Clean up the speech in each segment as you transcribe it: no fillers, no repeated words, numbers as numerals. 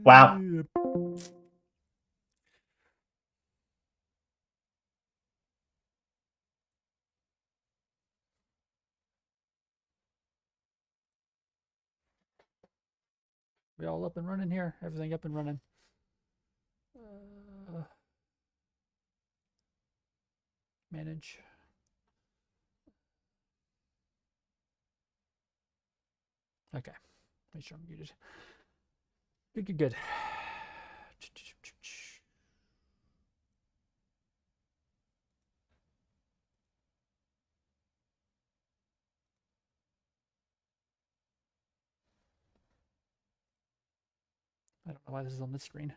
Wow. We all up and running here? Everything up and running. Manage. Okay. Make sure I'm muted. Good, good, good. I don't know why this is on this screen.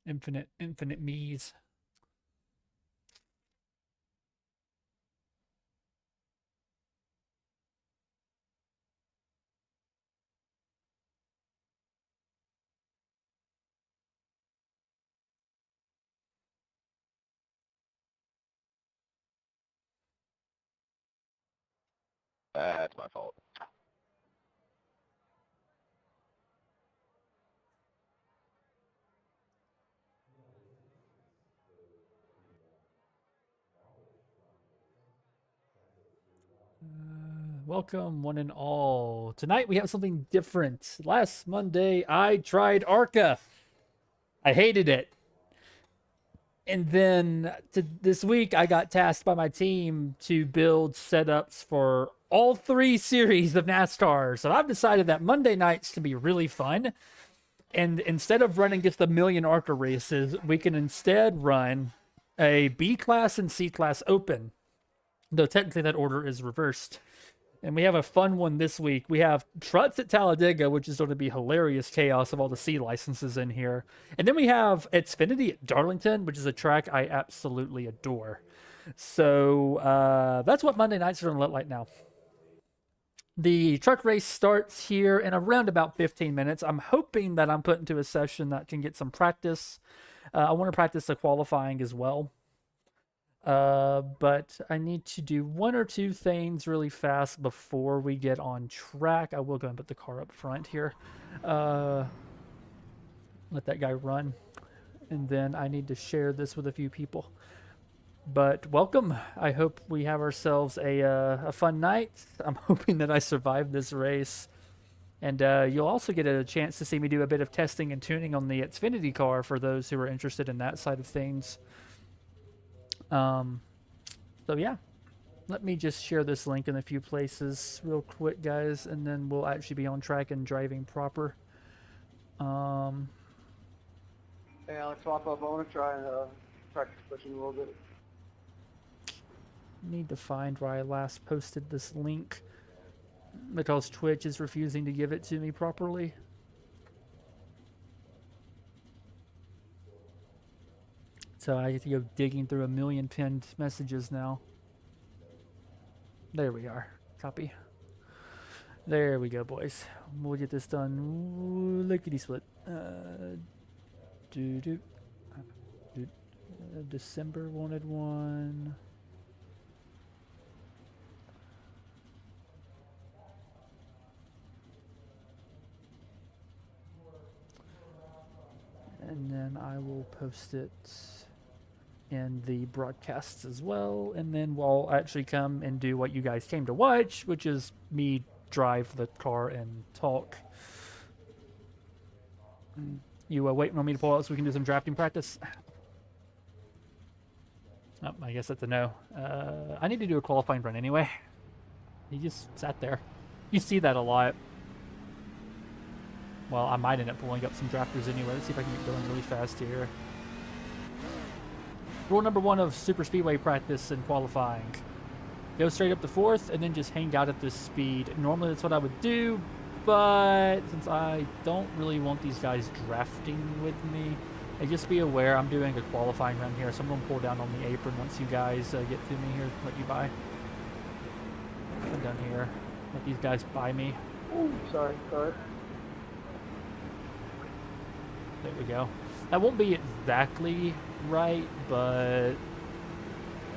Infinite me's. That's my fault. Welcome, one and all. Tonight we have something different. Last Monday, I tried ARCA. I hated it. And then this week, I got tasked by my team to build setups for all 3 series of NASCAR. So I've decided that Monday nights can be really fun. And instead of running just a million ARCA races, we can instead run a B class and C class open. Though technically that order is reversed. And we have a fun one this week. We have Trucks at Talladega, which is going to be hilarious chaos of all the C licenses in here. And then we have Xfinity at Darlington, which is a track I absolutely adore. So that's what Monday nights are going to look like now. The truck race starts here in around about 15 minutes. I'm hoping that I'm put into a session that can get some practice. I want to practice the qualifying as well. But I need to do 1 or 2 things really fast before we get on track. I will go and put the car up front here. Let that guy run. And then I need to share this with a few people. But welcome. I hope we have ourselves a fun night. I'm hoping that I survive this race. And you'll also get a chance to see me do a bit of testing and tuning on the Xfinity car for those who are interested in that side of things. So yeah, let me just share this link in a few places real quick, guys, and then we'll actually be on track and driving proper. Hey, Alex, swap up. I want to try and practice pushing a little bit. Need to find where I last posted this link because Twitch is refusing to give it to me properly. So I have to go digging through a million pinned messages now. There we are. Copy. There we go, boys. We'll get this done. Lickety split. December wanted one. And then I will post it in the broadcasts as well. And then we'll actually come and do what you guys came to watch, which is me drive the car and talk. You waiting on me to pull out so we can do some drafting practice? Oh, I guess that's a no. I need to do a qualifying run anyway. He just sat there. You see that a lot. Well, I might end up pulling up some drafters anyway. Let's see if I can get going really fast here. Rule number 1 of super speedway practice and qualifying. Go straight up to 4th and then just hang out at this speed. Normally that's what I would do, but since I don't really want these guys drafting with me, just be aware I'm doing a qualifying run here, so I'm going to pull down on the apron once you guys get to me here, let you by. I'm done here. Let these guys by me. Ooh, sorry. There we go. That won't be exactly right, but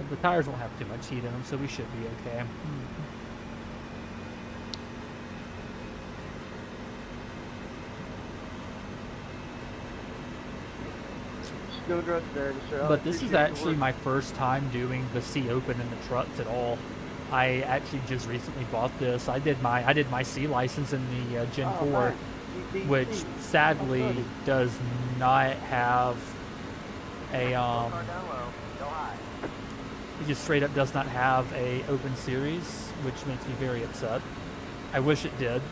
the tires won't have too much heat in them, so we should be okay. Just go direct there. But this is actually my first time doing the C open in the trucks at all. I actually just recently bought this. I did my C license in the Gen 4, nice. which sadly does not have a it just straight up does not have a open series, which makes me very upset. I wish it did.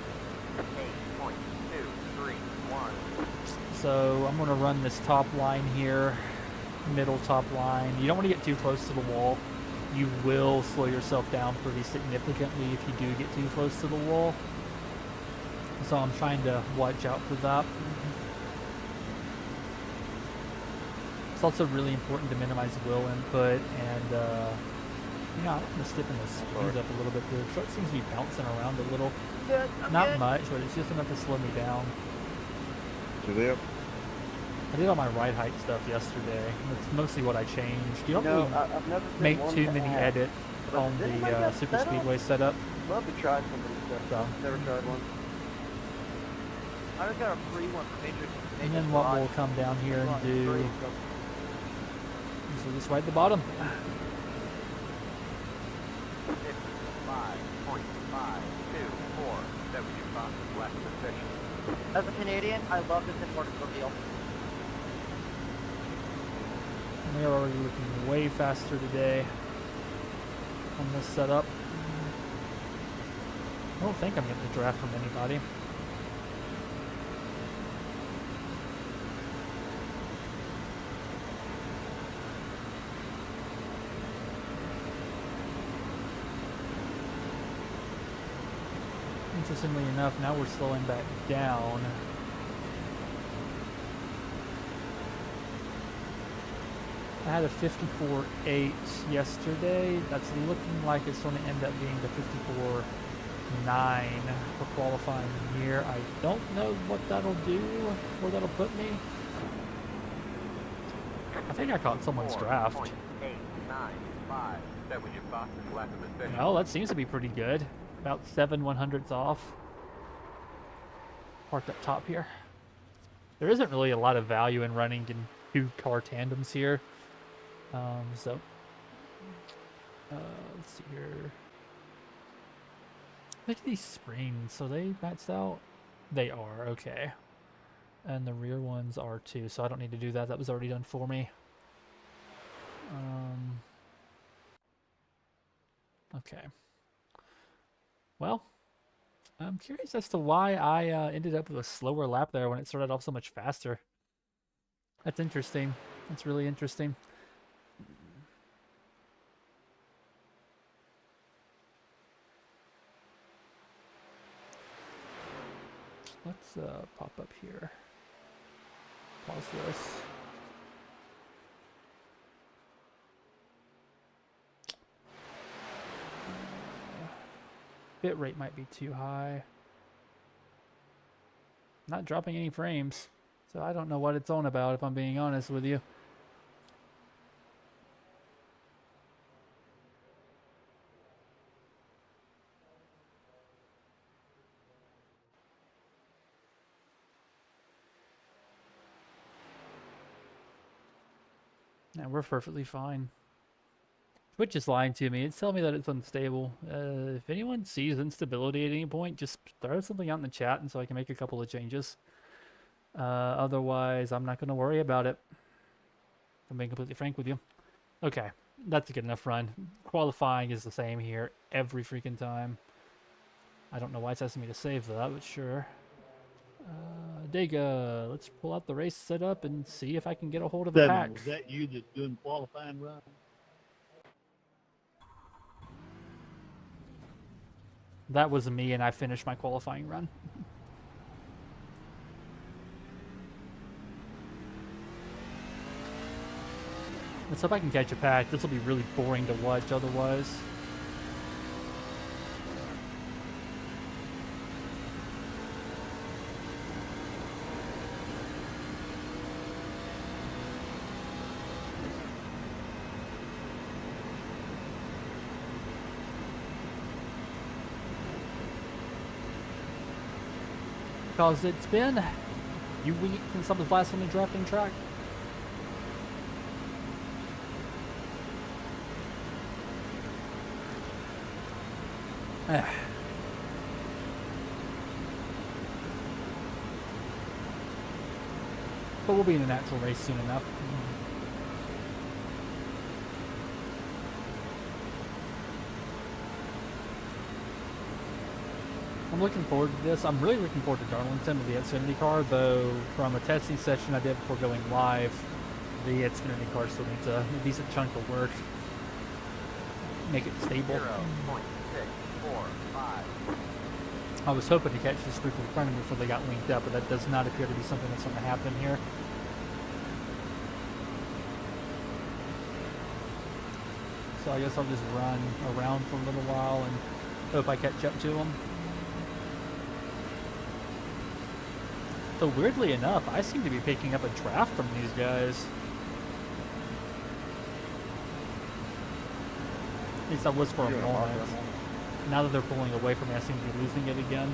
8.231. So I'm going to run this top line here, middle top line. You don't want to get too close to the wall. You will slow yourself down pretty significantly if you do get too close to the wall. So I'm trying to watch out for that. It's also really important to minimize wheel input, and you know, I'm going to stiffen the speed up a little bit. The truck seems to be bouncing around a little. Not much, but it's just enough to slow me down. I did all my ride height stuff yesterday. That's mostly what I changed. You don't really I've never make too many edits on the super speedway setup. Love to try some of this stuff. Never tried one. I just got a free one for Matrix. And then what we'll come down here and do is we'll just right at the bottom. 5.524 W5 less efficient. As a Canadian, I love this imported deal. We are already looking way faster today on this setup. I don't think I'm getting a draft from anybody. Interestingly enough, now we're slowing back down. I had a 54.8 yesterday. That's looking like it's going to end up being the 54.9 for qualifying here. I don't know what that'll do, where that'll put me. I think I caught someone's draft. 895 W5 less efficient. Well, that seems to be pretty good. About 7/100ths off. Parked up top here. There isn't really a lot of value in running in two car tandems here. Let's see here. Look at these springs. So they maxed out? They are, okay. And the rear ones are too, so I don't need to do that. That was already done for me. Okay. Well, I'm curious as to why I ended up with a slower lap there when it started off so much faster. That's interesting. That's really interesting. Let's pop up here. Pause this. Bit rate might be too high. Not dropping any frames, so I don't know what it's on about, if I'm being honest with you. And we're perfectly fine. Twitch is lying to me. It's telling me that it's unstable. If anyone sees instability at any point, just throw something out in the chat and so I can make a couple of changes. Otherwise, I'm not going to worry about it. I'm being completely frank with you. Okay, that's a good enough run. Qualifying is the same here every freaking time. I don't know why it's asking me to save that, but sure. Dega, let's pull out the race setup and see if I can get a hold of the pack. Was that you that's doing qualifying run? That was me, and I finished my qualifying run. Let's hope I can catch a pack. This will be really boring to watch otherwise. Because it's been a few weeks since I was last on the drafting track. But we'll be in an actual race soon enough. I'm looking forward to this. I'm really looking forward to Darlington with the Xfinity car, though from a testing session I did before going live, the Xfinity car still needs a decent chunk of work. Make it stable. 0.645. I was hoping to catch this group in front of me before they got linked up, but that does not appear to be something that's going to happen here. So I guess I'll just run around for a little while and hope I catch up to them. So weirdly enough, I seem to be picking up a draft from these guys. At least I was for a moment. Now that they're pulling away from me, I seem to be losing it again.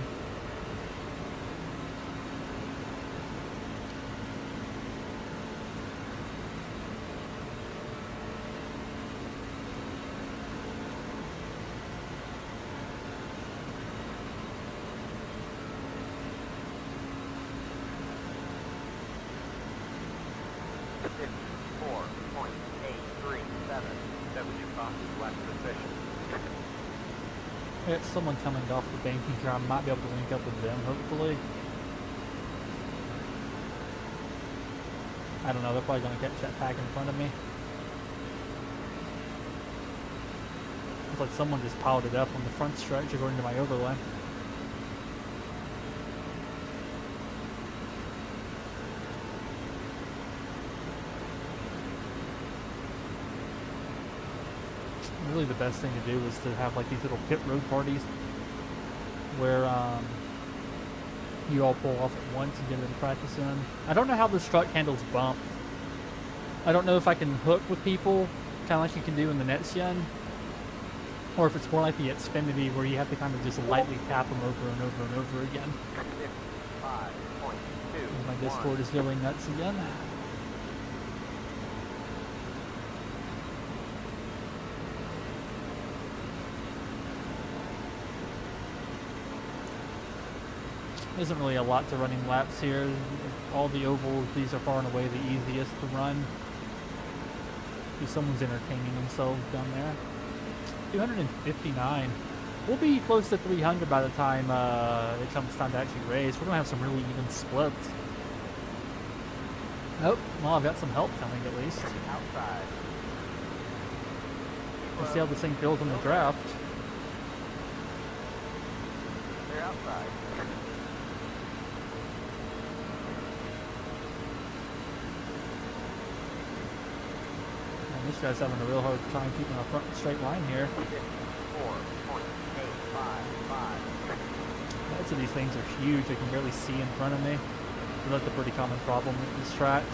I got someone coming off the banking here. I might be able to link up with them, hopefully. I don't know, they're probably going to catch that pack in front of me. Looks like someone just piled it up on the front stretch according to my overlay. Really the best thing to do is to have like these little pit road parties where you all pull off at once and get a bit of practice in. I don't know how this truck handles bump. I don't know if I can hook with people, kind of like you can do in the Nexion, or if it's more like the Xfinity where you have to kind of just lightly tap them over and over and over again. My Discord is going nuts again. Isn't really a lot to running laps here. All the ovals, these are far and away the easiest to run. If someone's entertaining themselves down there. 259. We'll be close to 300 by the time it comes time to actually race. We're gonna have some really even splits. Oh, well, I've got some help coming at least. Outside. Let's see how this thing feels in the draft. They're outside. This guy's having a real hard time keeping a front straight line here. 4.855. Most of these things are huge. I can barely see in front of me. So that's a pretty common problem with these tracks.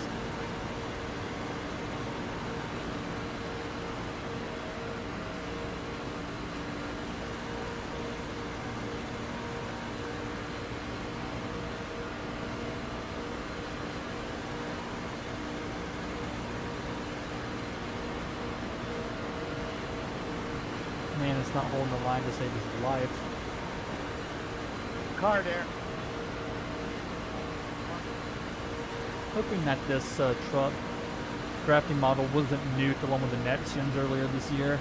Man, it's not holding the line to save his life. Car there. Hoping that this truck drafting model wasn't new to one of the Nexions earlier this year.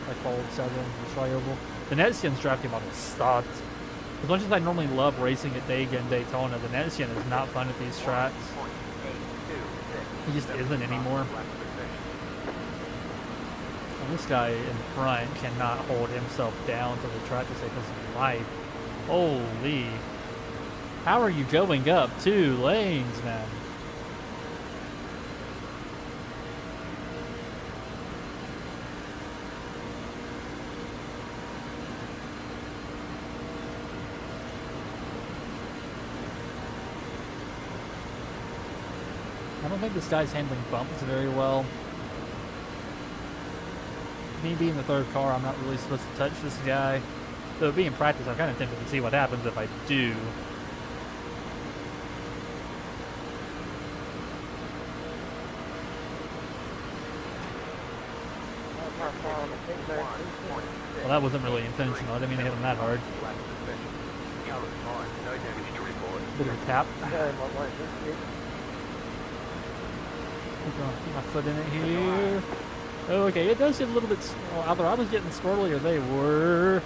I followed 7, the Tri-Oval. The Nexions drafting model sucked. As much as I normally love racing at Dega and Daytona, the Nexion is not fun at these tracks. It just isn't anymore. And this guy in front cannot hold himself down to the track to save his life. Holy. How are you going up 2 lanes, man? I don't think this guy's handling bumps very well. Me being the 3rd car, I'm not really supposed to touch this guy. Though being practice, I'm kind of tempted to see what happens if I do. Car Well, that wasn't really intentional. I didn't mean to hit him that hard. Bit of a tap. Keep my foot in it here. Oh, okay, it does get a little bit. Well, either I was getting squirrely or they were.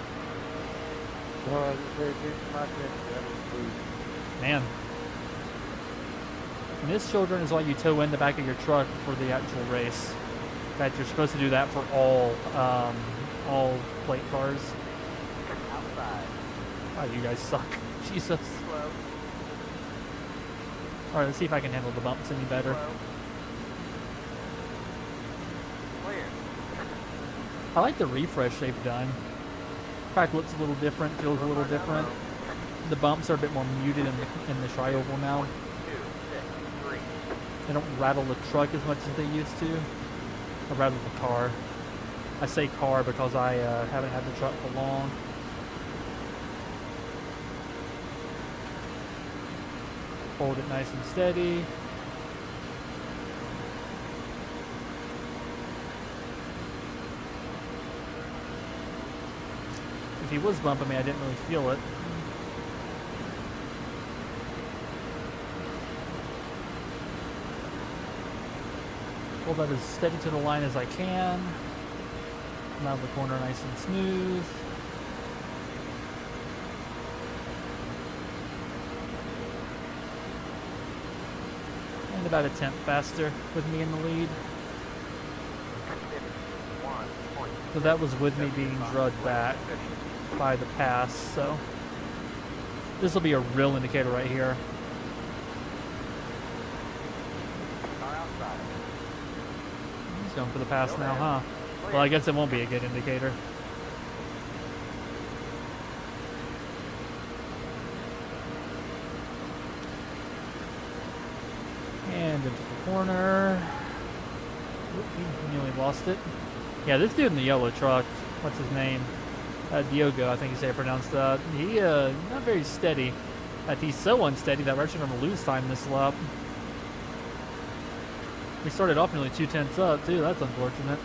Man. And this, children, is why you tow in the back of your truck for the actual race. In fact, you're supposed to do that for all plate cars. Oh, you guys suck. Jesus. Alright, let's see if I can handle the bumps any better. I like the refresh they've done. Track looks a little different, feels a little different. The bumps are a bit more muted in the tri-oval now. They don't rattle the truck as much as they used to. Or rattle the car. I say car because I haven't had the truck for long. Hold it nice and steady. If he was bumping me, I didn't really feel it. Hold that as steady to the line as I can. Come out of the corner nice and smooth. And about a tenth faster with me in the lead. So that was with me being drugged back by the pass, so this will be a real indicator right here. He's going for the pass now, huh? Well, I guess it won't be a good indicator. And into the corner. Oop, he nearly lost it. Yeah, this dude in the yellow truck, what's his name? Diogo, I think you say I pronounced that. He, not very steady. He's so unsteady that we're actually going to lose time this lap. We started off nearly 2 tenths up, too. That's unfortunate.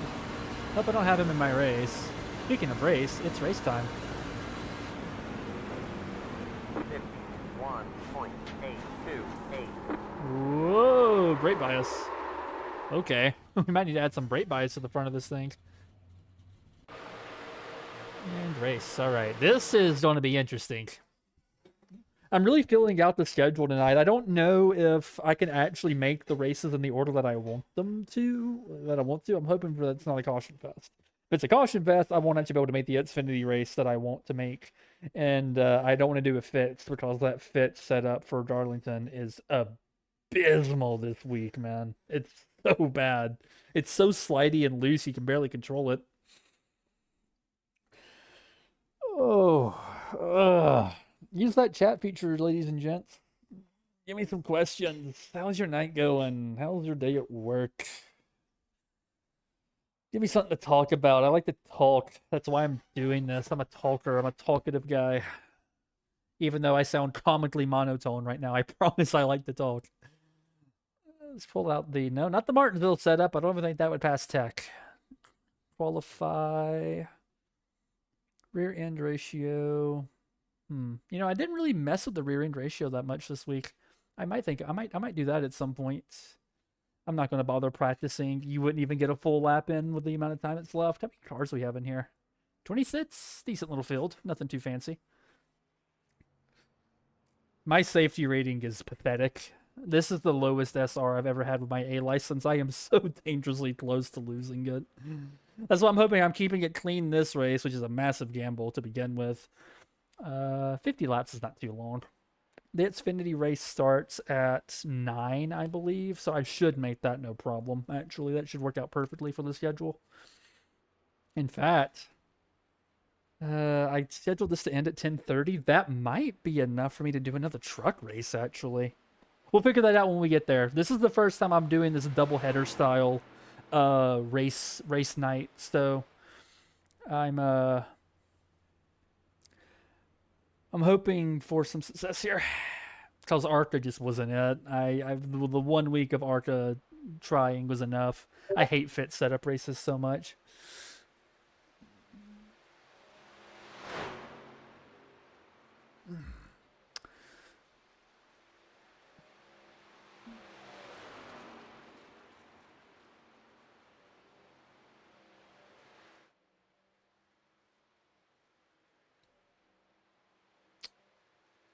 Hope I don't have him in my race. Speaking of race, it's race time. 51.828. Whoa, brake bias. Okay. We might need to add some brake bias to the front of this thing. And race. All right. This is going to be interesting. I'm really filling out the schedule tonight. I don't know if I can actually make the races in the order that I want them to. I'm hoping for that's not a caution fest. If it's a caution fest, I won't actually be able to make the Xfinity race that I want to make. And I don't want to do a Fitz because that Fitz setup for Darlington is abysmal this week, man. It's so bad. It's so slidey and loose, you can barely control it. Oh, use that chat feature, ladies and gents. Give me some questions. How's your night going? How's your day at work? Give me something to talk about. I like to talk. That's why I'm doing this. I'm a talker. I'm a talkative guy. Even though I sound comically monotone right now, I promise I like to talk. Let's pull out the... No, not the Martinsville setup. I don't even think that would pass tech. Qualify. Rear end ratio. You know, I didn't really mess with the rear end ratio that much this week. I might do that at some point. I'm not going to bother practicing. You wouldn't even get a full lap in with the amount of time that's left. How many cars do we have in here? 26? Decent little field. Nothing too fancy. My safety rating is pathetic. This is the lowest SR I've ever had with my A license. I am so dangerously close to losing it. That's why I'm hoping I'm keeping it clean this race, which is a massive gamble to begin with. 50 laps is not too long. The Xfinity race starts at 9, I believe, so I should make that no problem. Actually, that should work out perfectly for the schedule. In fact, I scheduled this to end at 10:30. That might be enough for me to do another truck race, actually. We'll figure that out when we get there. This is the first time I'm doing this doubleheader style race night, so I'm hoping for some success here, because ARCA just wasn't it. The 1 week of ARCA trying was enough. I hate fit setup races so much.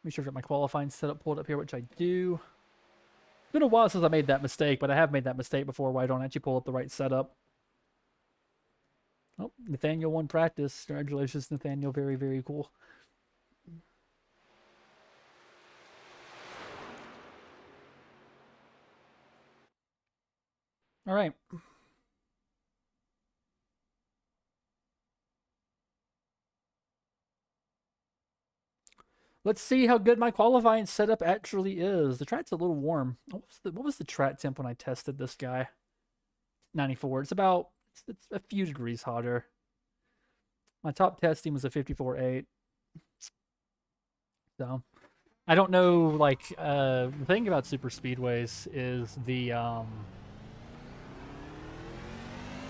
Make sure I've got my qualifying setup pulled up here, which I do. It's been a while since I made that mistake, but I have made that mistake before where I don't actually pull up the right setup. Oh, Nathaniel won practice. Congratulations, Nathaniel. Very, very cool. All right. Let's see how good my qualifying setup actually is. The track's a little warm. What was the track temp when I tested this guy? 94. It's a few degrees hotter. My top testing was a 54.8. So I don't know, like, the thing about super speedways is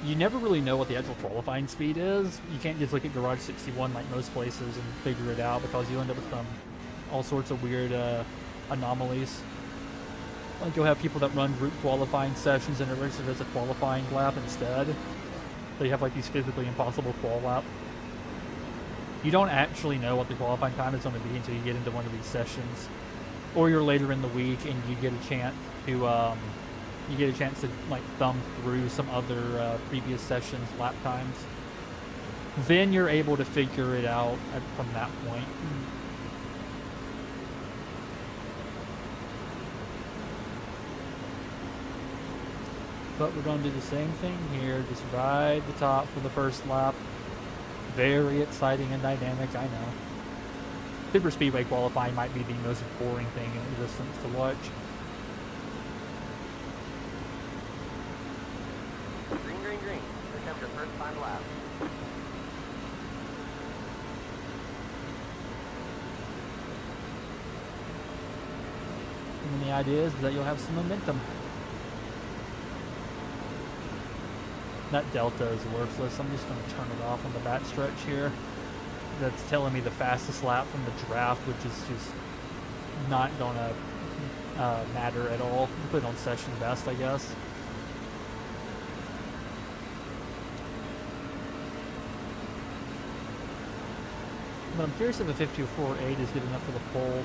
you never really know what the actual qualifying speed is. You can't just look at Garage 61 like most places and figure it out, because you end up with all sorts of weird anomalies. Like, you'll have people that run group qualifying sessions and it registers as a qualifying lap instead. So you have like these physically impossible qual laps. You don't actually know what the qualifying time is going to be until you get into one of these sessions, or you're later in the week and you get a chance to like thumb through some other previous sessions lap times. Then you're able to figure it out from that point. But we're going to do the same thing here, just ride the top for the first lap. Very exciting and dynamic, I know. Super speedway qualifying might be the most boring thing in existence to watch. Green, green, green. Here comes your first final lap. And then the idea is that you'll have some momentum. That delta is worthless. I'm just going to turn it off on the back stretch here. That's telling me the fastest lap from the draft, which is just not going to matter at all. Put it on session best, I guess. But I'm curious if a 54.8 is good enough for the pole.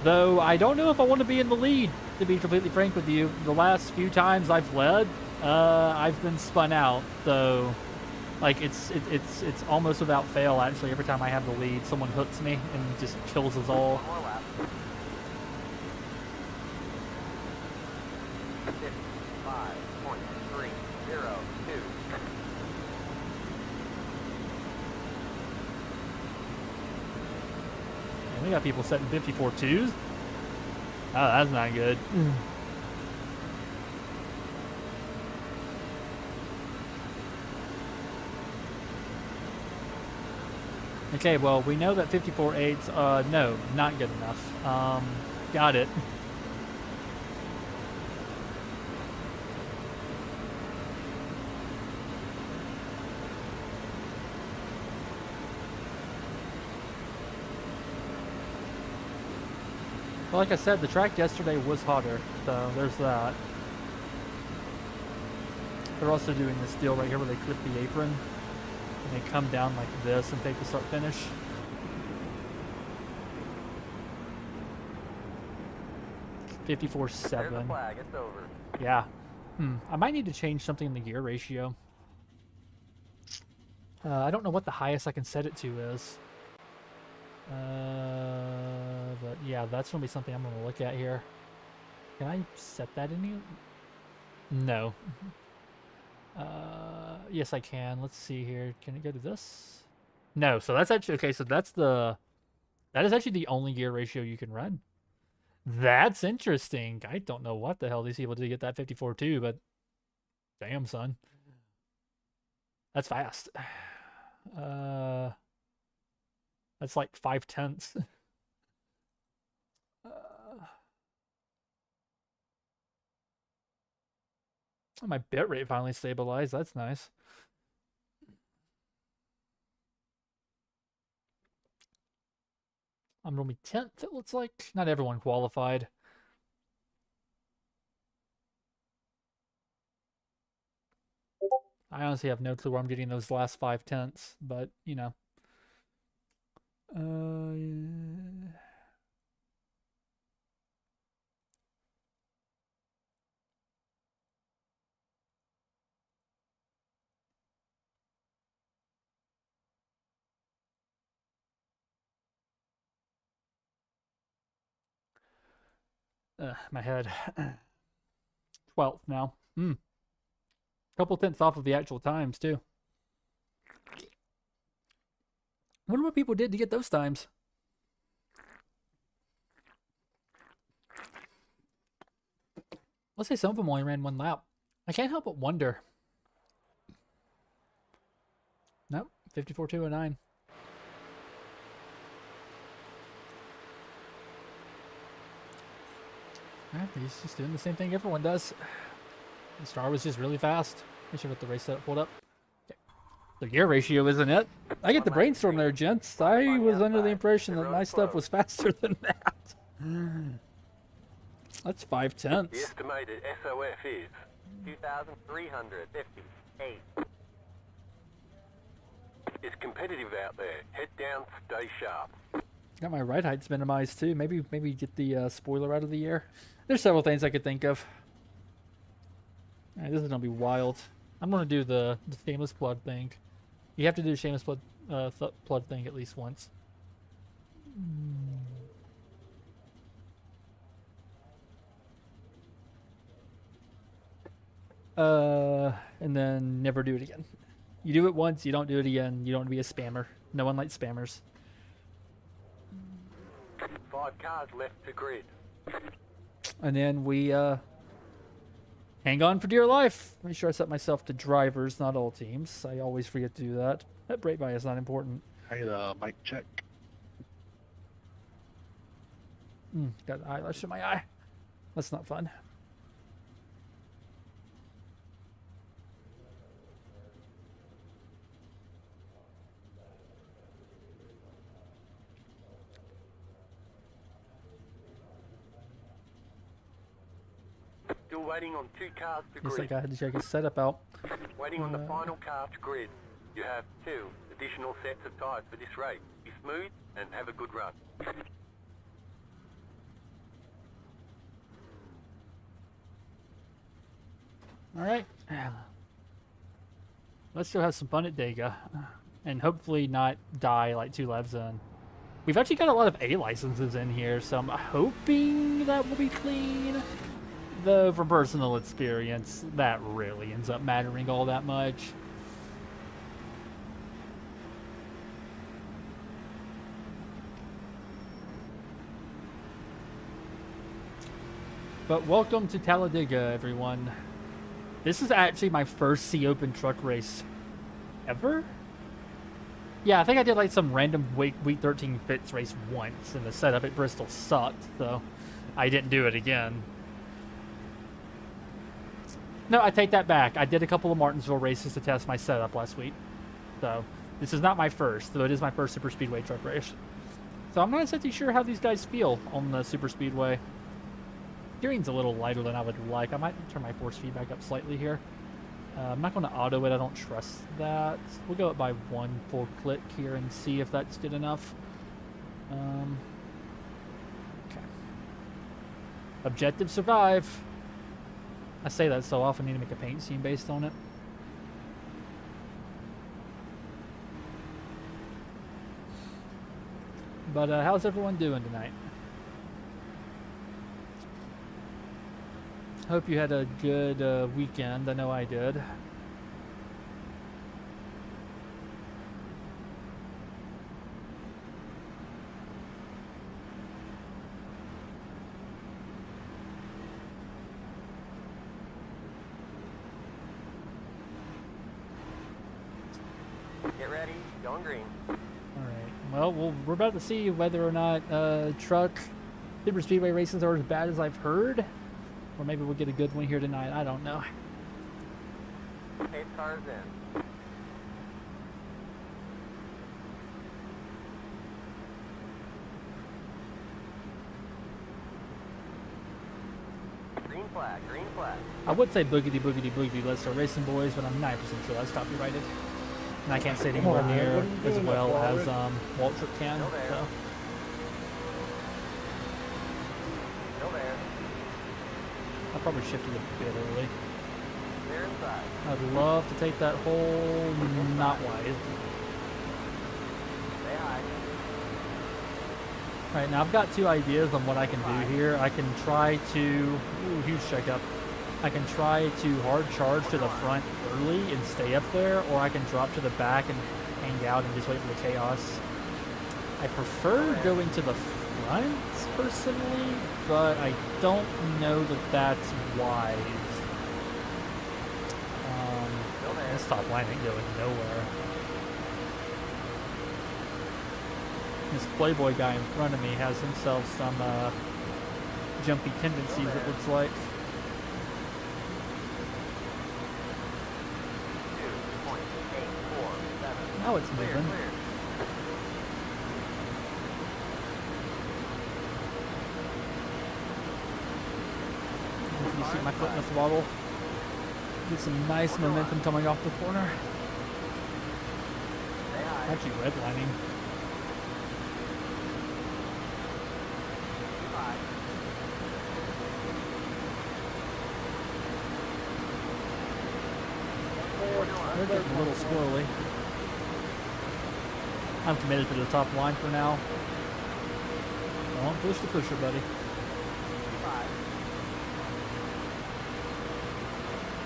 Though I don't know if I want to be in the lead, to be completely frank with you. The last few times I've led, I've been spun out. So, like, it's almost without fail, actually. Every time I have the lead, someone hooks me and just kills us all. One more lap. 55.302. And we got people setting 54.2s. Oh, that's not good. Okay, well, we know that 54.8's, no, not good enough. Got it. Well, like I said, the track yesterday was hotter, so there's that. They're also doing this deal right here where they clip the apron and they come down like this and take the start finish. There's the 54.7. flag. It's over. Yeah. I might need to change something in the gear ratio. I don't know what the highest I can set it to is. But yeah, that's gonna be something I'm gonna look at here. Can I set that any? No. Yes, I can. Let's see here. Can it go to this? No. So that's actually okay. So that is actually the only gear ratio you can run. That's interesting. I don't know what the hell these people did to get that 54.2, but damn, son, that's fast. That's like 0.5. My bitrate finally stabilized. That's nice. I'm gonna be 10th, it looks like. Not everyone qualified. I honestly have no clue where I'm getting those last 0.5, but, you know, My head. 12th now. Couple tenths off of the actual times, too. Wonder what people did to get those times. Let's say some of them only ran one lap. I can't help but wonder. Nope, 54.209. He's just doing the same thing everyone does. The star was just really fast. I should have the race setup pulled up. Okay. The gear ratio isn't it? I get the brainstorm there, gents. I was under the impression that my stuff was faster than that. That's 5/10. The estimated SOF is 2,358. It's competitive out there. Head down, stay sharp. Got my ride heights minimized too. Maybe get the spoiler out of the air. There's several things I could think of. This is gonna be wild. I'm gonna do the shameless plug thing. You have to do the shameless plug plug thing at least once. And then never do it again. You do it once, you don't do it again. You don't want to be a spammer. No one likes spammers. 5 cars left to grid. And then we hang on for dear life. Make sure I set myself to drivers, not all teams. I always forget to do that. That brake bias is not important. Hey, mic check. Got an eyelash in my eye. That's not fun. Still waiting on 2 cars to Guess grid. like I had to check his setup out. Waiting on the final car to grid. You have 2 additional sets of tyres for this race. Be smooth and have a good run. All right. Let's still have some fun at Dega. And hopefully not die like 2 laps in. We've actually got a lot of A licenses in here, so I'm hoping that will be clean. Though, from personal experience, that really ends up mattering all that much. But welcome to Talladega, everyone. This is actually my first Sea Open truck race ever? Yeah, I think I did like some random week 13 fits race once, and the setup at Bristol sucked, so I didn't do it again. No, I take that back. I did a couple of Martinsville races to test my setup last week. So, this is not my first, though it is my first Super Speedway truck race. So I'm not exactly sure how these guys feel on the Super Speedway. Steering's a little lighter than I would like. I might turn my force feedback up slightly here. I'm not going to auto it. I don't trust that. We'll go up by 1 full click here and see if that's good enough. Okay. Objective survive. I say that so often, I need to make a paint scene based on it. But how's everyone doing tonight? Hope you had a good weekend. I know I did. Get ready, going green. Alright, well, we're about to see whether or not truck Super Speedway races are as bad as I've heard. Or maybe we'll get a good one here tonight. I don't know. 8 cars in. Green flag, green flag. I would say boogity boogity boogity, let's start racing, boys, but I'm 9% sure that's copyrighted. And I can't say it anywhere near as well as Waltrip can. Still there. So. Still there. I probably shifted a bit early. Clear inside. I'd love to take that hole not wide. Say hi. Alright, now I've got two ideas on what I can do here. I can try to... Ooh, huge checkup. I can try to hard charge to the front early and stay up there, or I can drop to the back and hang out and just wait for the chaos. I prefer going to the front, personally, but I don't know that that's wise. This top line ain't going nowhere. This Playboy guy in front of me has himself some jumpy tendencies, it looks like. 2.847. Now it's Clear, moving. clear. You see my foot in the throttle? Get some nice momentum coming off the corner. Say hi. Actually redlining. Bye. They're getting a little squirrely. I'm committed to the top line for now. Don't push the pusher, buddy. Bye.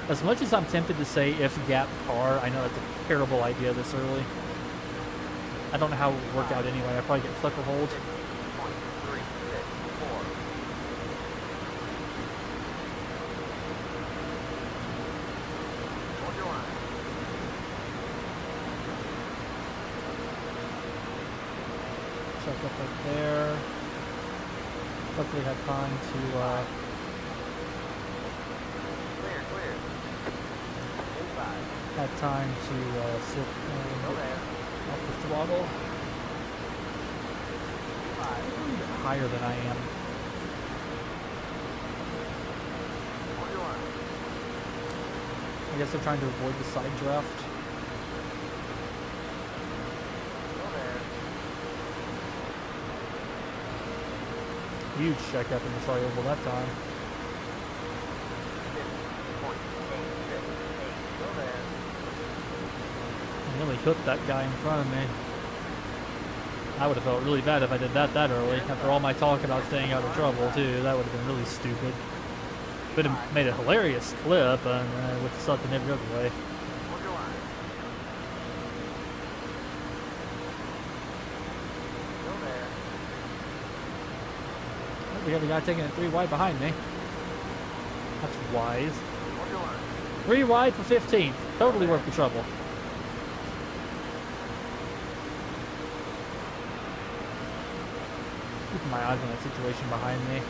As much as I'm tempted to say if gap car, I know that's a terrible idea this early. I don't know how it would work out anyway. I probably get sucker hold. 364. Hold your line. Check up right there. Hopefully have time to Clear, clear. Inside. have time to slip Still there. off the throttle. Bye. A little bit higher than I am. Hold your line. I guess they're trying to avoid the side draft. Still there. Huge check up in the tri-oval that time. 50.868. Still there. I nearly hooked that guy in front of me. I would have felt really bad if I did that early. After all my talk about staying out of trouble, too. That would have been really stupid. Would have made a hilarious clip and would have sucked in every other way. Hold your line. Still there. We have a guy taking it 3 wide behind me. That's wise. Hold your line. 3 wide for 15th. Totally worth the trouble. Keeping my eyes on that situation behind me.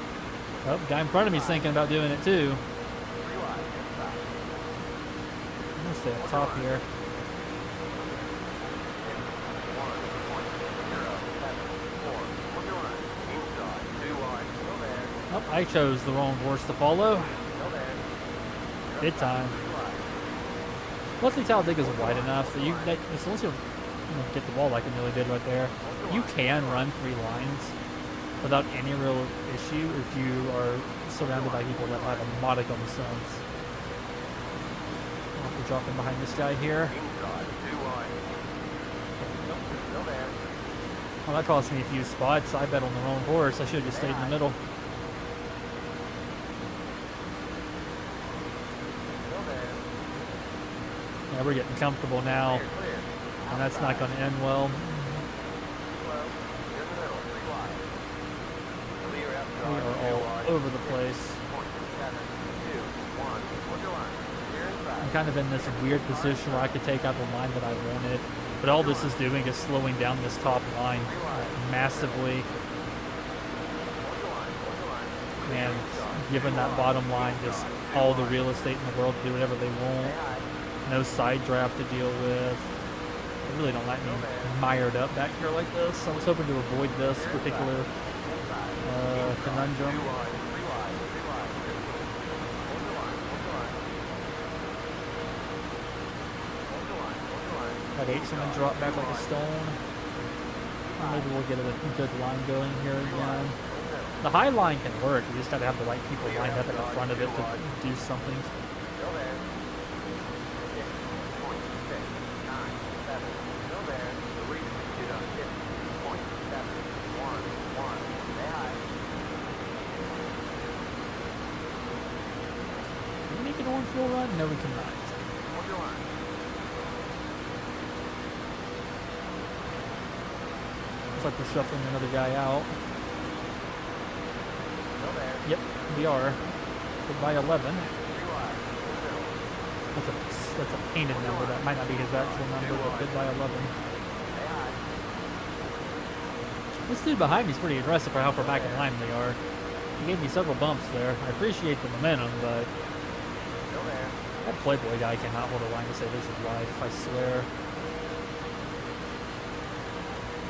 Oh, the guy in front of me is thinking about doing it too. 3 wide. Inside. I'm gonna stay up top here. 1.074. Hold your line. Inside. 2 wide. Still there. Oh, I chose the wrong horse to follow. Still there. Good time. 3 wide. Luckily, Talladega is wide enough that as long as you get the ball like it really did right there, you can run 3 lines without any real issue if you are surrounded by people that have a modicum of sense. I'll have to drop in behind this guy here. Inside. 2 wide. Nope. Still there. Well, that cost me a few spots. I bet on the wrong horse. I should have just stayed in the middle. Still there. Yeah, we're getting comfortable now, Clear, clear. and that's not going to end well. Slow. You're in the middle. 3 wide. Clear We outside. are 2 all wide. over the place. 7, 2, 1. Hold your line. Clear inside. I'm kind of in this weird position where I could take out the line that I wanted, but all this is doing is slowing down this top line massively. Hold your line. Hold your line. And giving that bottom line just all the real estate in the world to do whatever they want. No side draft to deal with. They really don't like me mired up back here like this. I was hoping to avoid this particular conundrum. 3 wide. 3 wide. 3 wide. Hold your line. Hold your line. Hold your line. Hold your line. Hold your line. I That 8's gonna drop back like a stone. Or maybe we'll get a good line going here again. The high line can work. You just gotta have the right people lined up at the front of it to do something. Still there. 6.697. Still there. The reach is on 50.711. Stay high. Can we make an orange fuel run? No, we cannot. Hold your line. Looks like we're shuffling another guy out. Still there. Yep, we are. Goodbye 11. 3 wide. That's a painted number. That might not be his actual number, but goodbye 11. Stay high. This dude behind me is pretty aggressive for how far back in line they are. He gave me several bumps there. I appreciate the momentum, but Still there. that Playboy guy cannot hold a line to save his life, I swear.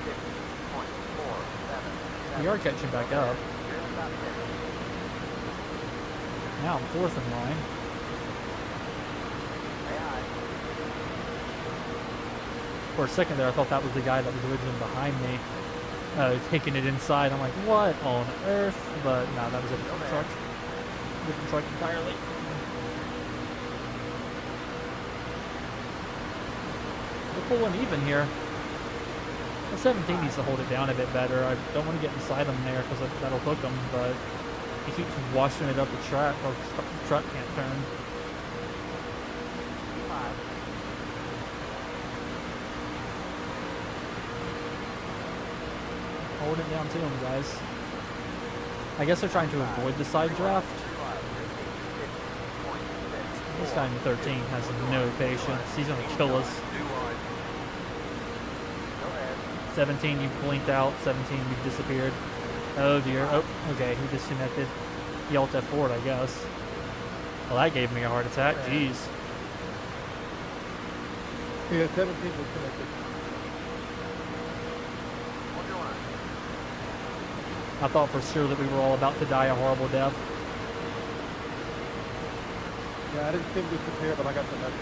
6.47. We are catching back up. You're in the top 10. Now I'm fourth in line. Stay high. For a second there, I thought that was the guy that was originally behind me, taking it inside. I'm like, what on earth? But no, that was a different truck. Different truck entirely. We're pulling even here. The 17 needs to hold it down a bit better. I don't want to get inside him there because that'll hook him, but he keeps washing it up the track, or the truck can't turn. 5. Hold it down to him, guys. I guess they're trying to avoid the side draft. This guy in 13 has no patience. He's going to kill us. 17, you blinked out. 17, you disappeared. Oh dear. Oh, okay, he disconnected. He alt F4'd, I guess. Well, that gave me a heart attack. Jeez. Yeah, 17 was connected. I thought for sure that we were all about to die a horrible death. Yeah, I didn't think we could hear, but I got the message.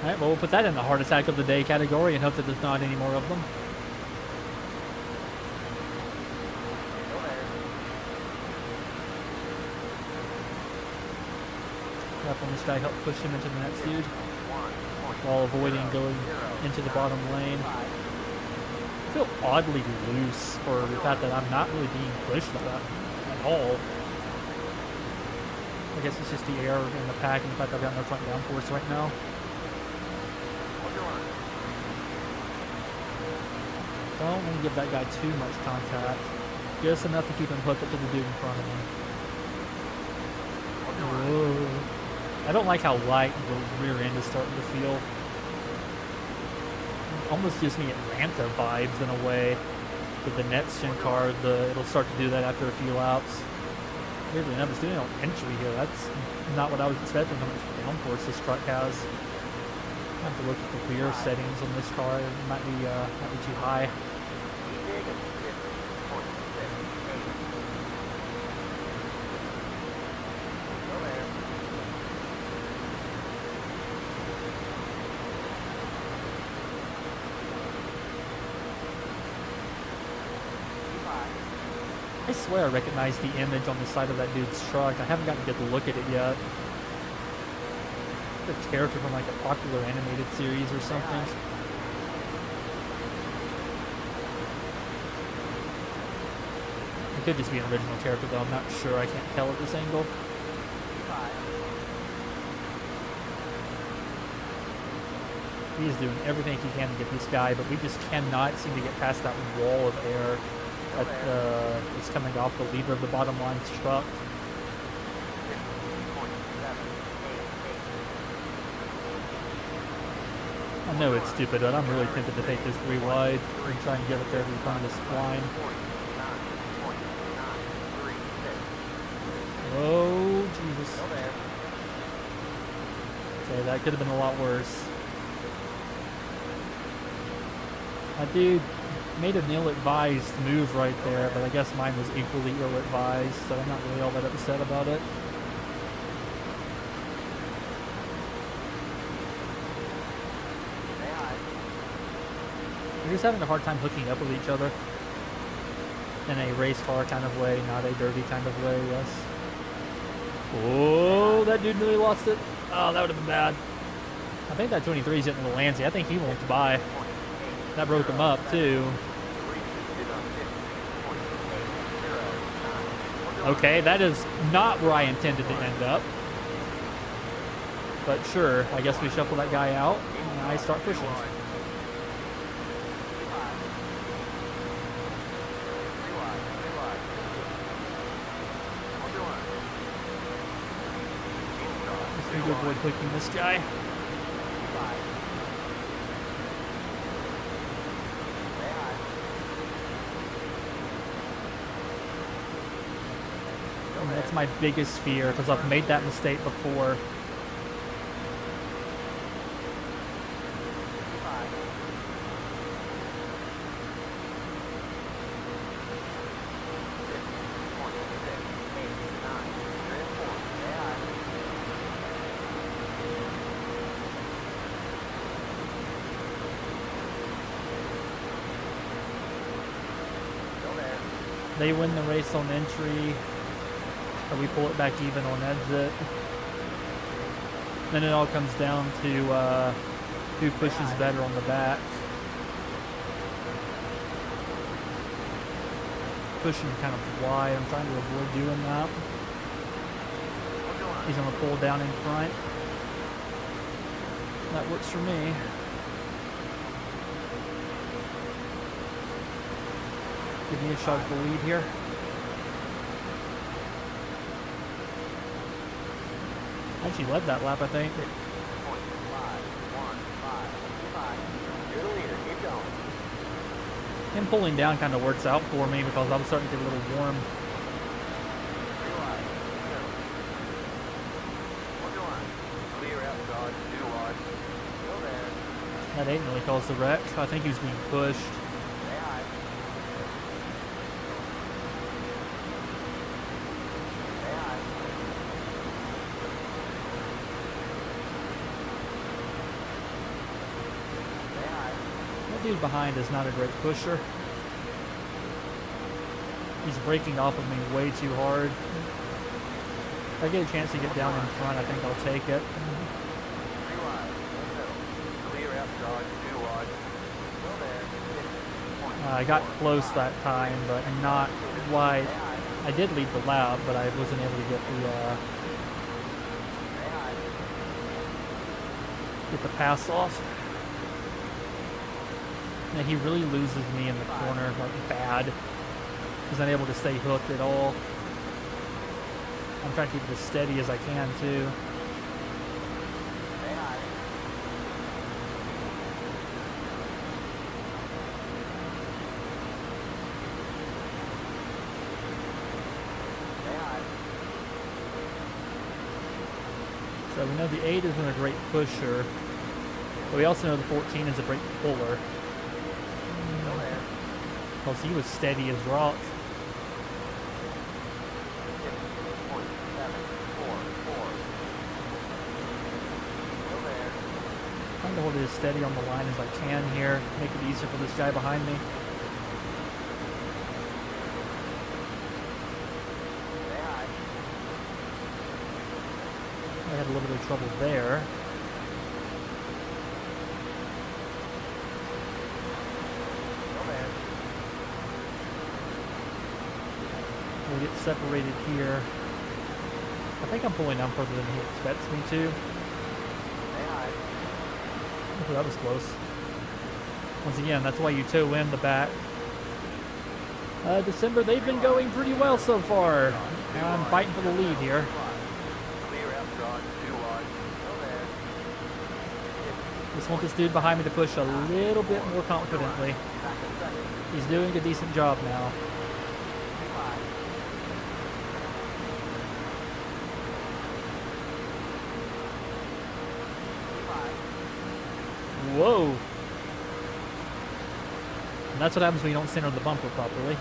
Alright, well, we'll put that in the heart attack of the day category and hope that there's not any more of them. When this guy helped push him into the next dude while avoiding going into the bottom lane. I feel oddly loose for the fact that I'm not really being pushed at all. I guess it's just the air in the pack and the fact that I've got no front downforce right now. Don't want to give that guy too much contact. Just enough to keep him hooked up to the dude in front of him. Whoa. I don't like how light the rear end is starting to feel. It almost gives me Atlanta vibes in a way. With the next gen car, it'll start to do that after a few laps. Weirdly enough, it's doing it on entry here. That's not what I was expecting, how much downforce this truck has. I have to look at the rear settings on this car. It might be too high. I swear I recognize the image on the side of that dude's truck. I haven't gotten to get to look at it yet. The character from like a popular animated series or something. It could just be an original character though, I'm not sure. I can't tell at this angle. He's doing everything he can to get this guy, but we just cannot seem to get past that wall of air that is coming off the lever of the bottom line truck. I know it's stupid, but I'm really tempted to take this 3 wide and try and get it there to the front of this line. Oh, Jesus. Okay, that could have been a lot worse. That dude made an ill-advised move right there, but I guess mine was equally ill-advised, so I'm not really all that upset about it. just having a hard time hooking up with each other. In a race car kind of way, not a dirty kind of way, yes. Oh, that dude nearly lost it. Oh, that would have been bad. I think that 23 is getting a little antsy. I think he wants by. That broke him up, too. Okay, that is not where I intended to end up. But sure, I guess we shuffle that guy out, and I start pushing. Just need to avoid clicking this guy. And that's my biggest fear, because I've made that mistake before. They win the race on entry, or we pull it back even on exit. Then it all comes down to who pushes better on the back. Pushing kind of wide, I'm trying to avoid doing that. He's going to pull down in front. That works for me. Give me a shot at the lead here. Actually led that lap, I think. Him pulling down kind of works out for me because I was starting to get a little warm. That didn't really cause the wreck. I think he was being pushed. Dude behind is not a great pusher. He's breaking off of me way too hard. If I get a chance to get down in front, I think I'll take it. I got close that time, but not wide. I did lead the lap, but I wasn't able to get the pass off. Yeah, he really loses me in the corner, like bad. He's not able to stay hooked at all. I'm trying to keep it as steady as I can too. So we know the 8 isn't a great pusher, but we also know the 14 is a great puller. Because he was steady as rock. Trying to hold it as steady on the line as I can here. Make it easier for this guy behind me. I had a little bit of trouble there. We'll get separated here. I think I'm pulling down further than he expects me to. Oh, that was close. Once again, that's why you toe in the back. December, they've been going pretty well so far. I'm fighting for the lead here. Just want this dude behind me to push a little bit more confidently. He's doing a decent job now. Whoa! And that's what happens when you don't center the bumper properly.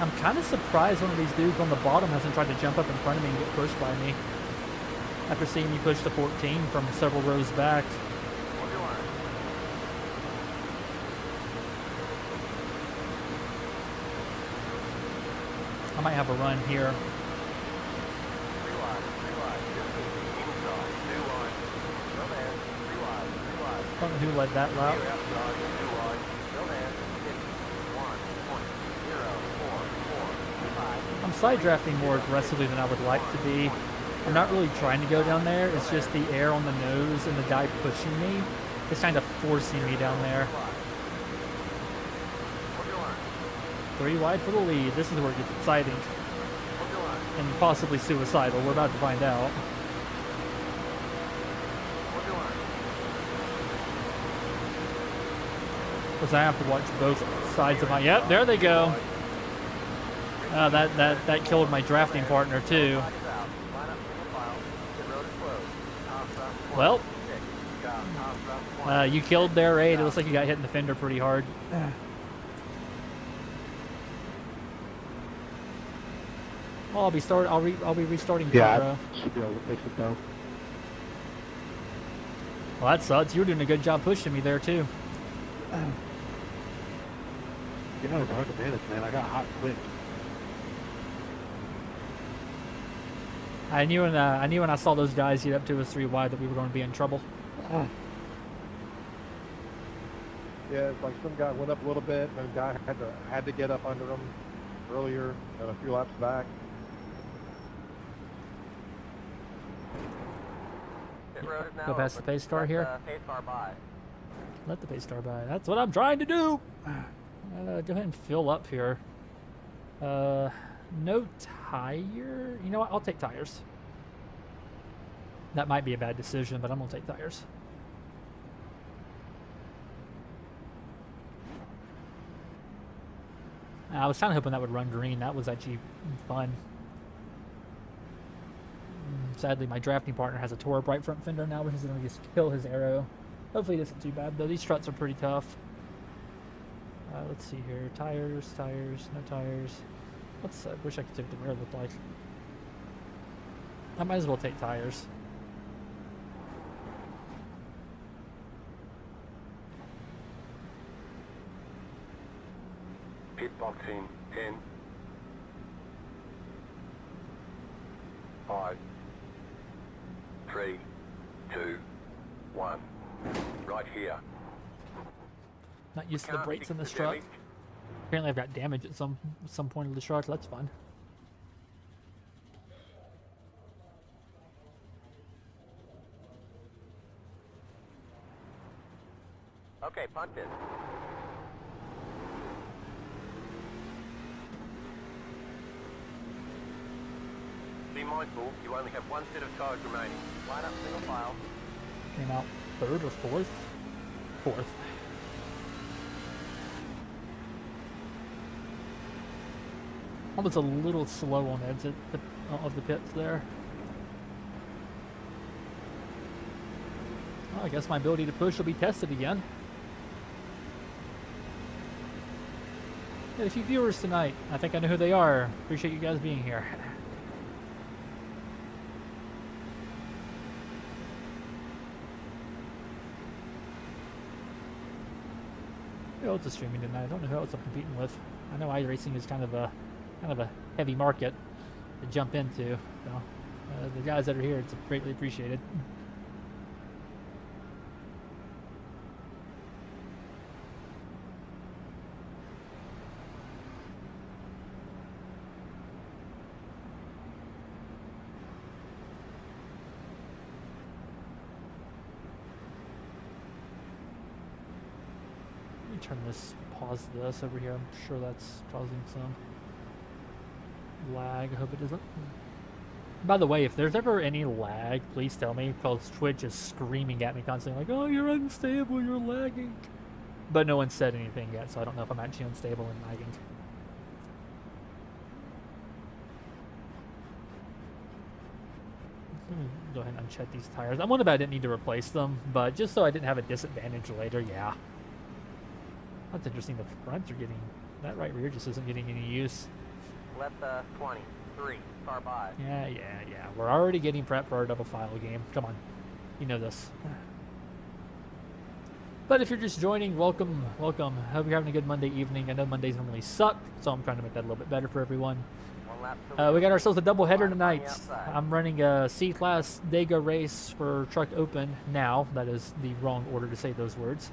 I'm kind of surprised one of these dudes on the bottom hasn't tried to jump up in front of me and get pushed by me. After seeing me push the 14 from several rows back. might have a run here. 3 wide, 3 wide. Inside, 2 wide. Still there. 3 wide, 3 wide. Don't know who led that lap. Clear outside, 2 wide. Still there. 1.04445. I'm side drafting more aggressively than I would like to be. I'm not really trying to go down there. It's just the air on the nose and the guy pushing me is kind of forcing me down there. 3 wide for the lead. This is where it gets exciting. And possibly suicidal. We're about to find out. Because I have to watch both sides of my... Yep, there they go. That killed my drafting partner too. Well, you killed their aid. It looks like you got hit in the fender pretty hard. Well, I'll be restarting Pyro. Should be able to fix it though. Well, that sucks. You were doing a good job pushing me there too. You know, it's hard to manage, man. I got hot quick. I knew when I saw those guys get up to us 3 wide that we were going to be in trouble. Yeah, it's like some guy went up a little bit, and the guy had to get up under him earlier and a few laps back. Go past the pace car here. Pace car by. Let the pace car by. That's what I'm trying to do. Go ahead and fill up here. No tire. You know what? I'll take tires. That might be a bad decision, but I'm gonna take tires. I was kind of hoping that would run green. That was actually fun. Sadly, my drafting partner has a tore up right front fender now, which is going to just kill his aero. Hopefully it isn't too bad, though. These struts are pretty tough. Let's see here. Tires, no tires. I wish I could see what the rear looked like. I might as well take tires. Pit box in 10, 5, 3, 2, 1. Right here. Not used to the brakes in this truck. Apparently I've got damage at some point of the truck. That's fun. Okay, punt it. Be mindful, you only have 1 set of tyres remaining. Line up single file. Came out 3rd or 4th? 4th. I was a little slow on the exit of the pits there. Well, I guess my ability to push will be tested again. Got a few viewers tonight. I think I know who they are. Appreciate you guys being here. Who else is streaming tonight? I don't know who else I'm competing with. I know iRacing is kind of a heavy market to jump into. So the guys that are here, it's greatly appreciated. Turn this, pause this over here. I'm sure that's causing some lag. I hope it doesn't. By the way, if there's ever any lag, please tell me, because Twitch is screaming at me constantly like, oh, you're unstable, you're lagging. But no one said anything yet, so I don't know if I'm actually unstable and lagging. Let me go ahead and uncheck these tires. I'm wondering if I didn't need to replace them, but just so I didn't have a disadvantage later, yeah. That's interesting. The fronts are getting... That right rear just isn't getting any use. Left 20, 3, car by. Yeah. We're already getting prepped for our double file game. Come on. You know this. But if you're just joining, welcome. Hope you're having a good Monday evening. I know Mondays normally suck, so I'm trying to make that a little bit better for everyone. On lap 2. We got ourselves a doubleheader Line tonight. outside. I'm running a C-Class Dega race for Truck Open now. That is the wrong order to say those words.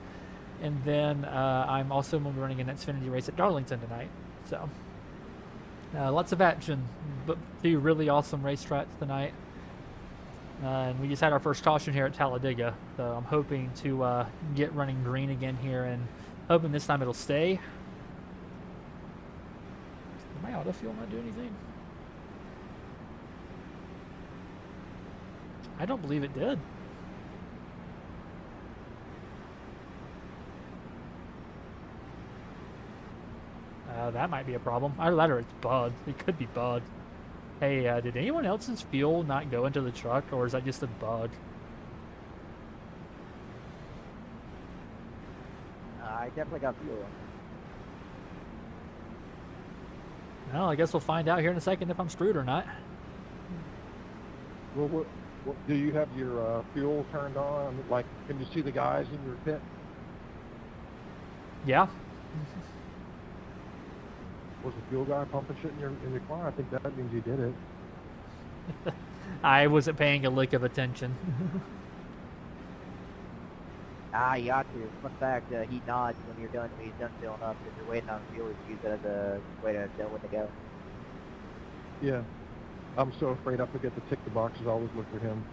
And then I'm also going to be running an Xfinity race at Darlington tonight. So lots of action, but 2 really awesome racetracks tonight. And we just had our first caution here at Talladega, so I'm hoping to get running green again here, and hoping this time it'll stay. Did my auto fuel not do anything? I don't believe it did. That might be a problem. Either that or it's bugged. It could be bugged. Hey, did anyone else's fuel not go into the truck, or is that just a bug? I definitely got fuel. Well, I guess we'll find out here in a second if I'm screwed or not. Well, what do you have your fuel turned on? Like, can you see the guys in your pit? Yeah. Was the fuel guy pumping shit in your car? I think that means he did it. I wasn't paying a lick of attention. You got to. Fun fact, he nods when you're done, when he's done filling up, because you're waiting on fuel to use it as a way to know when to go. Yeah. I'm so afraid I forget to tick the boxes. I always look for him.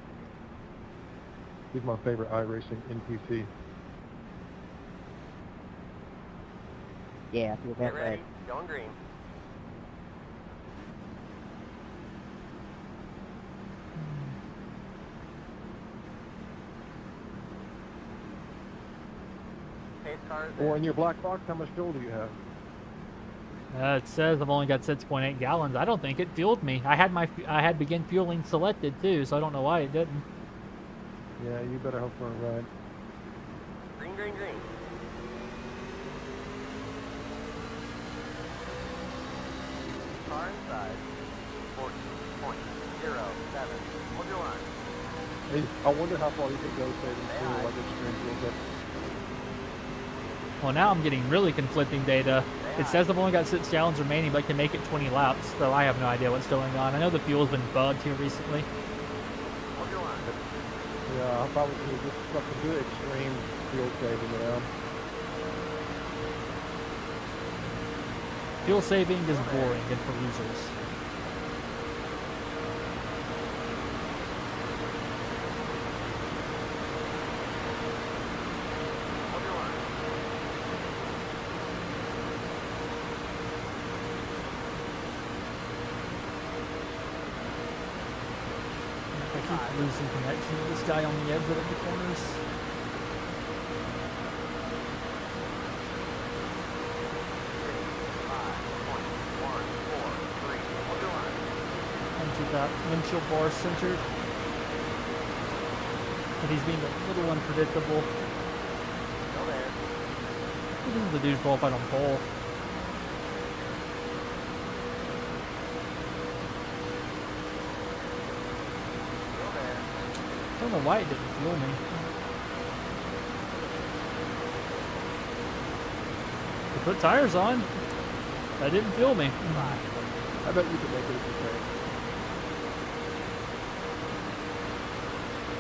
He's my favorite iRacing NPC. Yeah, fuel Get vent ready. red. Going green. Pace cars Or in your black box, how much fuel do you have? It says I've only got 6.8 gallons. I don't think it fueled me. I had begin fueling selected too, so I don't know why it didn't. Yeah, you better hope for a ride. Green, green, green. Car inside. 40.07. Hold your line. Hey, I wonder how far you can go saving fuel like extreme fuel dip. Well, now I'm getting really conflicting data. It says I've only got 6 gallons remaining, but I can make it 20 laps, so I have no idea what's going on. I know the fuel's been bugged here recently. Hold your line. Yeah, I thought we could just fucking do extreme fuel saving, you know? Fuel saving is boring and for losers. Hold your line. I keep losing connection with this guy on the edge of the corners. Into that windshield bar centered. But he's being a little unpredictable. Still there. He doesn't the dude qualified on pole. Still there. I don't know why it didn't fuel me. We put tires on. That didn't fuel me. I bet you can make it if you pay.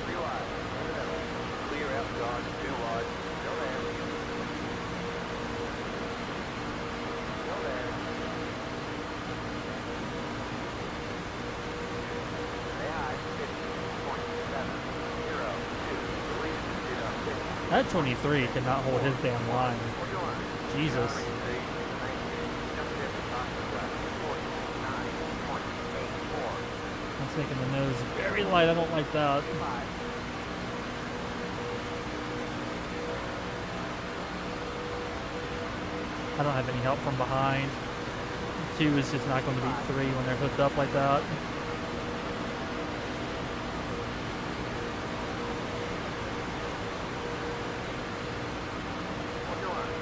Three wide. Clear out guard. 2 wide. Still there. Still there. Stay high. 50.702. Release 2. That 23 cannot hold his damn line. Hold your line. Jesus. That's making the nose very light. I don't like that. I don't have any help from behind. 2 is just not going to beat 3 when they're hooked up like that. Hold your line.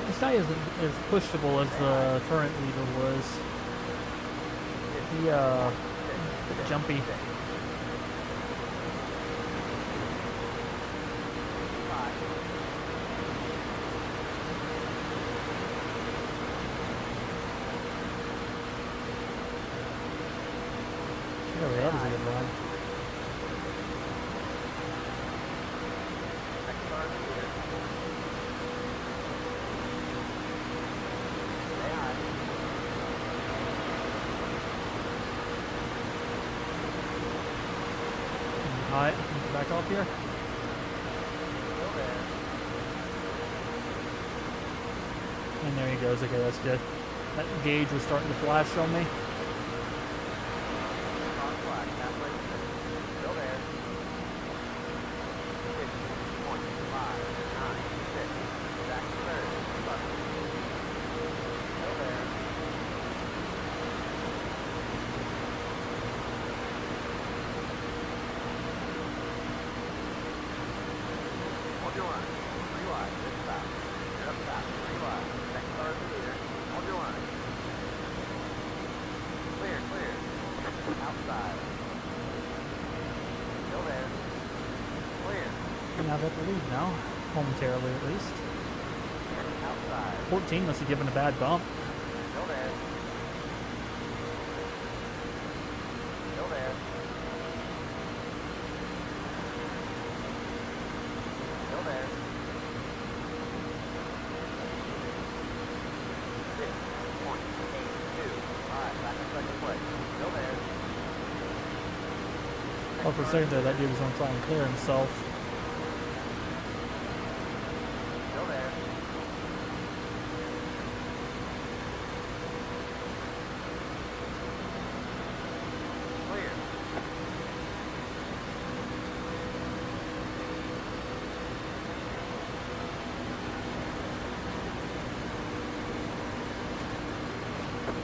This guy isn't as pushable as the current leader was. He, a bit jumpy. Alright, back off here. Still there. And there he goes. Okay, that's good. That gauge was starting to flash on me. On flag, halfway through. Still there. 6.596. Back to third. Still there. Hold your line. 3 wide. Good stop. You're up top. 3 wide. Next car is the leader. Hold your line. Clear, clear. Outside. Still there. Clear. And I've got the lead now, momentarily at least. Outside. 14 must have given a bad bump. Still there. Still there. Still there. 6.825. Back in second place. Still there. Well, for a second there, that dude was going to try and clear himself. Still there. Clear.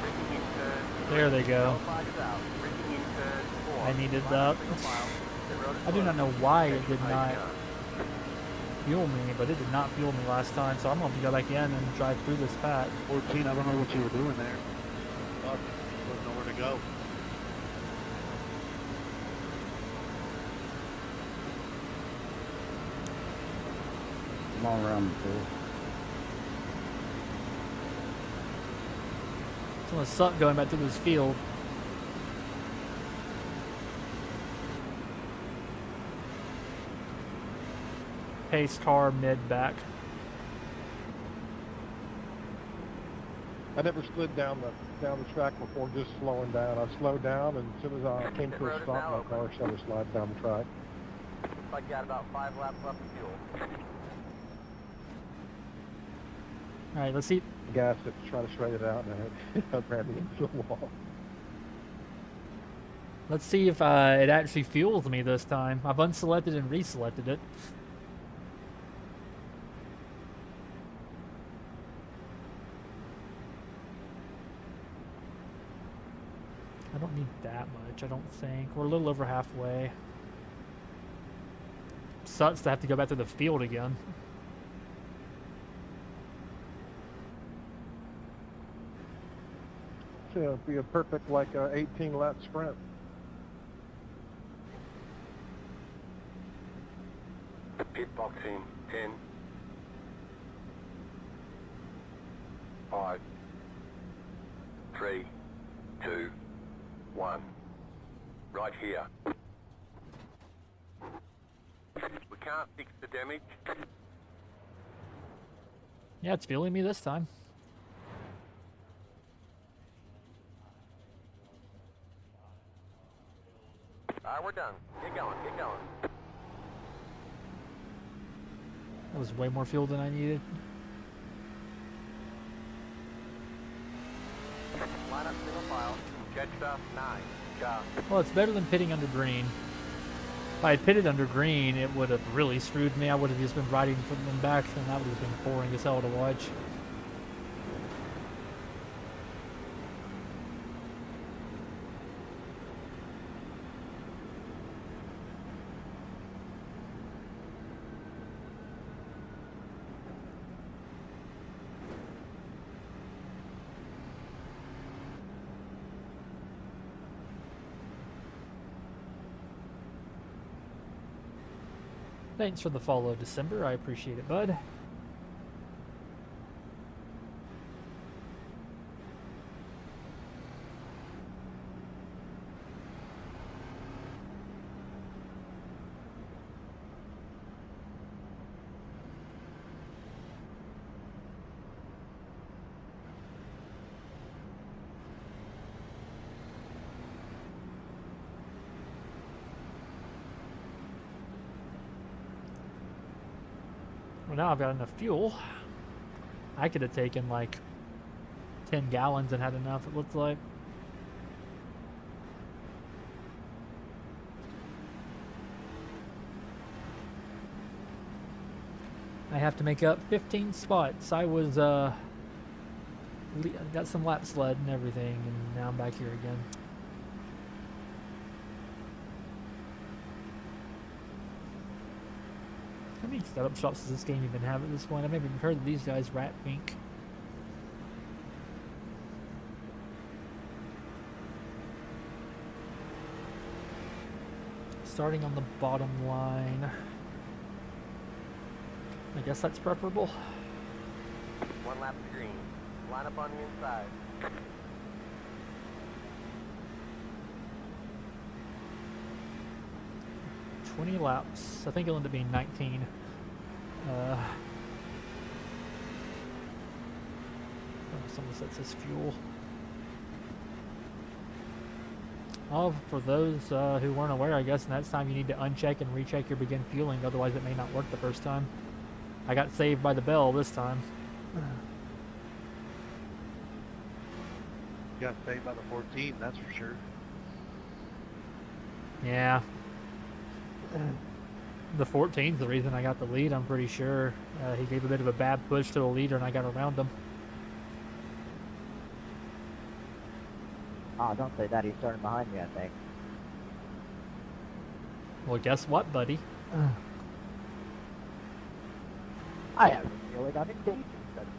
Braking in turn. There they go. Yellow flag is out. Braking in turn 4. I needed Final that. single file. The road is I do not closed. know why it Take did your not pace down. fuel me, but it did not fuel me last time, so I'm going to go back in and drive through this patch. 14, I don't know what you were doing there. Wasn't nowhere to go. I'm all around the pool. It's going to suck going back to this field. Pace car mid back. I never slid down the track before just slowing down. I slowed down, and as soon as I came to a stop, my car started sliding down the track. Looks like you got about 5 laps left of fuel. All right, let's see. Gas it to try to straighten it out, and I ran into the wall. Let's see if it actually fuels me this time. I've unselected and reselected it. I don't need that much, I don't think. We're a little over halfway. Sucks to have to go back to the field again. So it'd be a perfect, like, 18-lap sprint. Pit box in 10, 5, 3, 2, 1. Right here. We can't fix the damage. Yeah, it's fueling me this time. Alright, we're done. Get going, get going. That was way more fuel than I needed. Line up single file. Catch up 9. Car. Well, it's better than pitting under green. If I had pitted under green, it would have really screwed me. I would have just been riding from them back, and that would have been boring as hell to watch. Thanks for the follow, December. I appreciate it, bud. Well, now I've got enough fuel. I could have taken like 10 gallons and had enough, it looks like. I have to make up 15 spots. I was, got some lap sled and everything, and now I'm back here again. How many setup shops does this game even have at this point? I've never even heard of these guys, Rat Pink. Starting on the bottom line. I guess that's preferable. One lap to green. Line up on the inside. 20 laps. I think it'll end up being 19. Someone said says fuel. Oh, for those who weren't aware, I guess next time you need to uncheck and recheck your begin fueling, otherwise it may not work the first time. I got saved by the bell this time. You got saved by the 14, that's for sure. Yeah. The 14's the reason I got the lead, I'm pretty sure. He gave a bit of a bad push to the leader and I got around him. Oh, don't say that. He's starting behind me, I think. Well, guess what, buddy? I have a feeling I'm in danger suddenly.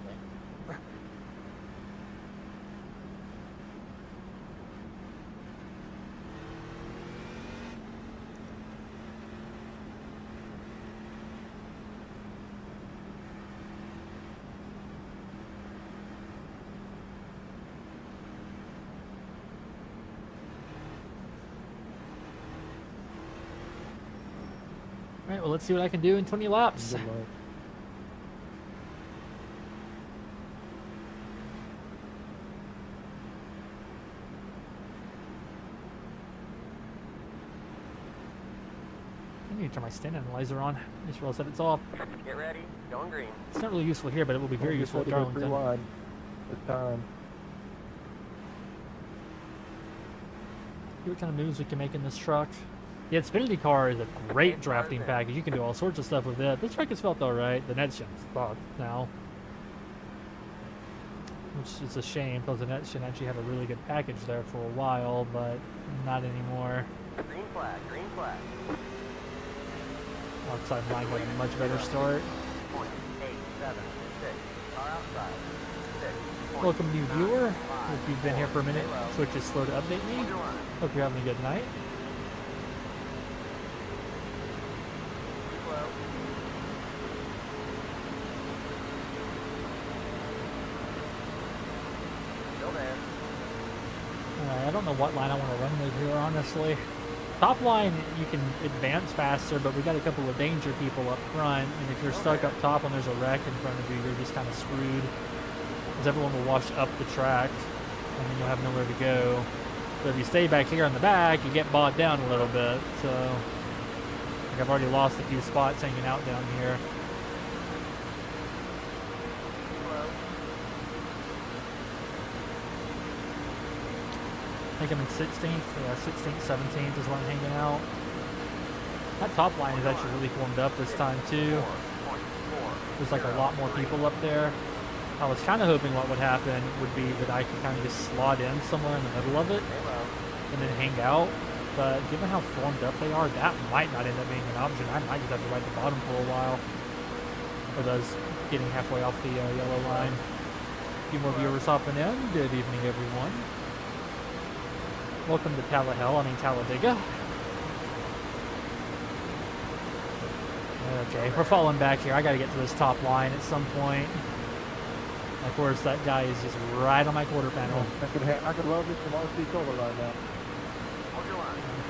Alright, well, let's see what I can do in 20 laps. Good luck. I need to turn my stand analyzer on. I just realized that it's off. Get ready. Going green. It's not really useful here, but it will be very useful at Before you go Darlington. line, it's time. See what kind of moves we can make in this truck. The Xfinity car is a great drafting package. You can do all sorts of stuff with it. This truck has felt alright. The next gen's fucked now. Which is a shame, because the next gen actually had a really good package there for a while, but not anymore. Green flag. Green flag. Outside line got a much better start. 0.876. Car outside. 6. Welcome, new viewer. If you've been here for a minute, Twitch is slow to update me. Hope you're having a good night. I don't know what line I want to run with here, honestly. Top line, you can advance faster, but we got a couple of danger people up front, and if you're stuck up top and there's a wreck in front of you, you're just kind of screwed. Because everyone will wash up the track, and then you'll have nowhere to go. So if you stay back here in the back, you get bogged down a little bit. So, like, I've already lost a few spots hanging out down here. I think I'm in 16th, yeah, 16th, 17th is where I'm hanging out. That top line is actually really formed up this time too. There's like a lot more people up there. I was kind of hoping what would happen would be that I could kind of just slot in somewhere in the middle of it and then hang out. But given how formed up they are, that might not end up being an option. I might just have to ride the bottom for a while. For those getting halfway off the yellow line. A few more viewers hopping in. Good evening, everyone. Welcome to Dega. Okay, we're falling back here. I gotta get to this top line at some point. Of course, that guy is just right on my quarter panel. I could love this from RC Cola right now.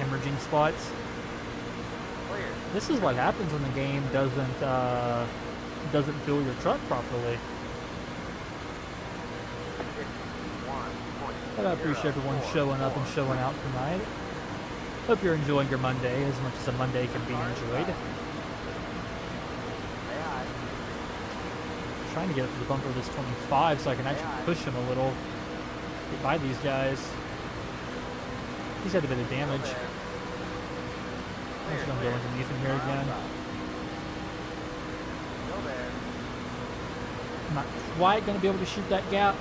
Hemorrhaging spots. This is what happens when the game doesn't fill your truck properly. But I appreciate everyone showing up and showing out tonight. Hope you're enjoying your Monday as much as a Monday can be enjoyed. trying to get up to the bumper of this 25 so I can actually push him a little. Get by these guys. He's had a bit of damage. I'm just gonna go underneath him here again. I'm not quite gonna be able to shoot that gap.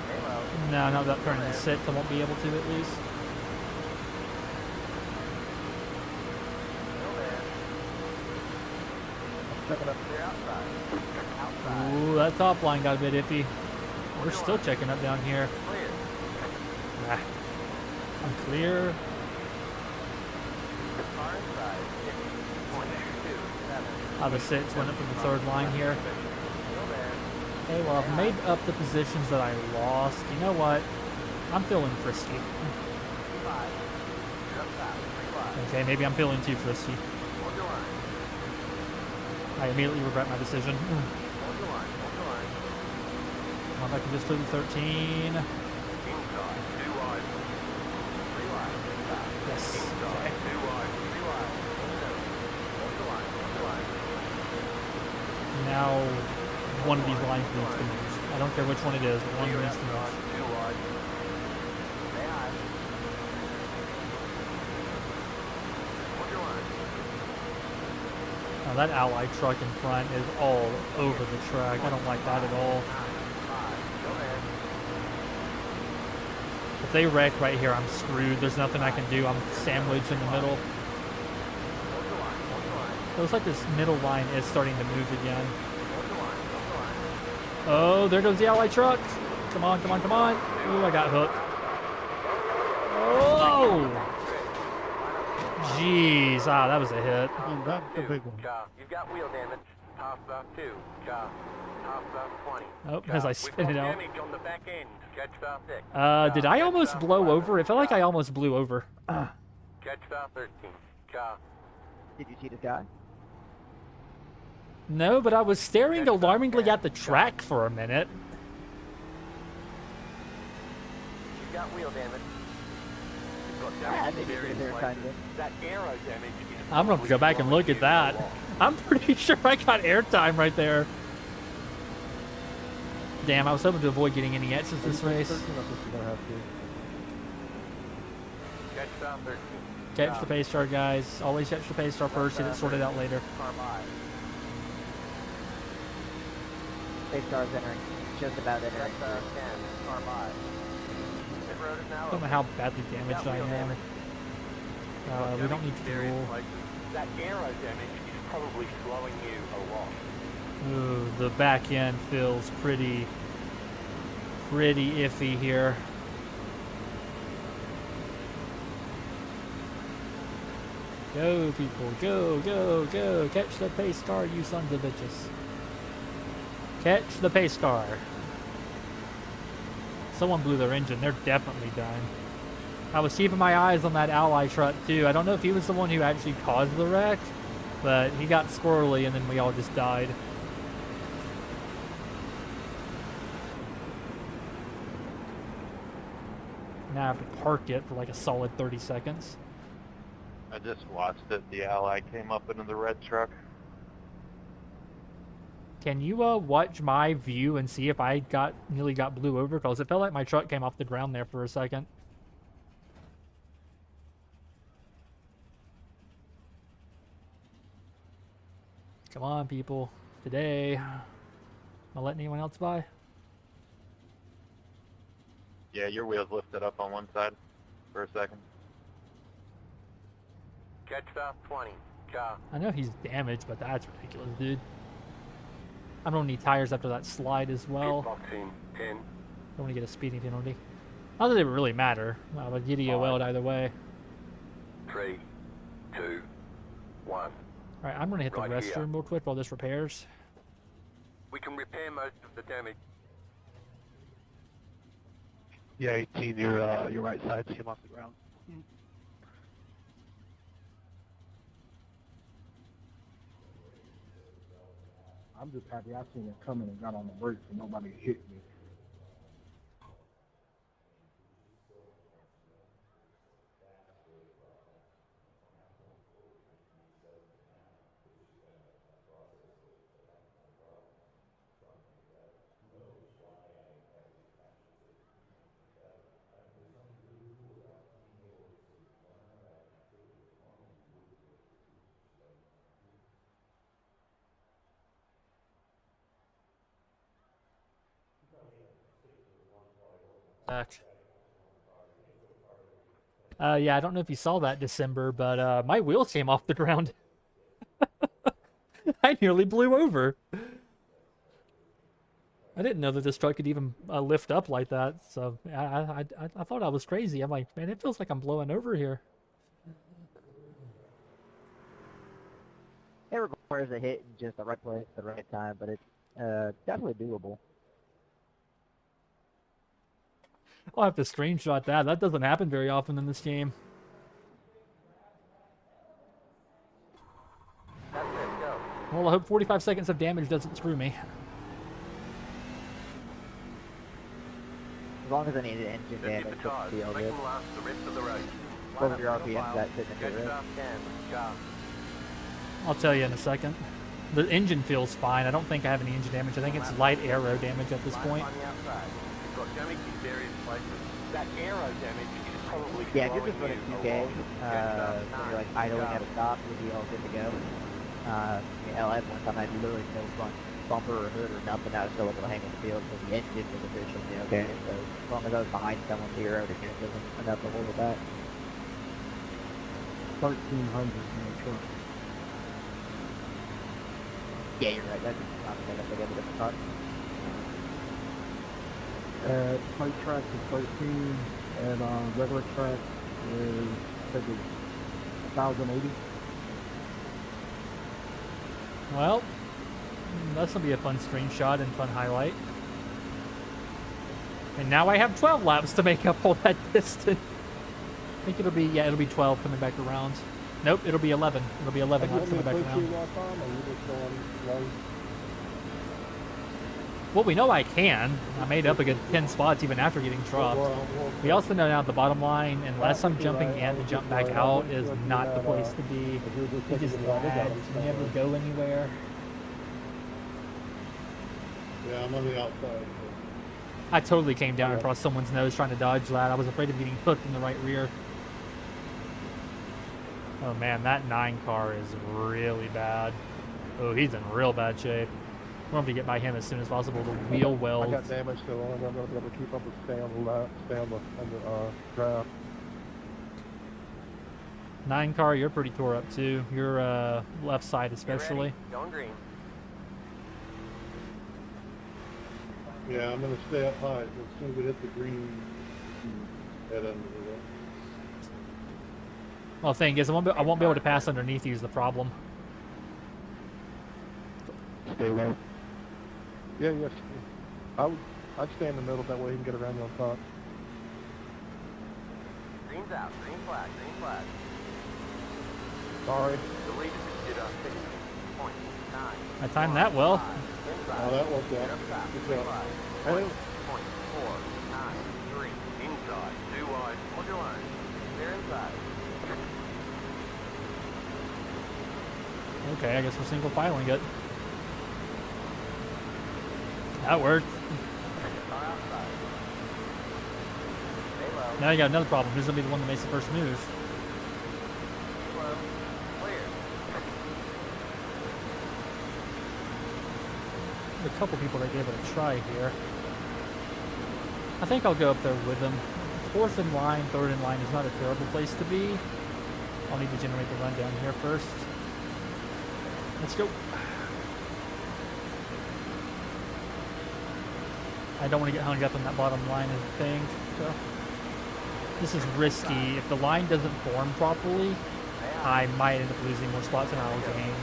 No, not without turning the six. I won't be able to at least. Ooh, that top line got a bit iffy. We're still checking up down here. Nah. I'm clear. The six went up from the third line here. Okay, well, I've made up the positions that I lost. You know what? I'm feeling frisky. Okay, maybe I'm feeling too frisky. I immediately regret my decision. Come on, I can just do the 13. Yes. Okay. Now, one of these lines needs to move. I don't care which one it is, but one needs to move. Now that Ally truck in front is all over the track. I don't like that at all. If they wreck right here, I'm screwed. There's nothing I can do. I'm sandwiched in the middle. It looks like this middle line is starting to move again. Oh, there goes the Ally truck. Come on, come on, come on. Ooh, I got hooked. Oh! Jeez, that was a hit. That's a big one. You've got wheel damage. Half about 2. Half about 20. Oh, as I spin it out. Damage on the back end. Catch about 6. Did I almost blow over? It felt like I almost blew over. Catch about 13. Did you see this guy? No, but I was staring alarmingly at the track for a minute. You've got wheel damage. Yeah, maybe it's there kind of. That arrow damage is I'm gonna have to go back and look at that. I'm pretty sure I got airtime right there. Damn, I was hoping to avoid getting any X's this race. catch about 13. Catch the pace car, guys. Always catch the pace car first, get it sorted out later. Pace car's entering. Just about entering. I don't know how badly damaged I am. We don't need fuel. That arrow damage is probably slowing you a lot. Ooh, the back end feels pretty iffy here. Go, people, go, go, go. Catch the pace car, you sons of bitches. Catch the pace car. Someone blew their engine. They're definitely done. I was keeping my eyes on that Ally truck, too. I don't know if he was the one who actually caused the wreck, but he got squirrely, and then we all just died. Now I have to park it for like a solid 30 seconds. I just watched it. The Ally came up into the red truck. Can you watch my view and see if I nearly got blew over? Because it felt like my truck came off the ground there for a second. Come on, people. Today. Am I letting anyone else by? Yeah, your wheels lifted up on one side for a second. Catch about 20. Car. I know he's damaged, but that's ridiculous, dude. I don't need tires after that slide as well. Boxing 10. Don't want to get a speeding penalty. Not that it would really matter. I would get EOL'd either way. 3, 2, 1. Alright, I'm going to hit the Right restroom here. real quick while this repairs. We can repair most of the damage. Yeah, 18, your right side came off the ground. I'm just happy I seen it coming and got on the brakes and nobody hit me. Back. Yeah, I don't know if you saw that December, but my wheels came off the ground. I nearly blew over. I didn't know that this truck could even lift up like that, so I thought I was crazy. I'm like, man, it feels like I'm blowing over here. It requires a hit in just the right place at the right time, but it's definitely doable. I'll have to screenshot that. That doesn't happen very often in this game. That's it, go. Well, I hope 45 seconds of damage doesn't screw me. As long as I need an engine Then hit damage, the tires. it'll be all Make good. them last the rest of the race. What are your RPMs at sitting Go in the fast can. Go. I'll tell you in a second. The engine feels fine. I don't think I have any engine damage. I think it's light aero damage at this point. On the outside. You've got damage in various places. That aero damage is probably Yeah, if you're just slowing running you 2K, along. when you're like idling at a stop, you'll be all good to go. Hell, at one time I had literally no front bumper or hood or nothing. I was still able to hang on the field, so the engine was efficiently okay. So as long as I was behind someone's hero, the game wasn't enough to hold it back. 1,300 in the truck. Yeah, you're right. That's not big enough to get a different car. Tight track is 13, and regular track is maybe 1,080. Well, that's going to be a fun screenshot and fun highlight. And now I have 12 laps to make up all that distance. I think it'll be, yeah, it'll be 12 coming back around. Nope, it'll be 11. It'll be 11 laps coming back around. Well, we know I can. I made up a good 10 spots even after getting dropped. We also know now the bottom line, unless I'm jumping in to jump back out, is not the place to be. It just lags. You never go anywhere. Yeah, I'm on the outside. I totally came down across someone's nose trying to dodge that. I was afraid of getting hooked in the right rear. Oh man, that 9 car is really bad. Oh, he's in real bad shape. We're going to get by him as soon as possible. The wheel I welds. got damage, so I'm going to be able to keep up and stay on the lap, stay on the draft. 9 car, you're pretty tore up too. Your left side Get especially. ready. Going green. Yeah, I'm going to stay up high, so as soon as we hit the green, head under the road. Well, the thing is, I won't be able to pass underneath you is the problem. Stay low. Yeah, yes. I'd stay in the middle, that way he can get around you on top. Green's out. Green flag. Green flag. Sorry. The lead is did 6.9. I timed that well. Inside. Oh, that worked out. Get up top. Good Green job. flag. Hey. 0.493. Inside, 2 wide. Hold your line. Clear inside. Okay, I guess we're single filing it. That worked. Car outside. Stay low. Now you got another problem. Who's going to be the one that makes the first move? Slow. Clear. There's a couple people that gave it a try here. I think I'll go up there with them. 4th in line, 3rd in line is not a terrible place to be. I'll need to generate the run down here first. Let's go. I don't want to get hung up in that bottom line and thing. So this is risky. If the line doesn't form properly, I might end up losing more spots than I'll gain.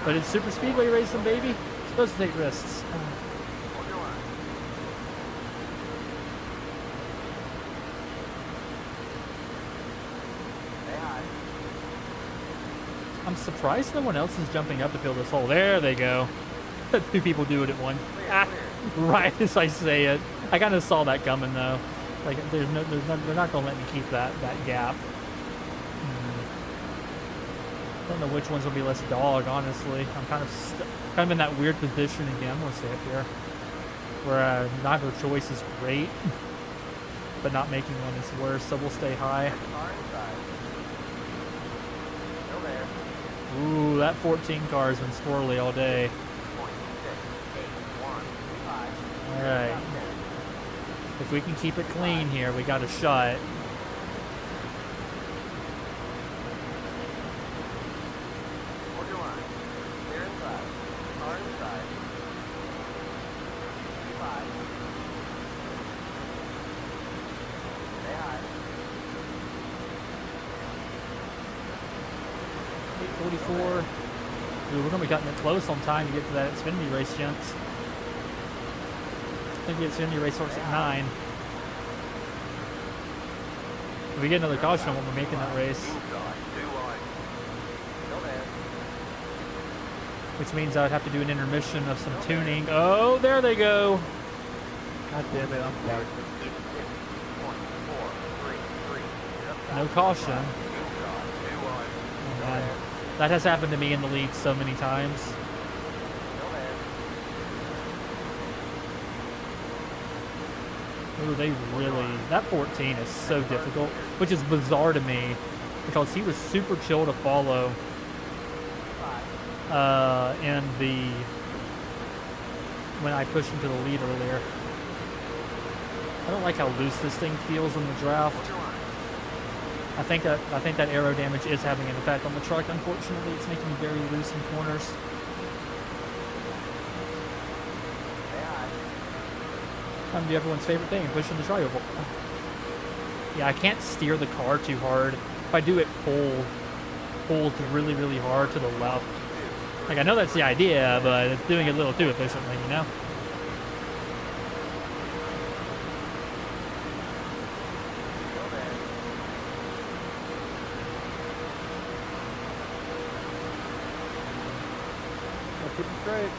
But it's super speedway racing, baby. You're supposed to take risks. Hold your line. Stay high. I'm surprised no one else is jumping up to fill this hole. There they go. 2 people do it at once. Clear, clear. Right as I say it. I kind of saw that coming though. Like they're not gonna let me keep that gap. Don't know which ones will be less dog, honestly. I'm kind of in that weird position again. I'm gonna stay up here, where neither choice is great, but not making one is worse. So we'll stay high. Car inside. Still there. Ooh, that 14 car has been squirrely all day. 0.68135. Alright. If we can keep it clean here, we got a shot. Hold your line. Clear inside. Car inside. 5. Stay high. 8:44. Ooh, we're gonna be cutting it close on time to get to that Xfinity race, gents. I think the Xfinity race starts at 9. If we get another caution when we're making that race, which means I would have to do an intermission of some tuning. Oh, there they go. God damn it, I'm sorry. No caution. Oh, man. That has happened to me in the lead so many times. Ooh, they really... That 14 is so difficult, which is bizarre to me because he was super chill to follow in the... when I pushed him to the lead earlier. I don't like how loose this thing feels in the draft. I think that aero damage is having an effect on the truck. Unfortunately, it's making me very loose in corners. Time to do everyone's favorite thing, pushing the tri-oval. Yeah, I can't steer the car too hard. If I do it pulled really, really hard to the left. Like, I know that's the idea, but it's doing it a little too efficiently, you know? Keep it straight.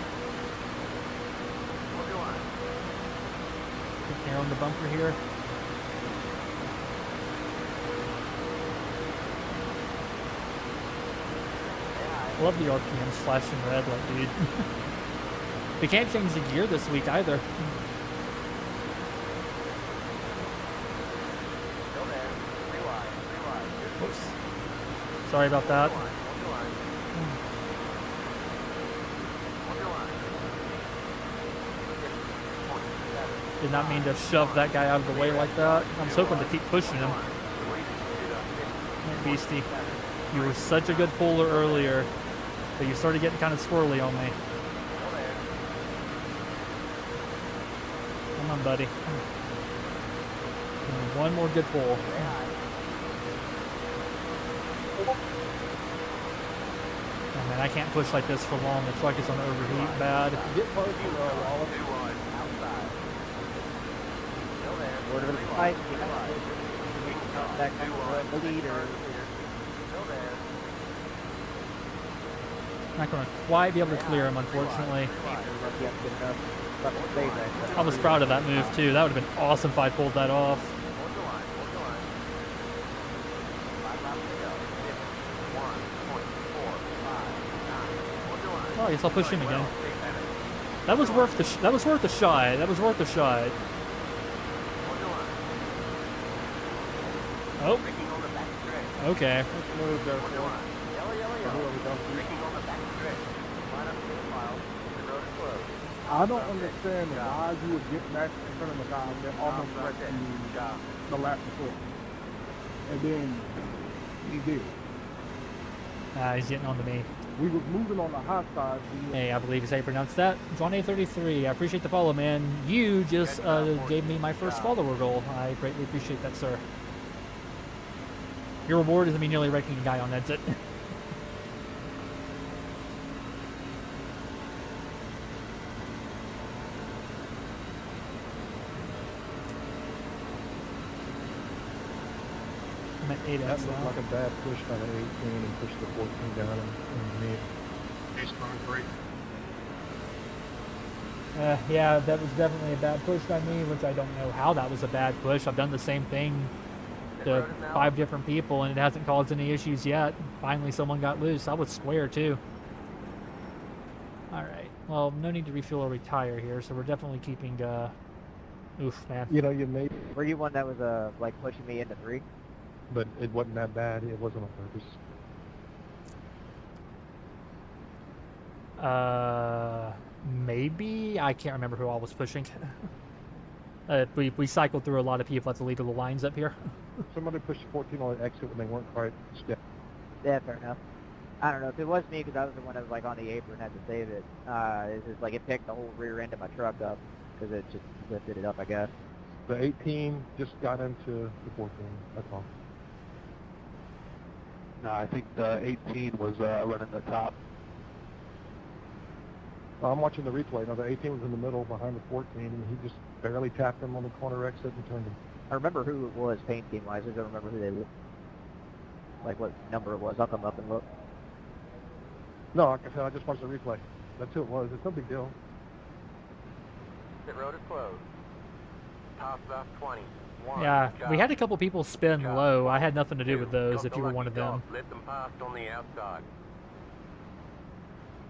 Air on the bumper here. I love the RPMs flashing red, like, dude. We can't change the gear this week either. Oops. Sorry about that. Did not mean to shove that guy out of the way like that. I was hoping to keep pushing him. Beastie, you were such a good puller earlier, but you started getting kind of squirrely on me. Come on, buddy. Give me one more good pull. Oh man, I can't push like this for long. The truck is going to overheat bad. Get close to Wallace. Word of advice, back to the leader. Not going to quite be able to clear him, unfortunately. I was proud of that move too. That would have been awesome if I pulled that off. Oh, I guess I'll push him again. That was worth the shot. That was worth the shot. Oh. Okay. I don't understand why you would get back in front of the car and then almost wreck the lap before. And then he did. He's getting on to me. We was moving on the high side. Hey, I believe is how you pronounce that. John A33, I appreciate the follow, man. You just gave me my first follower goal. I greatly appreciate that, sir. Your reward is me nearly wrecking a guy on exit. I'm at 8 That X looked now. like a bad push by the 18 and pushed the 14 down in mid. He's going great. Yeah, that was definitely a bad push by me, which I don't know how that was a bad push. I've done the same thing to 5 different people, and it hasn't caused any issues yet. Finally, someone got loose. I was square, too. All right. Well, no need to refuel or retire here, so we're definitely keeping... Oof, man. You know, you made, Were you one that was like pushing me into 3? but it wasn't that bad. It wasn't on purpose. Maybe. I can't remember who I was pushing. We cycled through a lot of people at the lead of the lines up here. Somebody pushed 14 on the exit when they weren't quite stepped. Yeah, fair enough. I don't know if it was me because I was the one that was like on the apron and had to save it. It's just like it picked the whole rear end of my truck up because it just lifted it up, I guess. The 18 just got into the 14. That's all. No, I think the 18 was running the top. I'm watching the replay. Now the 18 was in the middle behind the 14, and he just barely tapped him on the corner exit and turned him. I remember who it was paint scheme wise. I don't remember who they looked. Like what number it was. I'll come up and look. No, like I said, I just watched the replay. That's who it was. It's no big deal. Pit road is closed. Pass about 20. Yeah, we had a couple people spin low. I had nothing to do with those if you were one of them. Let them pass on the outside.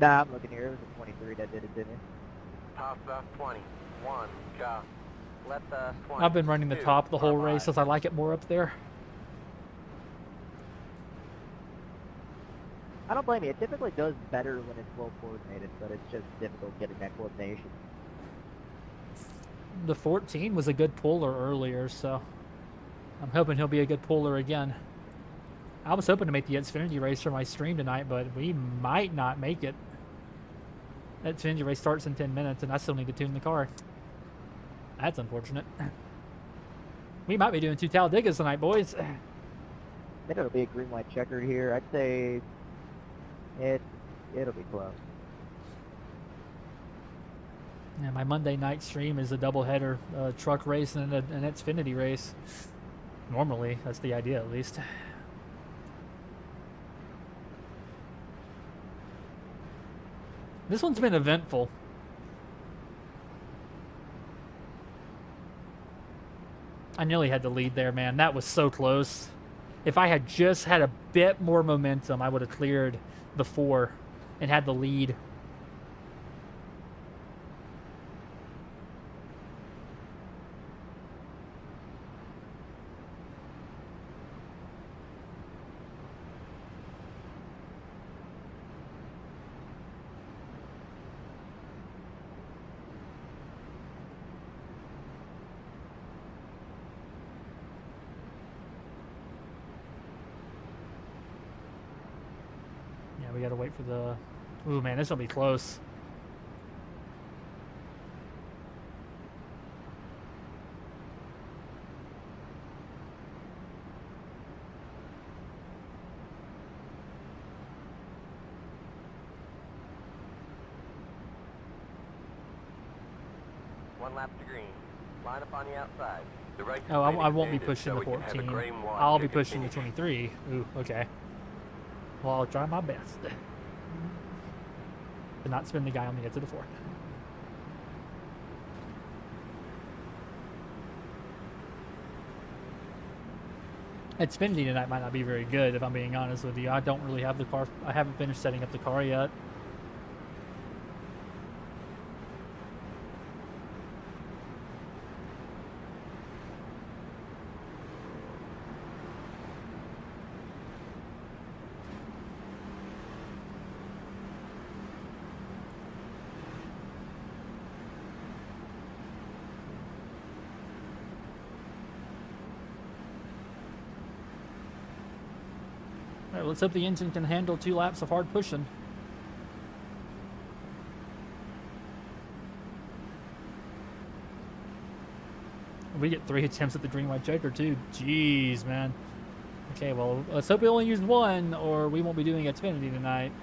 Nah, I'm looking here. It was a 23 that did it, didn't it? Pass about 20. One car. Let the 20. I've been running the top the whole race as I like it more up there. I don't blame you. It typically does better when it's well coordinated, but it's just difficult getting that coordination. The 14 was a good puller earlier, so I'm hoping he'll be a good puller again. I was hoping to make the Xfinity race for my stream tonight, but we might not make it. That Xfinity race starts in 10 minutes, and I still need to tune the car. That's unfortunate. We might be doing 2 Degas tonight, boys. I think it'll be a green-white checkered here. I'd say it'll be close. Yeah, my Monday night stream is a doubleheader, truck race and an Xfinity race. Normally, that's the idea at least. This one's been eventful. I nearly had the lead there, man. That was so close. If I had just had a bit more momentum, I would have cleared the 4 and had the lead. We gotta wait for the... Ooh, man, this will be close. One lap to green. Line up on the outside. The race Oh, has been I won't be extended, pushing so the we can have a 14. green white I'll be ticket pushing the finish. 23. Ooh, okay. Well, I'll try my best. To not spin the guy on the edge of the 4. Xfinity tonight might not be very good, if I'm being honest with you. I don't really have the car. I haven't finished setting up the car yet. All right, let's hope the engine can handle 2 laps of hard pushing. We get 3 attempts at the green white checker too. Jeez, man. Okay, well, let's hope we only use 1, or we won't be doing Xfinity tonight.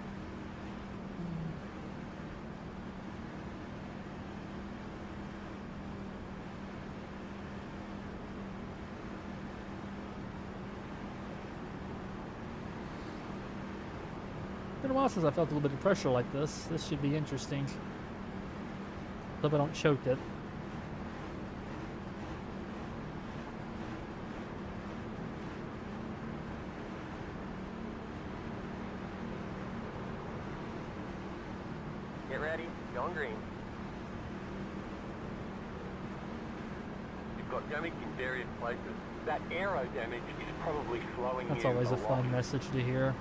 Been a while since I felt a little bit of pressure like this. This should be interesting. Hope I don't choke it. Get ready. Going green. You've got damage in various places. That aero damage is probably slowing That's you always a lot. fun message to hear.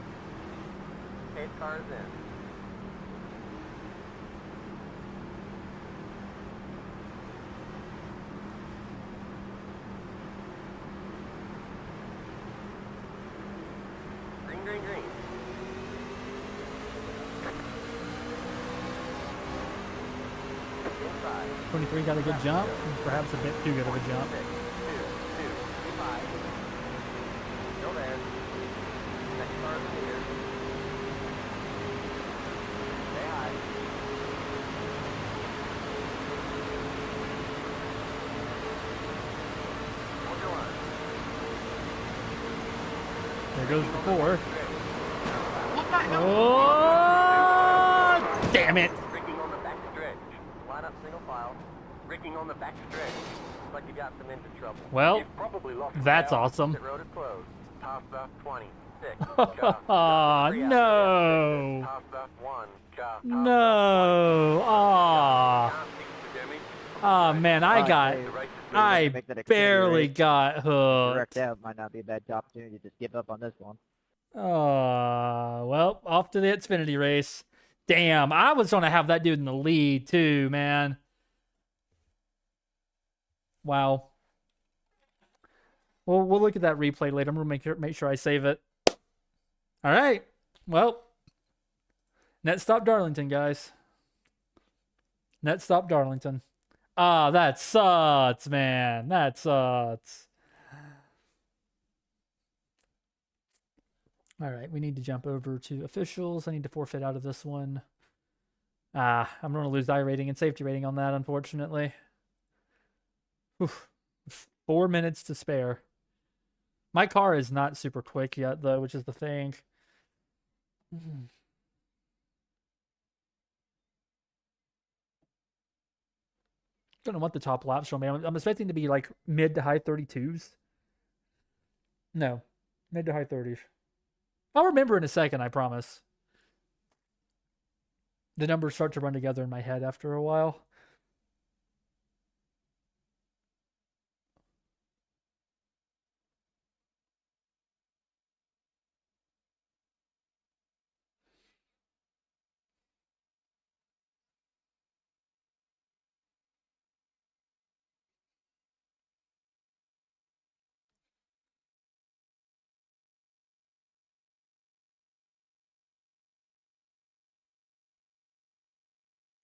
8 cars in. high. 23 got a good jump, perhaps a bit too good of a jump. 6, 2, 2, be 5. Still there. Next car is clear. Stay high. Hold your line. There goes the 4. Oh, damn it. Rigging on the back stretch. Line up single file. Rigging on the back stretch. Looks like you got some engine trouble. Well, You've probably lost that's power. awesome. Pit road is closed. Pass the 26. Aw, no. Pass the 1. No. Aw. Oh man, I barely got Wrecked hooked. out might not be a bad opportunity to just give up on this one. Well, off to the Xfinity race. Damn, I was going to have that dude in the lead too, man. Wow. Well, we'll look at that replay later. I'm going to make sure I save it. All right. Well, net stop Darlington, guys. Net stop Darlington. Ah, that sucks, man. That sucks. All right, we need to jump over to officials. I need to forfeit out of this one. I'm going to lose iRating and safety rating on that, unfortunately. Oof. 4 minutes to spare. My car is not super quick yet, though, which is the thing. Don't know what the top laps show me. I'm expecting to be like mid to high 32s. No, mid to high 30s. I'll remember in a second, I promise. The numbers start to run together in my head after a while.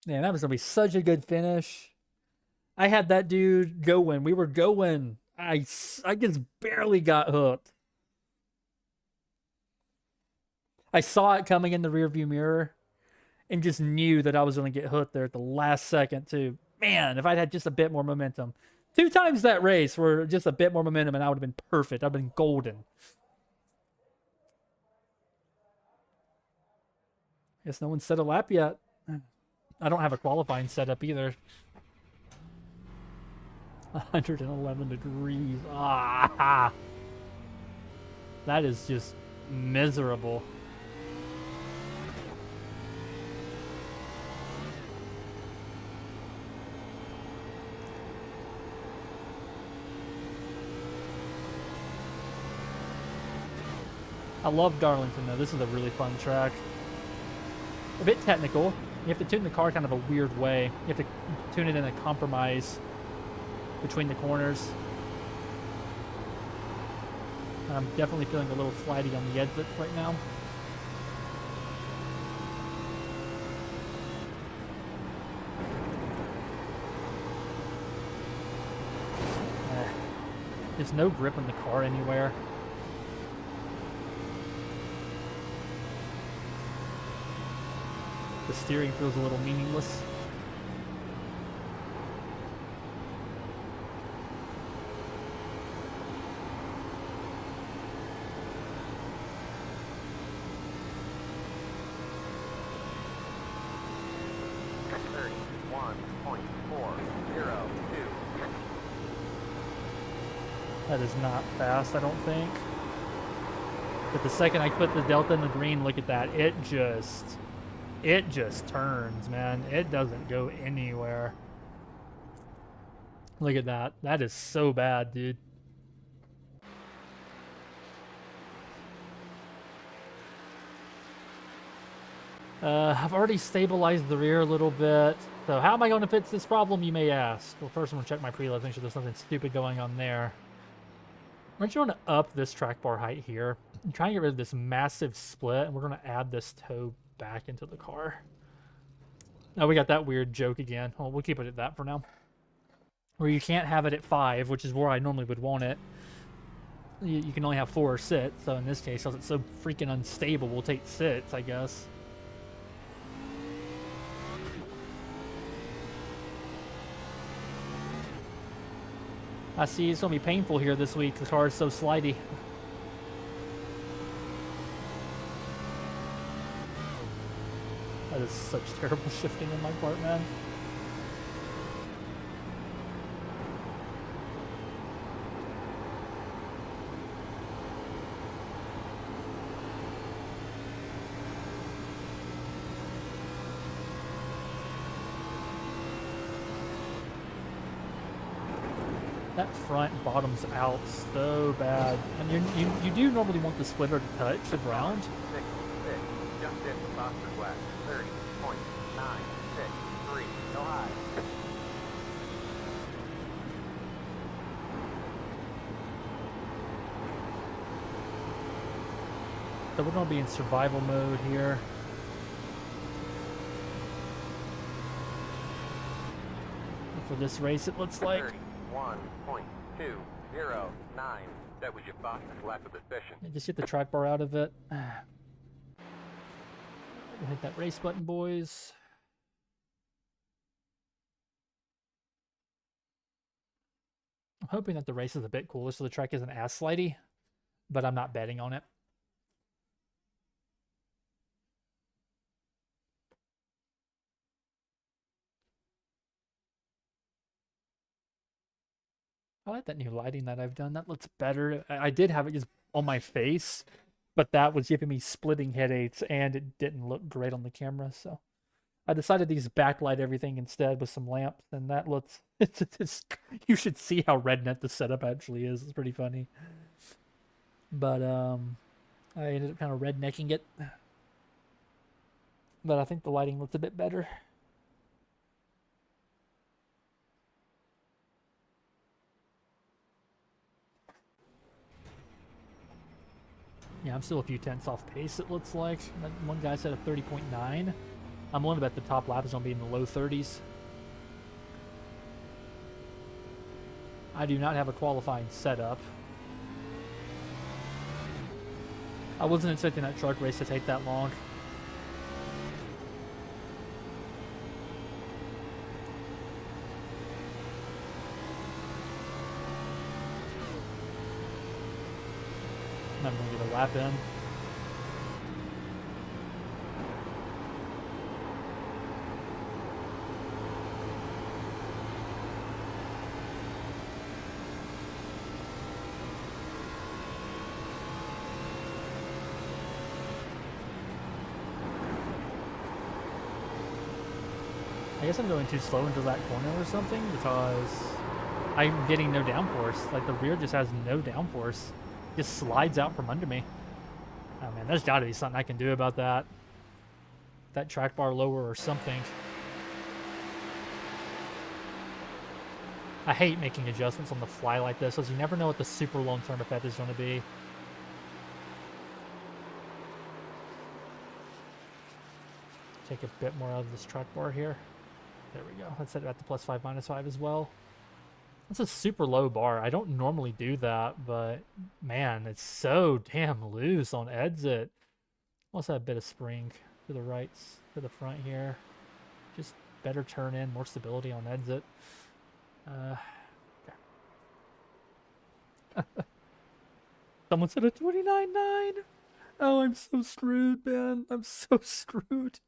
Man, that was going to be such a good finish. I had that dude going. We were going. I just barely got hooked. I saw it coming in the rearview mirror and just knew that I was going to get hooked there at the last second, too. Man, if I'd had just a bit more momentum. 2 times that race were just a bit more momentum, and I would have been perfect. I'd been golden. Guess no one set a lap yet. I don't have a qualifying setup either. 111 degrees. Ah, that is just miserable. I love Darlington though. This is a really fun track. A bit technical. You have to tune the car kind of a weird way. You have to tune it in a compromise between the corners. I'm definitely feeling a little slidey on the exit right now. There's no grip in the car anywhere. The steering feels a little meaningless. That is not fast, I don't think. But the second I put the delta in the green, look at that. It just turns, man. It doesn't go anywhere. Look at that. That is so bad, dude. I've already stabilized the rear a little bit. So how am I going to fix this problem, you may ask? Well, first I'm going to check my preloads, make sure there's nothing stupid going on there. We're just going to up this track bar height here. I'm trying to get rid of this massive split, and we're going to add this toe back into the car. Oh, we got that weird joke again. Well, we'll keep it at that for now. Where you can't have it at 5, which is where I normally would want it. You can only have 4 sit, so in this case, since it's so freaking unstable, we'll take sits, I guess. I see it's going to be painful here this week. The car is so slidey. That is such terrible shifting on my part, man. That front bottoms out so bad. And you do normally want the splitter to touch the ground. 6, just in the Foster's lap. 30.963, go high. So we're going to be in survival mode here. And for this race, it looks like 31.209. That was your fastest lap of the session. just get the track bar out of it. We'll hit that race button, boys. I'm hoping that the race is a bit cooler so the track isn't as slidey, but I'm not betting on it. I like that new lighting that I've done. That looks better. I did have it just on my face, but that was giving me splitting headaches, and it didn't look great on the camera. So I decided to just backlight everything instead with some lamps, and that looks. You should see how redneck the setup actually is. It's pretty funny. But I ended up kind of rednecking it. But I think the lighting looks a bit better. Yeah, I'm still a few tenths off pace, it looks like. One guy said a 30.9. I'm willing to bet the top lap is going to be in the low 30s. I do not have a qualifying setup. I wasn't expecting that truck race to take that long. I'm going to get a lap in. I guess I'm going too slow into that corner or something because I'm getting no downforce. Like the rear just has no downforce. Just slides out from under me. Oh man, there's got to be something I can do about that. That track bar lower or something. I hate making adjustments on the fly like this because you never know what the super long-term effect is going to be. Take a bit more out of this track bar here. There we go. Let's set it at the +5, -5 as well. That's a super low bar. I don't normally do that, but man, it's so damn loose on exit. Also have a bit of spring to the right, to the front here. Just better turn in, more stability on exit. Someone said a 29.9. Oh, I'm so screwed, man. I'm so screwed.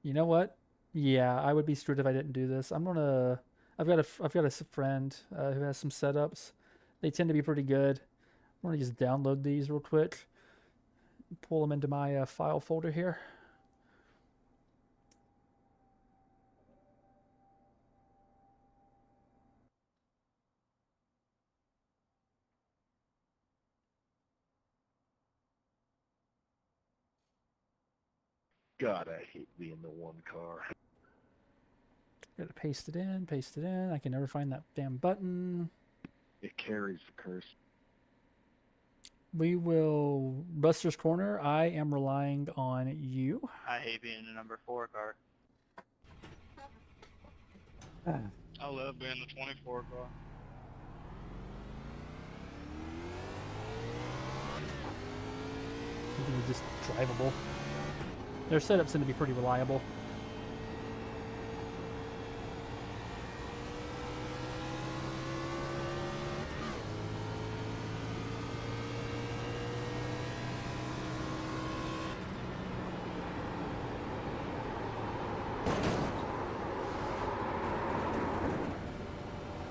You know what? Yeah, I would be screwed if I didn't do this. I've got a friend who has some setups. They tend to be pretty good. I'm gonna just download these real quick. Pull them into my file folder here. God, I hate being the one car. Gotta paste it in, paste it in. I can never find that damn button. It carries the curse. We will Buster's Corner. I am relying on you. I hate being in the number 4 car. I love being the 24 car. Everything is just drivable. Their setups seem to be pretty reliable.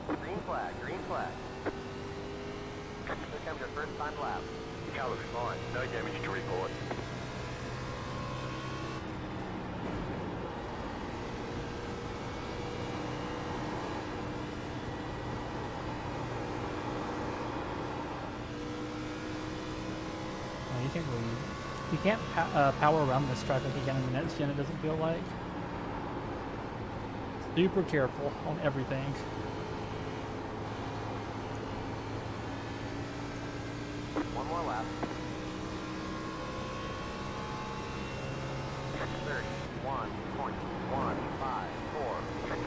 Green flag, green flag. Here comes your first time lap. The car looks fine. No damage to report. You can't really, you can't power around this track like you can in the next gen. It doesn't feel like. Super careful on everything. One more lap. 31.154.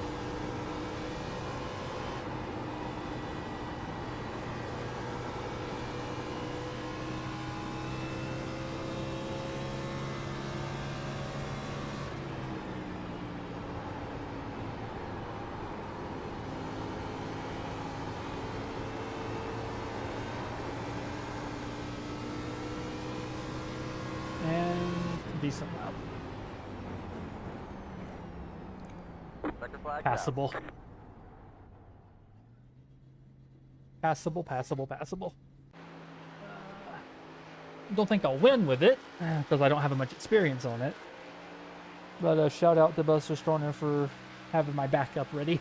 And decent lap. Second flag. Passable. Passable, passable, passable. Don't think I'll win with it, because I don't have much experience on it. But shout out to Buster Stoner for having my backup ready.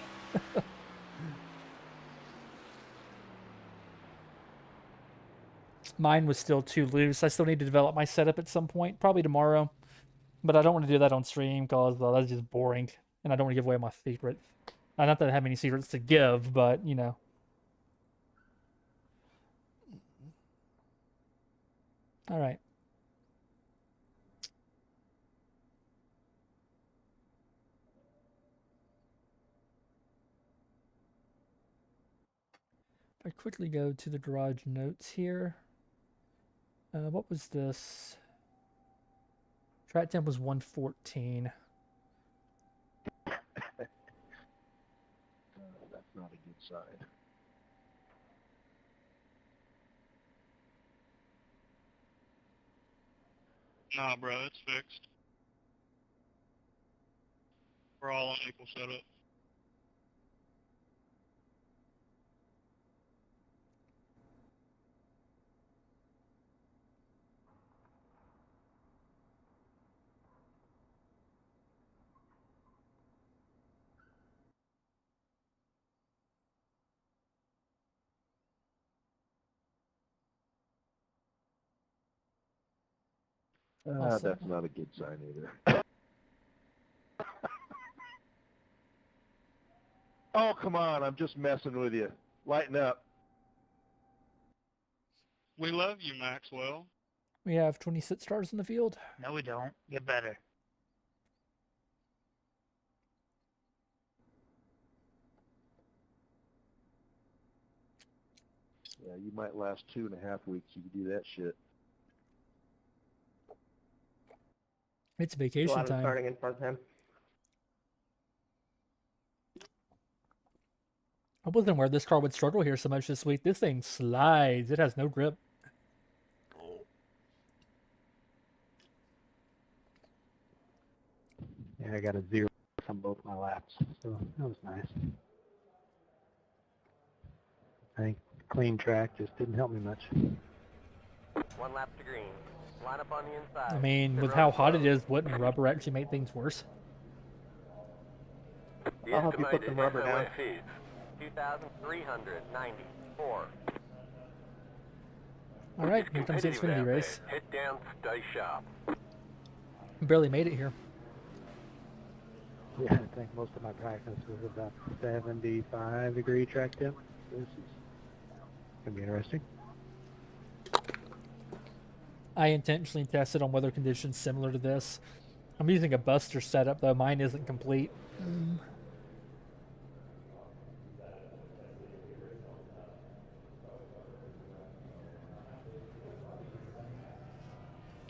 Mine was still too loose. I still need to develop my setup at some point, probably tomorrow. But I don't want to do that on stream because that's just boring. And I don't want to give away my secrets. Not that I have any secrets to give, but, you know. All right. If I quickly go to the garage notes here. What was this? Track temp was 114. That's not a good sign. Nah, bro, it's fixed. We're all on equal setup. That's not a good sign either. Oh, come on. I'm just messing with you. Lighten up. We love you, Maxwell. We have 26 stars in the field. No, we don't. Get better. Yeah, you might last 2.5 weeks. You can do that shit. It's vacation time. Starting in front of him. I wasn't aware this car would struggle here so much this week. This thing slides. It has no grip. Yeah, I got a 0 on both my laps, so that was nice. I think clean track just didn't help me much. One lap to green. Line up on the inside. I mean, with how hot it is, wouldn't rubber actually make things worse? The I'll help you put estimated the rubber down. SOS is 2,394. All right, here comes the competitive Xfinity out race. there. Head down, stay sharp. Barely made it here. Yeah, I think most of my practice was about 75-degree track temp. This is going to be interesting. I intentionally tested on weather conditions similar to this. I'm using a Buster setup, though. Mine isn't complete.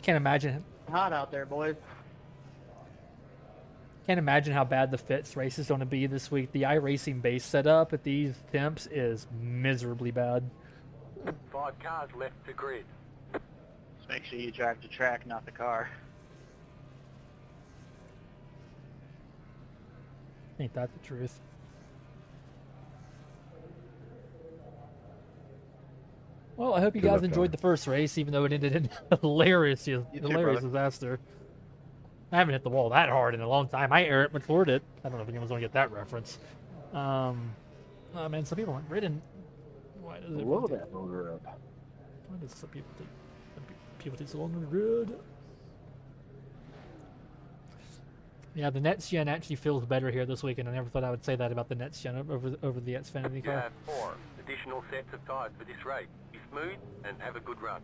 Can't imagine. Hot out there, boys. Can't imagine how bad the Fitz race is going to be this week. The iRacing base setup at these temps is miserably bad. 5 cars left to grid. Just make sure you drive the track, not the car. Ain't that the truth? Well, I hope you guys enjoyed the first race, even though it ended in a hilarious disaster. I haven't hit the wall that hard in a long time. I Eric McClure it. I don't know if anyone's going to get that reference. Oh man, some people aren't ridden. Why does it Blow that motor up. Why does some people take so long on the road? Yeah, the next gen actually feels better here this weekend. I never thought I would say that about the next gen over the Xfinity You car. have 4 additional sets of tyres for this race. Be smooth and have a good run.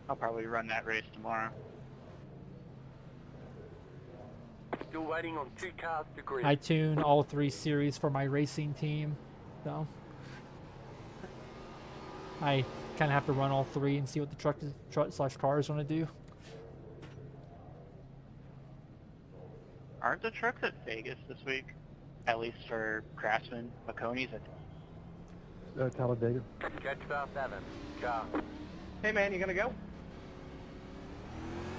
I'll probably run that race tomorrow. Still waiting on 2 cars to grid. I tune all 3 series for my racing team, so I kind of have to run all 3 and see what the truck/car is going to do. Aren't the trucks at Vegas this week? At least for Craftsman. McConey's at... Talladega. Catch star 7. Car. Hey man, you gonna go?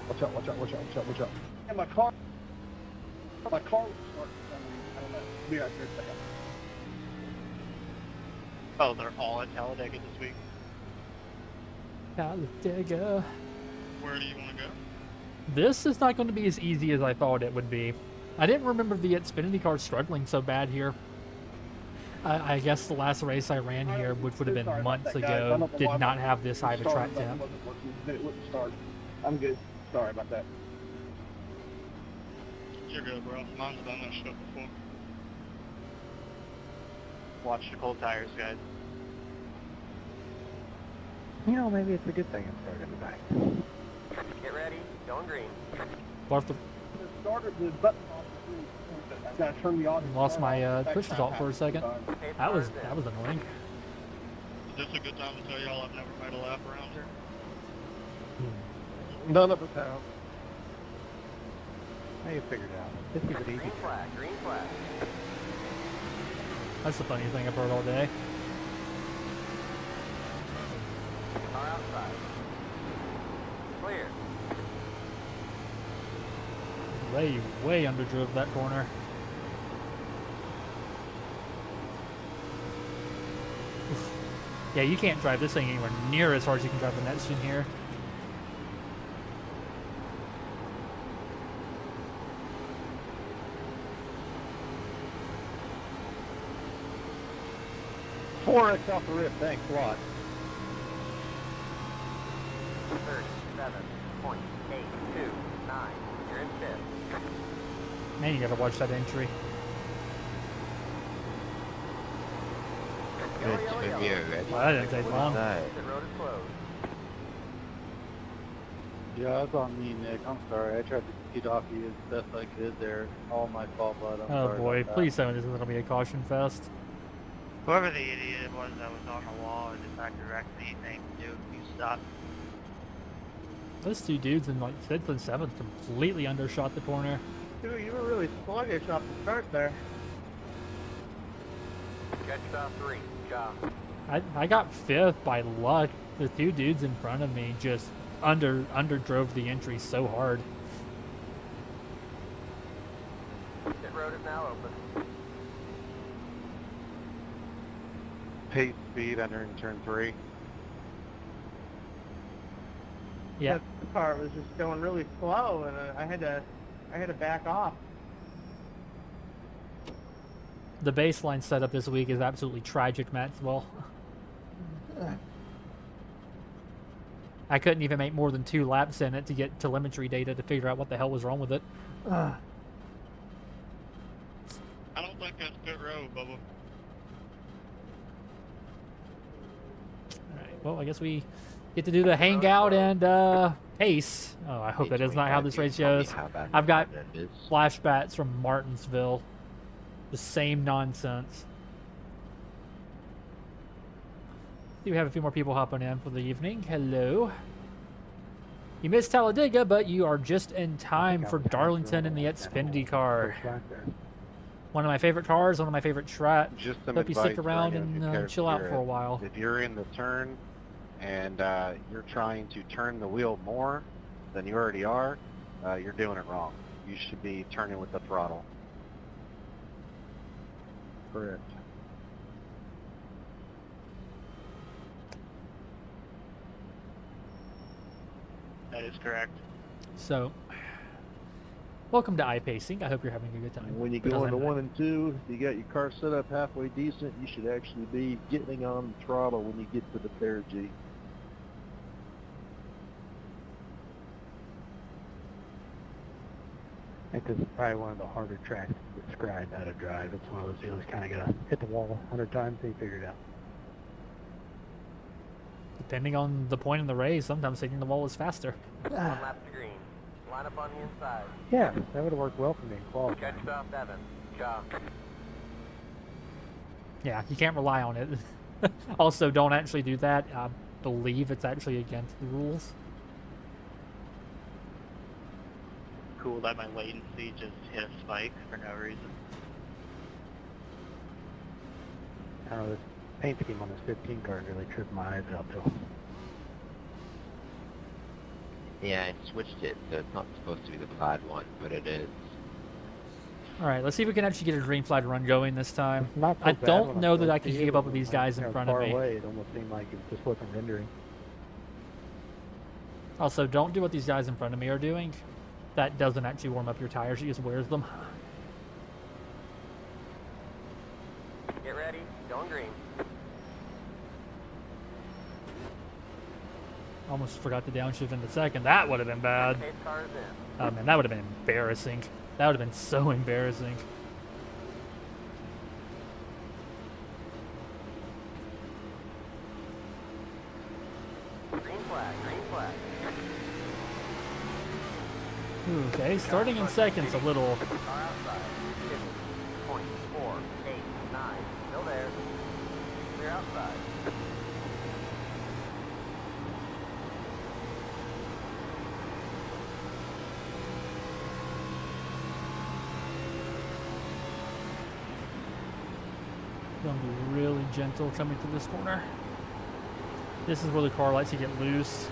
Watch out, watch out, watch out, watch out, watch out. And my car was starting for some reason. I don't know. Be right here a second. Oh, they're all at Talladega this week? Dega. Where do you want to go? This is not going to be as easy as I thought it would be. I didn't remember the Xfinity car struggling so bad here. I guess the last race I ran here, which would have been months ago, did not have this high of a track temp. It wouldn't start. I'm good. Sorry about that. You're good, bro. Mine's done that shit before. Watch the cold tires, guys. You know, maybe it's a good thing I'm starting tonight. Get ready. Going green. Left the, The starter, the button on the I gotta turn the audio. lost my push result for a second. Hey, That was cars in. annoying. Is this a good time to tell y'all I've never made a lap around here? None of us have. Now you figured it out. This is an easy. Green flag. Green flag. That's the funniest thing I've heard all day. Car outside. Clear. Way underdrove that corner. Yeah, you can't drive this thing anywhere near as hard as you can drive the next gen here. Four X off the rip, thanks a lot. 37.829. You're in 5th. Man, you gotta watch that entry. Yellow, yellow, yellow. Well, that didn't take long. The road is closed. Yeah, that's on me, Nick. I'm sorry. I tried to get off you as best I could there. All my fault, bud. I'm Oh sorry boy, about that. please tell me this is gonna be a caution fest. Whoever the idiot was that was on the wall and decided to wreck anything, dude, you stop. Those 2 dudes in like 6th and 7th completely undershot the corner. Dude, you were really sluggish off the start there. Catch star 3. Car. I got 5th by luck. The 2 dudes in front of me just underdrove the entry so hard. Pit road is now open. Pace speed entering turn 3. Yeah, The car was just going really slow, and I had to back off. the baseline setup this week is absolutely tragic, Maxwell. I couldn't even make more than 2 laps in it to get telemetry data to figure out what the hell was wrong with it. I don't think that's pit road, Bubba. Alright, well, I guess we Get to do the hangout and pace. Oh, I hope that is not how this race goes. I've got flashbacks from Martinsville. The same nonsense. We have a few more people hopping in for the evening. Hello. You missed Talladega, but you are just in time for Darlington in the Xfinity car. One of my favorite cars, one of my favorite tracks. Just some Hope you advice stick for around anyone who and cares chill if out you're for a while. If you're in the turn and you're trying to turn the wheel more than you already are, you're doing it wrong. You should be turning with the throttle. Correct. That is correct. So, welcome to iPacing. I hope you're having a good time. When you Because go into I'm 1 and 2, you got your car set up halfway decent, you should actually be getting on the throttle when you get to the perigee. Because it's probably one of the harder tracks to describe how to drive. It's one of those deals kind of gotta hit the wall 100 times and you figure it out. Depending on the point in the race, sometimes hitting the wall is faster. 1 lap to green. Line up on the inside. Yeah, that would have worked well for me in qualifying. Catch stop 7. Car. Yeah, you can't rely on it. Also, don't actually do that. I believe it's actually against the rules. Cool that my latency just hit a spike for no reason. I don't know, this paint scheme on this 15 car really tripped my eyes out though. Yeah, I switched it, so it's not supposed to be the plaid one, but it is. Alright, let's see if we can actually get a green flag run going this time. Not so I bad don't when know I'm that I close can to keep you, up with but these when guys I'm, in you know, front of far me. away, it almost seemed like it just wasn't rendering. Also, don't do what these guys in front of me are doing. That doesn't actually warm up your tires, it just wears them. Get ready. Going green. Almost forgot to downshift in the second. That would have been bad. Pace car is in. Oh man, that would have been embarrassing. That would have been so embarrassing. Green flag. Green flag. Okay, starting in second's a little... Car outside. 50.489. Still there. Clear outside. Gonna be really gentle coming through this corner. This is where the car likes to get loose.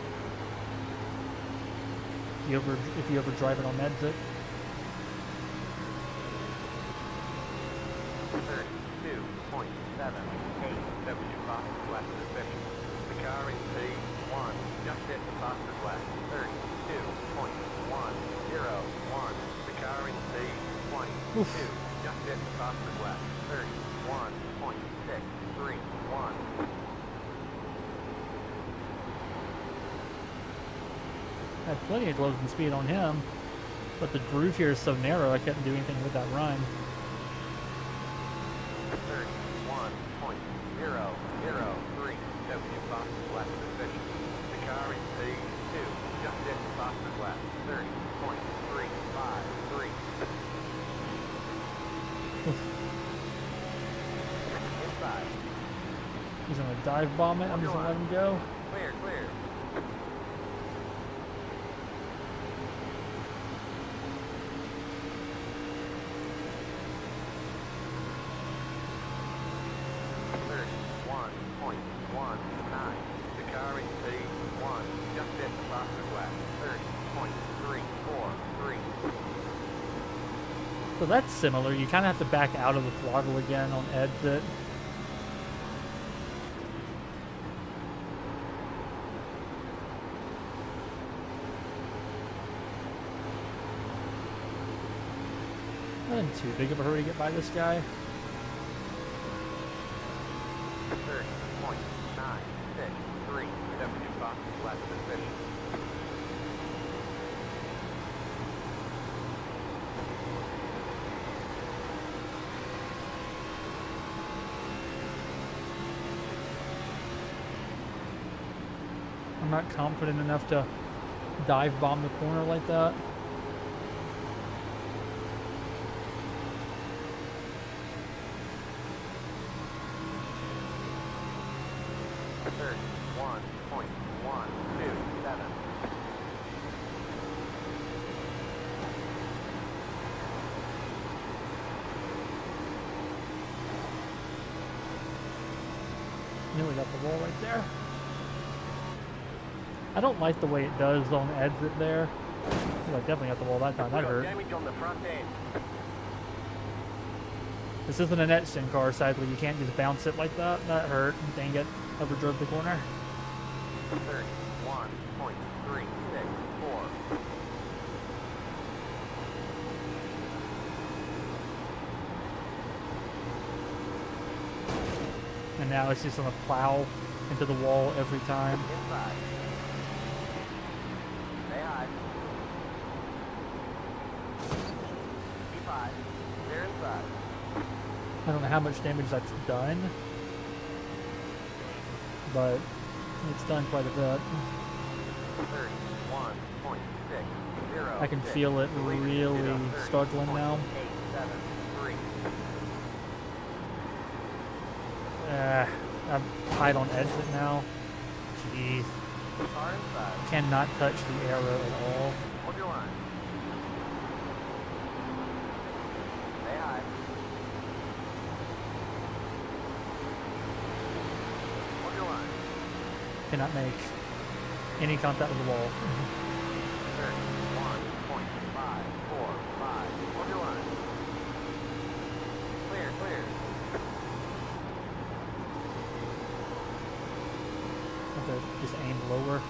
If you ever drive it on exit. 32.78. That was your fastest lap of the session. The car in P1 just set the fastest lap. 32.101. The car in P22 just set the fastest lap. 31.631. I had plenty of closing speed on him, but the groove here is so narrow I couldn't do anything with that run. 31.003. That was your fastest lap of the session. The car in P2 just set the fastest lap. 30.353. Inside. He's gonna dive bomb it. I'm just gonna let him go. Clear, clear. The car in P1 just set the fastest lap. 30.343. So that's similar. You kind of have to back out of the throttle again on exit. Not in too big of a hurry to get by this guy. 30.963. That was your fastest lap of the session. I'm I'm not confident enough to dive bomb the corner like that. Nearly got the wall right there. I don't like the way it does on the exit there. I definitely got the wall that time. That hurt. Damage on the front end. This isn't an Xfinity car, sadly. You can't just bounce it like that. That hurt. Dang it. Overdrove the corner. 31.364. And now it's just gonna plow into the wall every time. Inside. Stay high. P5. Clear inside. I don't know how much damage that's done, but it's done quite a bit. 31.606. I can feel it really struggling now. 873. I'm tight on exit now. Jeez. Car inside. Cannot touch the arrow at all. Hold your line. Stay high. Hold your line. Cannot make any contact with the wall. 31.545. Hold your line. Clear, clear. Have to just aim lower.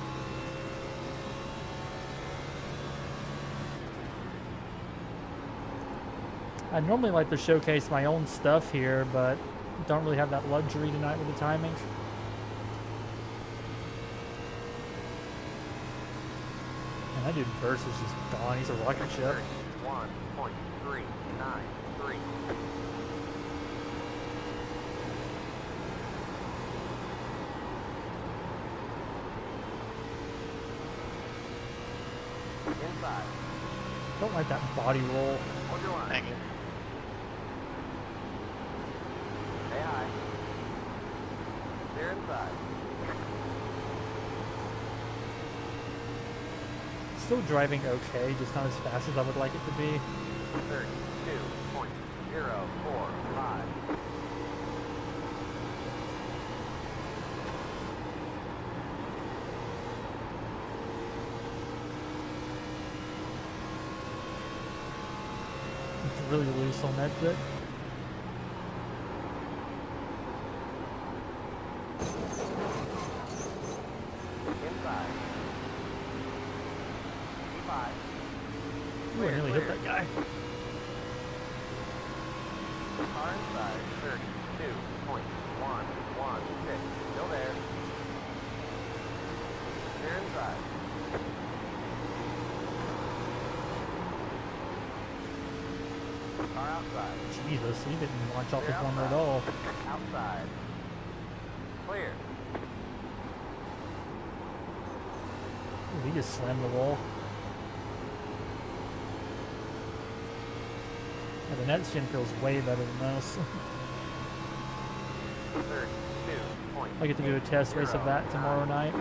I normally like to showcase my own stuff here, but don't really have that luxury tonight with the timing. And that dude versus just gone. He's a rocket ship. 1.393. Inside. Don't like that body roll. Hold your line. Dang it. Stay high. Clear inside. Still driving okay, just not as fast as I would like it to be. 32.045. It's really loose on that bit. Inside. P5. Ooh, I nearly hit that guy. Car inside. 32.116. Still there. Clear inside. Car outside. Jesus, he didn't launch off the Clear corner at outside. all. Outside. Clear. Ooh, he just slammed the wall. Yeah, the next gen feels way better than this. 32. I get to do a test race of that tomorrow night.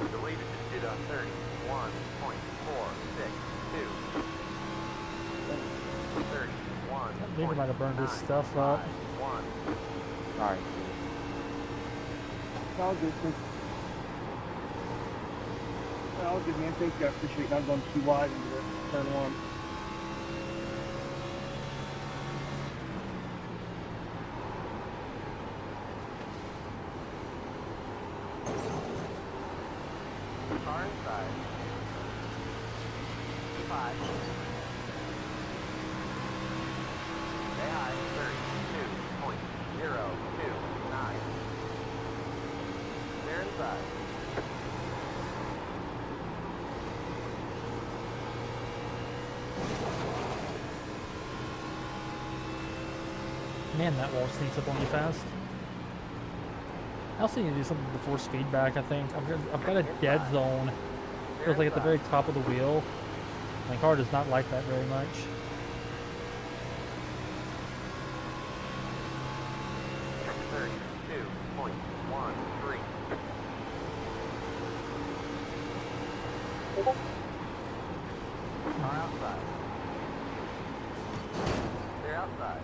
I believe it just did a 31.462. 31. I think I might have burned his stuff up. 1. Sorry. All good, man. All good, man. Thank you. I appreciate it. I'm going too wide into the turn one. Car inside. P5. Stay high. Man, that wall sneaks up on you fast. I also need to do something to force feedback, I think. I've got a dead zone. Feels like at the very top of the wheel. My car does not like that very much. Outside. They're outside.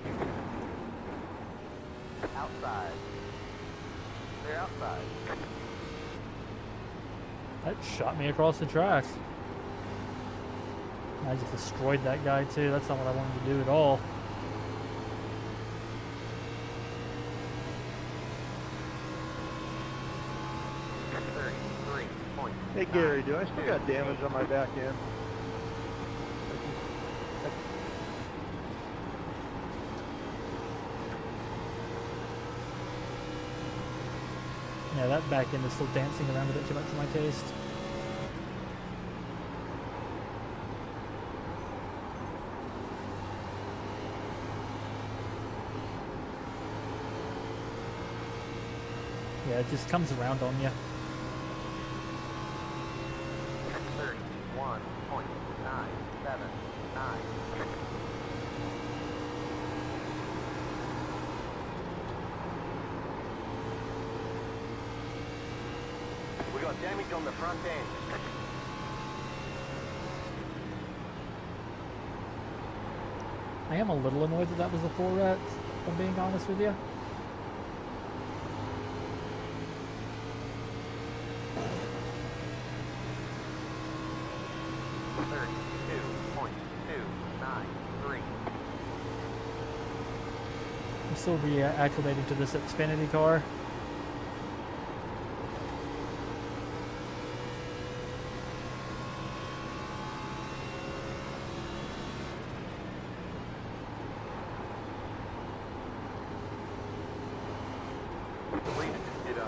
Outside. They're outside. That shot me across the track. I just destroyed that guy too. That's not what I wanted to do at all. Hey Gary, do I still got damage on my back end? Yeah, that back end is still dancing around a bit too much for my taste. Yeah, it just comes around on you. 31.979. We got damage on the front end. I am a little annoyed that that was a 4-ret, if I'm being honest with you. I'm still reacclimating to this Xfinity car. We just did a 32.083.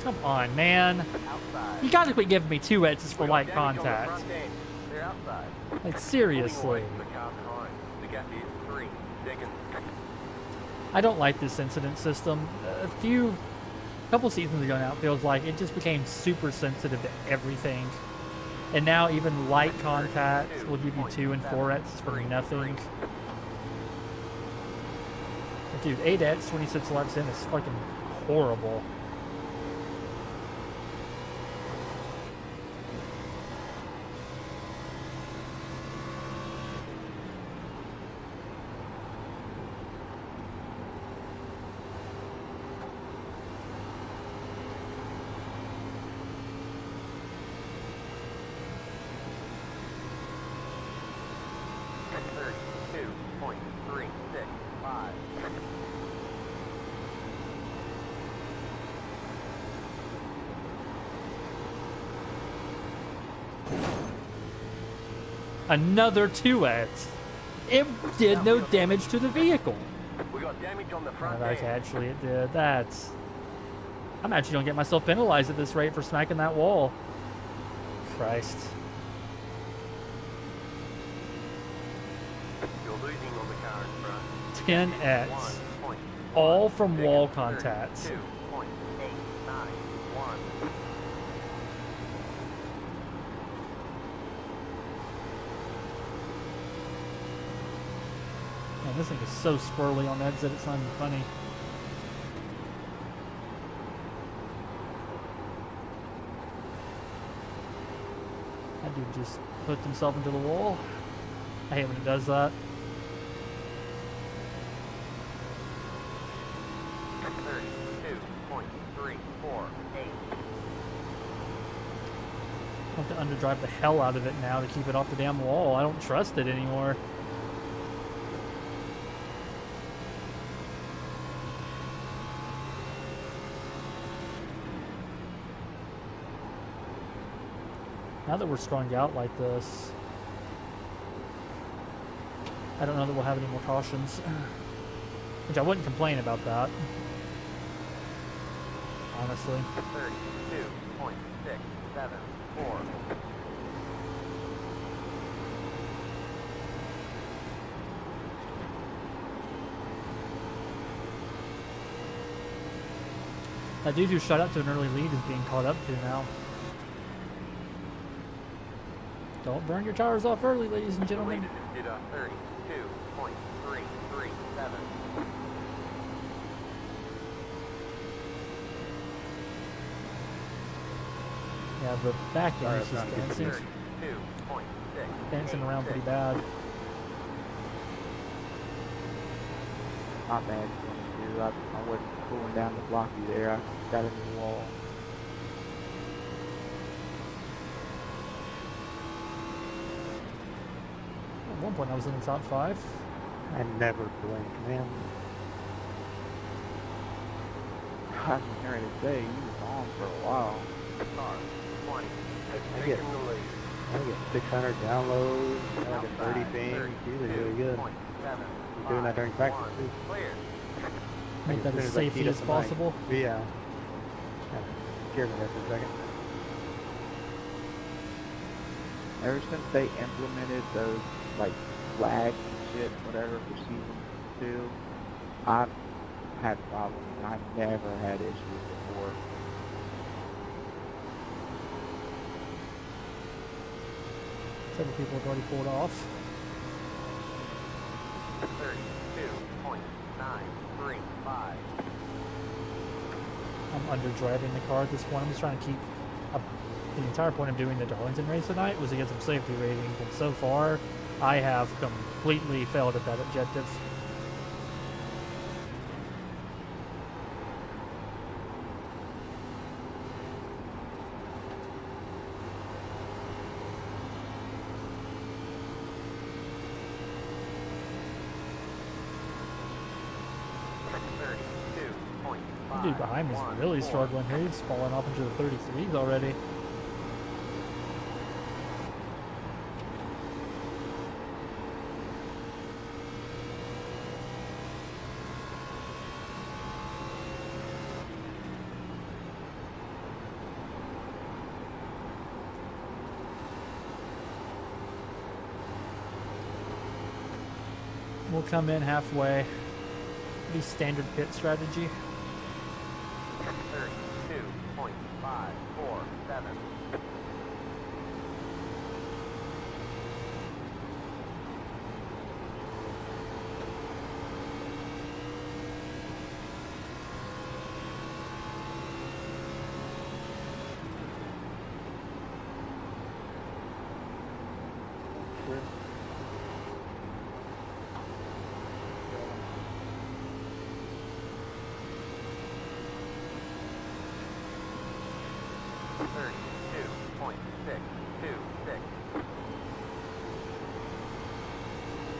Come on, man. Outside. You gotta quit giving me 2-rets for light contact. They're outside. Like, seriously. The car behind. The gap is 3 seconds. I don't like this incident system. A couple seasons ago now, it feels like it just became super sensitive to everything. And now even light contact will give you 2 and 4-rets for nothing. Dude, 8-rets, 26 laps in is fucking horrible. Another 2-rets. It did no damage to the vehicle. We got damage on the front Like, end. actually, it did. I'm actually gonna get myself penalized at this rate for smacking that wall. Christ. You're losing on the car in front. 10x. All from wall contacts. 2.891. Man, this thing is so squirrely on exit, it's not even funny. That dude just hooked himself into the wall. I hate when it does that. 32.348. I have to underdrive the hell out of it now to keep it off the damn wall. I don't trust it anymore. Now that we're strung out like this, I don't know that we'll have any more cautions, which I wouldn't complain about that, honestly. 32.674. That dude who shot up to an early lead is being caught up to now. Don't burn your tires off early, ladies and gentlemen. Did a 32.337. Yeah, the back end Sorry, is I'm just trying to get dancing, 32.6. dancing around pretty bad. Not bad, 22. I wasn't pulling down the blocky there. I got into the wall. At one point I was in the top 5. I never blink, man. I was ready to say, he was on for a while. Car 20. Has I get- taken the lead. I get 600 downloads, I like a 30 ping, it's usually really good. 32.7. I'm doing that during practice too. Clear. Make that as soon as I safely heat up as the mic. possible. Yeah. Scared me there for a second. Ever since they implemented those, like, flags and shit, whatever, for season 2, I've had problems. I've never had issues before. Several people have already pulled off. 32.935. I'm under-driving the car at this point. I'm just trying to keep up. The entire point of doing the Darlington race tonight was to get some safety ratings, and so far, I have completely failed at that objective. The dude behind me is really struggling here. He's falling off into the 33s already. We'll come in halfway. Be standard pit strategy. 32.547.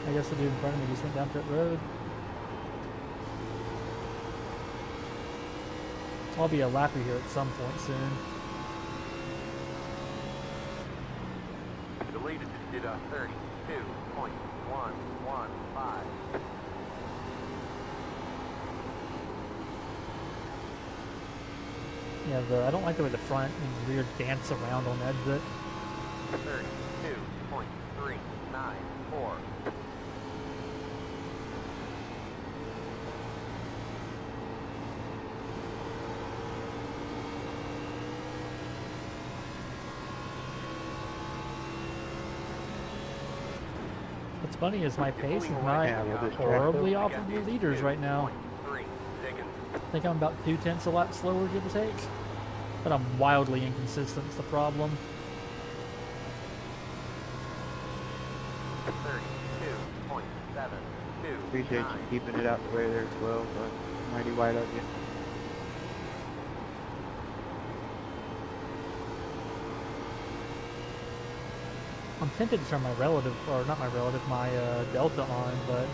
I guess the dude in front of me just went down pit road. I'll be a lapper here at some point soon. The leader just did a 32.115. Yeah, I don't like the way the front and rear dance around on the exit. 32.394. What's funny is my pace is not Yeah, we'll just horribly off of the leaders right now. 3 seconds. I think I'm about 2/10 a lap slower, give or take. But I'm wildly inconsistent, is the problem. 32.72. Appreciate you keeping it out the way there as well, but mighty wide of you. I'm tempted to turn my relative, or not my relative, my Delta on, but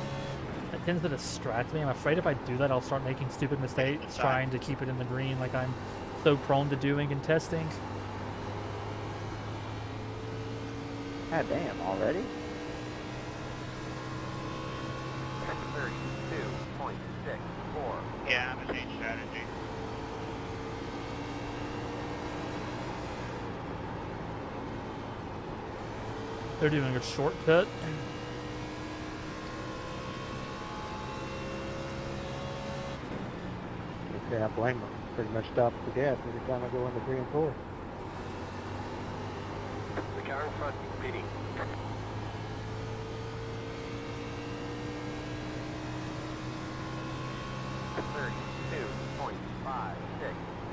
it tends to distract me. I'm afraid if I do that, I'll start making stupid mistakes trying to keep it in the green like I'm so prone to doing in testing. God damn, already? 32.64. Yeah, I'm a change strategy. They're doing a shortcut. Okay, I blame them. Pretty much stop the gas every time I go into 3 and 4. The car in front is pitting.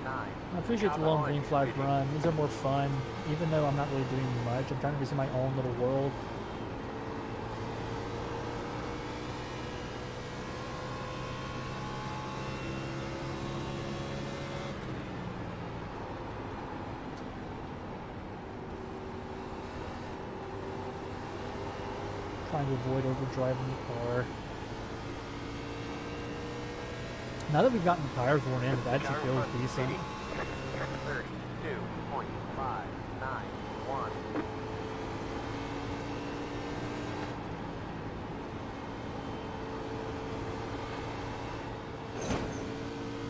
I appreciate the long green flag run. These are more fun, even though I'm not really doing much. I'm trying to visit my own little world. Trying to avoid overdriving the car. Now that we've gotten the tires worn in, it actually feels decent. 32.591.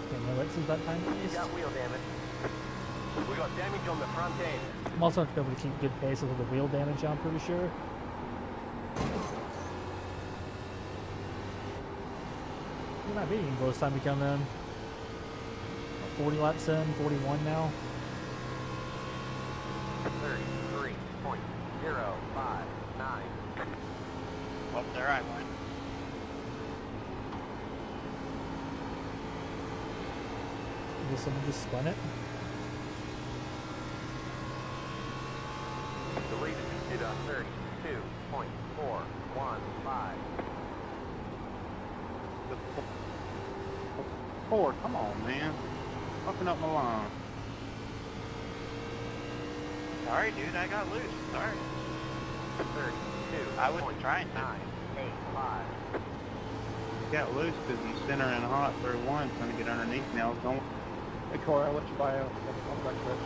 Okay, no X's that time at least. Got wheel damage. We got damage on the front end. I'm also going to be able to keep good pace with the wheel damage, I'm pretty sure. We're not beating both time we come in. 40 laps in, 41 now. 33.059. Well, there I went. I guess someone just spun it. The lead is at 32.415. Ford, come on, man. Fucking up my line. Sorry, dude, I got loose. Sorry. 32. I wasn't trying to. 985. Got loose because he's centering hot through one, trying to get underneath me. I was going. Hey, Corey, I'll let you buy out. I'll back that.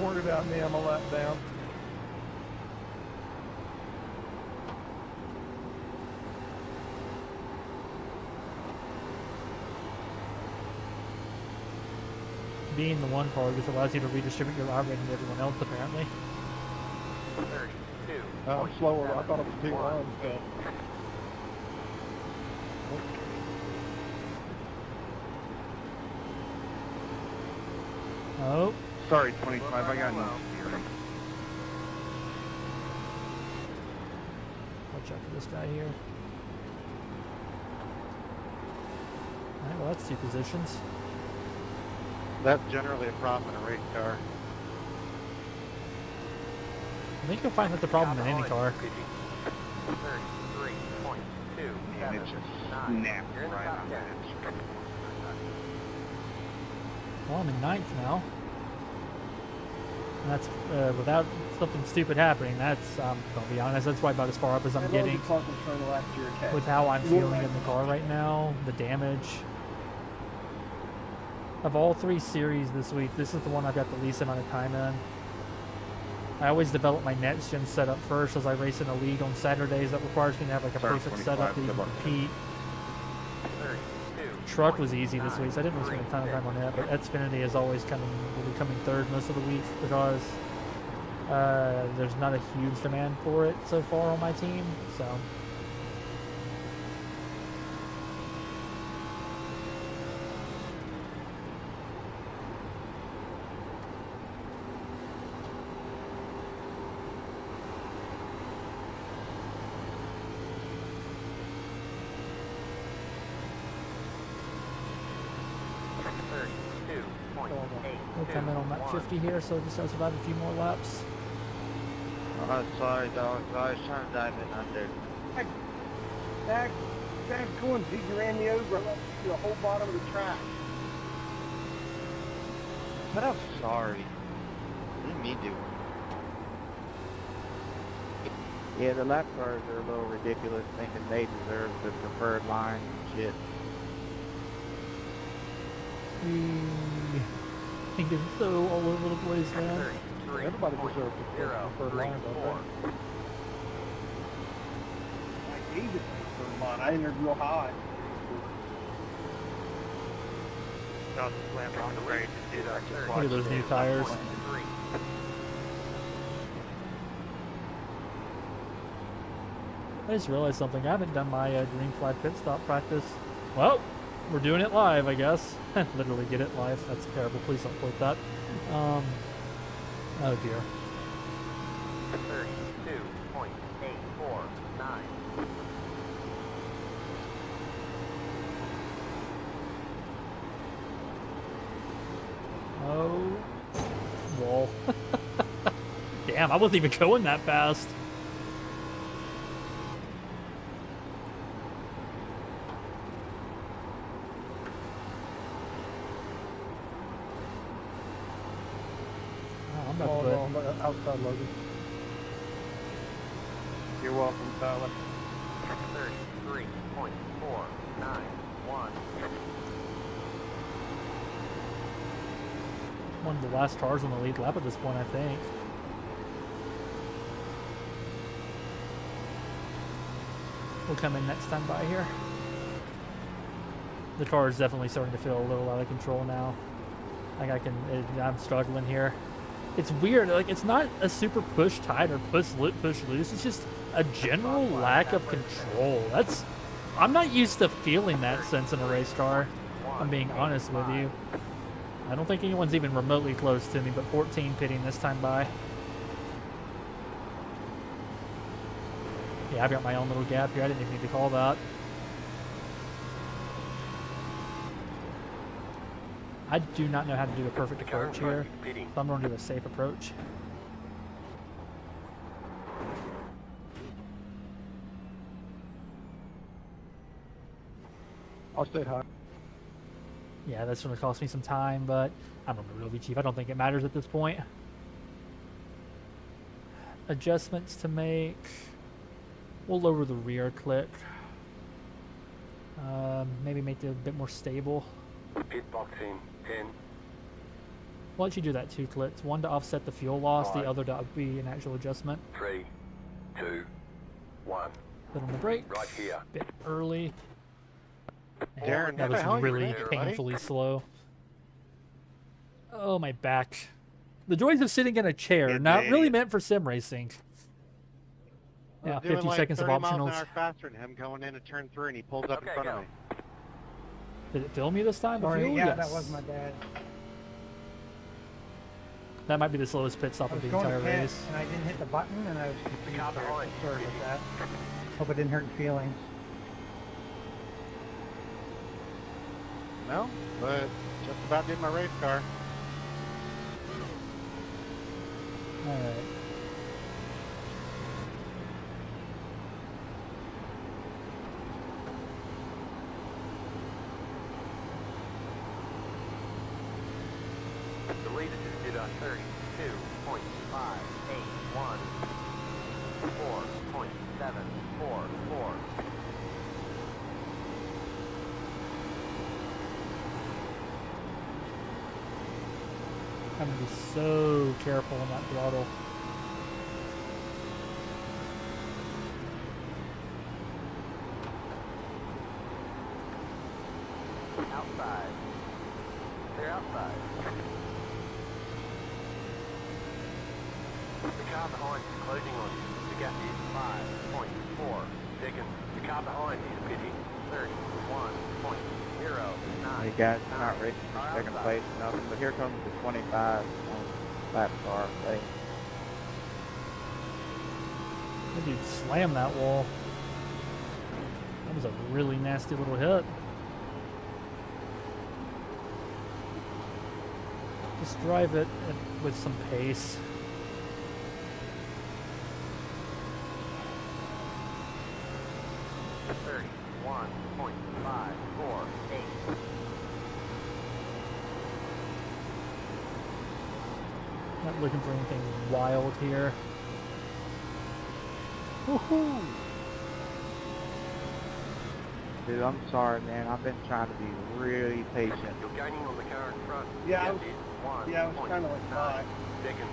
Worried about me, I'm a lap down. Being the one car just allows you to redistribute your iRacing to everyone else, apparently. 32. I'm slower. I thought it was 2 runs. So. Oh. Sorry, 25. I got you. Watch out for this guy here. Alright, well that's 2 positions. That's generally a problem in a race car. I think you'll find that's the problem in any car. 33.2. And it just snapped right on that. Well, I'm in 9th now. And that's without something stupid happening. That's, gonna be honest, that's probably about as far up as I'm getting. With how I'm feeling in the car right now, the damage. Of all 3 series this week, this is the one I've got the least amount of time in. I always develop my next gen setup first as I race in a league on Saturdays that requires me to have like a perfect setup to even compete. Truck was easy this week, so I didn't really spend a ton of time on it, but Xfinity is always will be coming third most of the week because there's not a huge demand for it so far on my team, so. We'll come in on lap 50 here, so just have to survive a few more laps. Oh, sorry, dog. I was trying to dive in under. Dag going, dude, you ran me over. I left you the whole bottom of the track. But I'm sorry. What didn't mean to. Yeah, the lap cars are a little ridiculous, thinking they deserve the preferred line and shit. I think it's so all over the place, man. Everybody deserves to get the third line, don't they? I gave it to the third line. I entered real high. Not slammed on the brakes. Look at those new tires. I just realized something. I haven't done my green flag pit stop practice. Well, we're doing it live, I guess. Literally get it live. That's terrible. Please don't quote that. Oh dear. 32.849. Oh, wall. Damn, I wasn't even going that fast. I'm about to put... outside Logan. You're welcome, Tyler. 33.491. One of the last cars on the lead lap at this point, I think. We'll come in next time by here. The car is definitely starting to feel a little out of control now. Like I'm struggling here. It's weird, like it's not a super push tight or push loose, it's just a general lack of control. I'm not used to feeling that sense in a race car, I'm being honest with you. I don't think anyone's even remotely close to me, but 14 pitting this time by. Yeah, I've got my own little gap here, I didn't even need to call that. I do not know how to do a perfect approach here, so I'm going to do a safe approach. I'll stay high. Yeah, that's going to cost me some time, but I don't know, really, Chief. I don't think it matters at this point. Adjustments to make. We'll lower the rear click. Maybe make it a bit more stable. Pit box in 10. Why don't you do that 2 clicks? One to offset the fuel loss, the other to be an actual adjustment. 3, 2, 1. Put on the brake. Right here. Bit early. Darren, that what the hell was are you really doing there, buddy? painfully slow. Oh, my back. The joys of sitting in a chair, not really meant for sim racing. Yeah, Doing 50 like seconds of 30 miles an optionals. hour faster than him going in a turn 3 and he pulls up in front of me. Did it film you this time? The Sorry, fuel? yeah, Yes. that was my dad. That might be the slowest pit stop I of was the going entire to pit, race. and I didn't hit the button, and I was confused. Sorry with that. Hope it didn't hurt your feelings. No, but just about did my race car. Alright. The lead did a 32.581. 4.744. I'm gonna be so careful on that throttle. Outside. They're outside. The car behind is closing on you. The gap is 5.4 seconds. The car behind is pitting 31.09. Hey guys, I'm not racing for second place or nothing, but here comes the 25 lap car. Hey. That dude slammed that wall. That was a really nasty little hit. Just drive it with some pace. Not looking for anything wild here. Woohoo! Dude, I'm sorry, man. I've been trying to be really patient. You're gaining on the car in front. Yeah, I Gap was, is yeah, I was kind of like 1.9 seconds.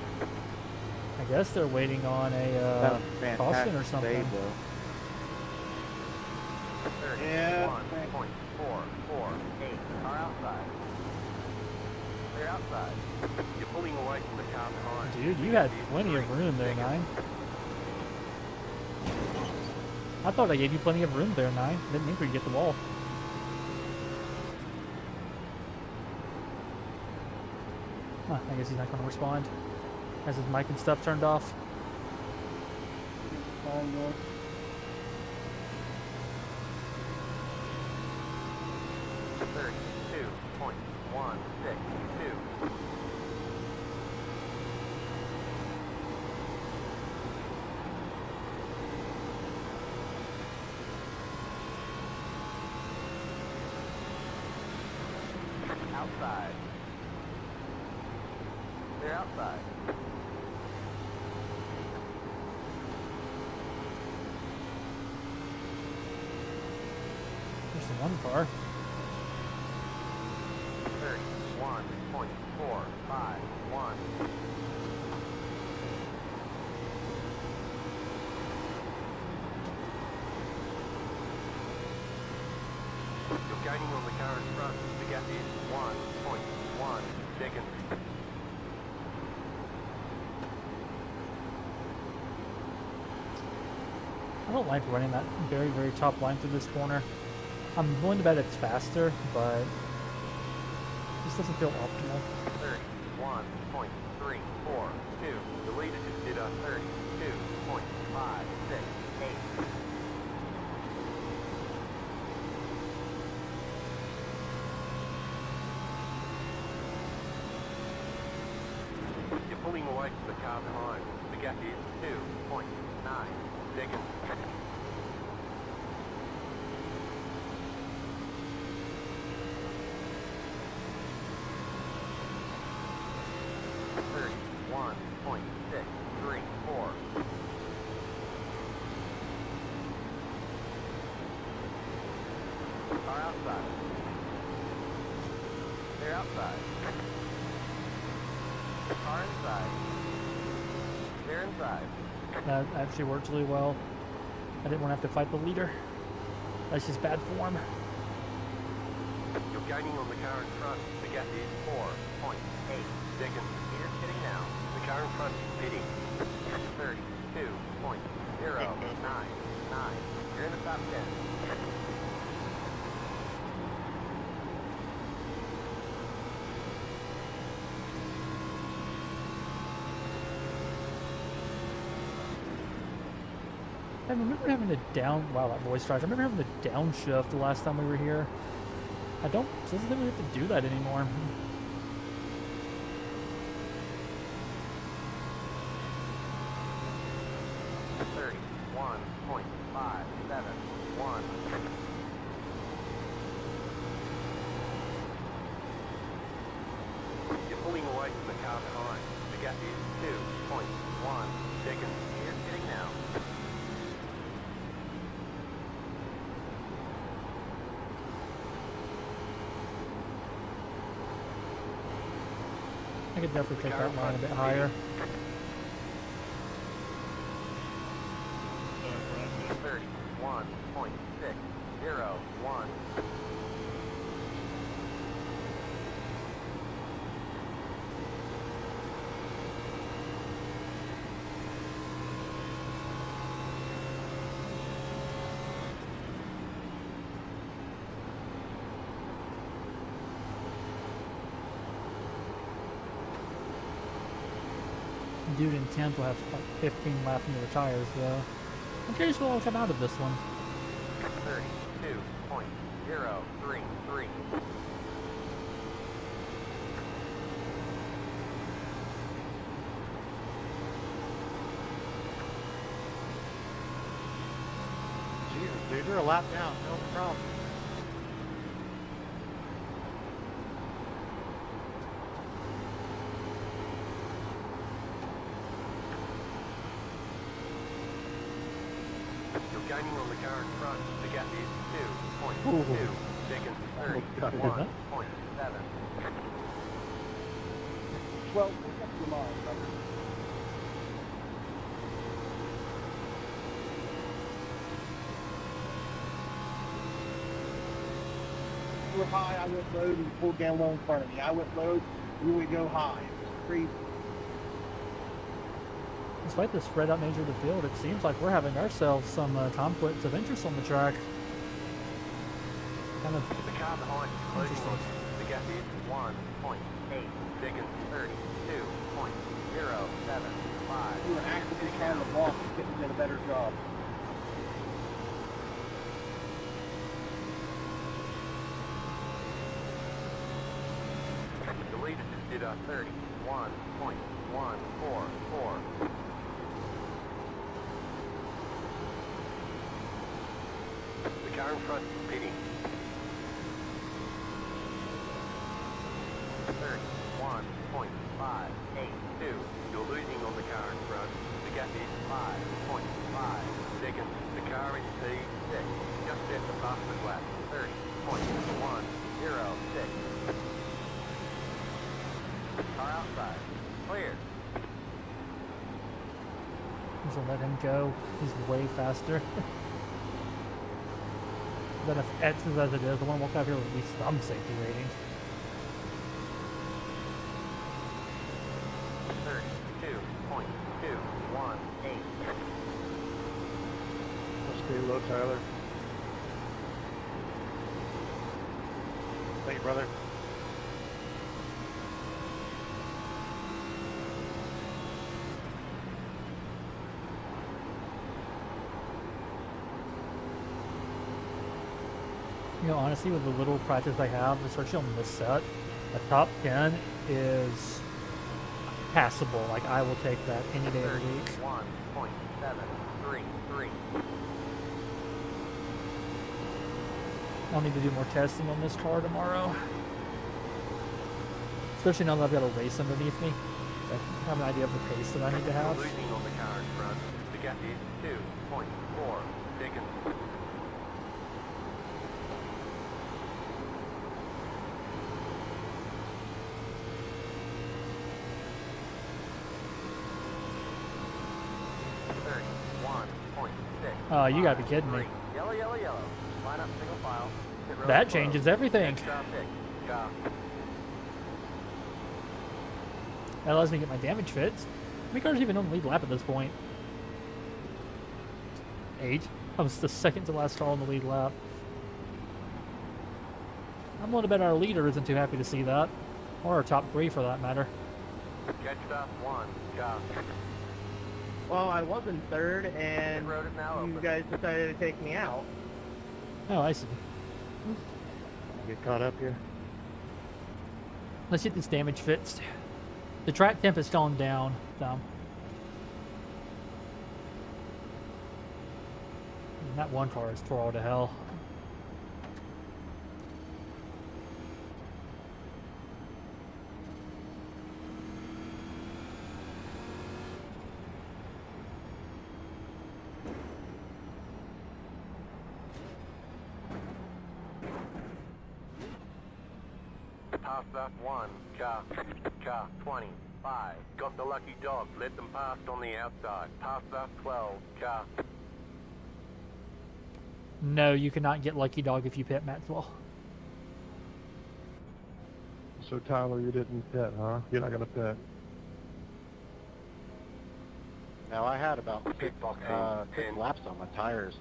I guess they're waiting on That a was a caution or fantastic something. save, though. 31.448. Car outside. Clear outside. You're pulling away from the car behind. Dude, you had plenty of room there, 9. I thought I gave you plenty of room there, 9. Didn't think we'd get the wall. Huh, I guess he's not going to respond. Has his mic and stuff turned off. Fine, though. Outside. Clear outside. There's the one car. 31.451. You're gaining on the car in front. The gap is 1.1 seconds. I don't like running that very, very top line through this corner. I'm willing to bet it's faster, but it just doesn't feel optimal. 31.342. The leader just did a 32.568. You're pulling away from the car behind. The gap is 2.9 seconds. Car outside. Clear outside. Car inside. Clear inside. That actually works really well. I didn't want to have to fight the leader. That's just bad form. You're gaining on the car in front. The gap is 4.8 seconds. Meters hitting now. The car in front is pitting. 32.099. You're in the top 10. I remember having to down. Wow, that voice drive. I remember having to downshift the last time we were here. Doesn't think we have to do that anymore. You're pulling away from the car behind. The gap is 2.1 seconds. Meters hitting now. I could definitely take that line a bit higher. 31.601. Dude in 10th will have like 15 laps into the tires, though. I'm curious what will come out of this one. 32.033. Jesus, dude, you're a lap down. No problem. You're gaining on the car in front. The gap is 2.2 seconds. God, 31.7. Well, pick up your mind, brother. were high, I went low, and you pulled down low in front of me. I went low, you would go high. It was crazy. Despite the spread out nature of the field, it seems like we're having ourselves some conflicts of interest on the track. Kind of The car behind is closing on you. The gap is 1.8 seconds, 32.075. You were actively trying to block and couldn't have done a better job. The leader just did a 31.144. The car in front is pitting. 31.582. You're losing on the car in front. The gap is 5.5. seconds. The car in P6 just set the fastest lap. 30.106. Car outside. Clear. just gonna let him go. He's way faster. But if X is as it is, I want to walk out here with at least some safety rating. 32.218. Stay low, Tyler. Thank you, brother. You know, honestly, with the little practice I have, especially on this set, a top 10 is passable. Like, I will take that any day of the week. 1.733. I'll need to do more testing on this car tomorrow. Especially now that I've got a race underneath me. I have an idea of the pace that I need to have. You're losing on the car in front. The gap is 2.4 seconds. Oh, you gotta be kidding me. Yellow, yellow, yellow. Line up single file. Pit road That closed. changes everything. Stop pick. Car. That allows me to get my damage fits. How many cars even on the lead lap at this point? 8. I was the second to last car on the lead lap. I'm willing to bet our leader isn't too happy to see that. Or our top 3 for that matter. Catch stop 1, car. Well, I was in third, and Pit road is now you open. guys decided to take me out. Oh, I see. Get caught up here. Let's get this damage fixed. The track temp has gone down some. And that one car is tore all to hell. Pass that 1, car 25. Got the lucky dog, let them pass on the outside. Pass that 12, car. No, you cannot get Lucky Dog if you pit Maxwell. So Tyler, you didn't pit, huh? You're not gonna pit. Now I had about six Ten. laps on my tires.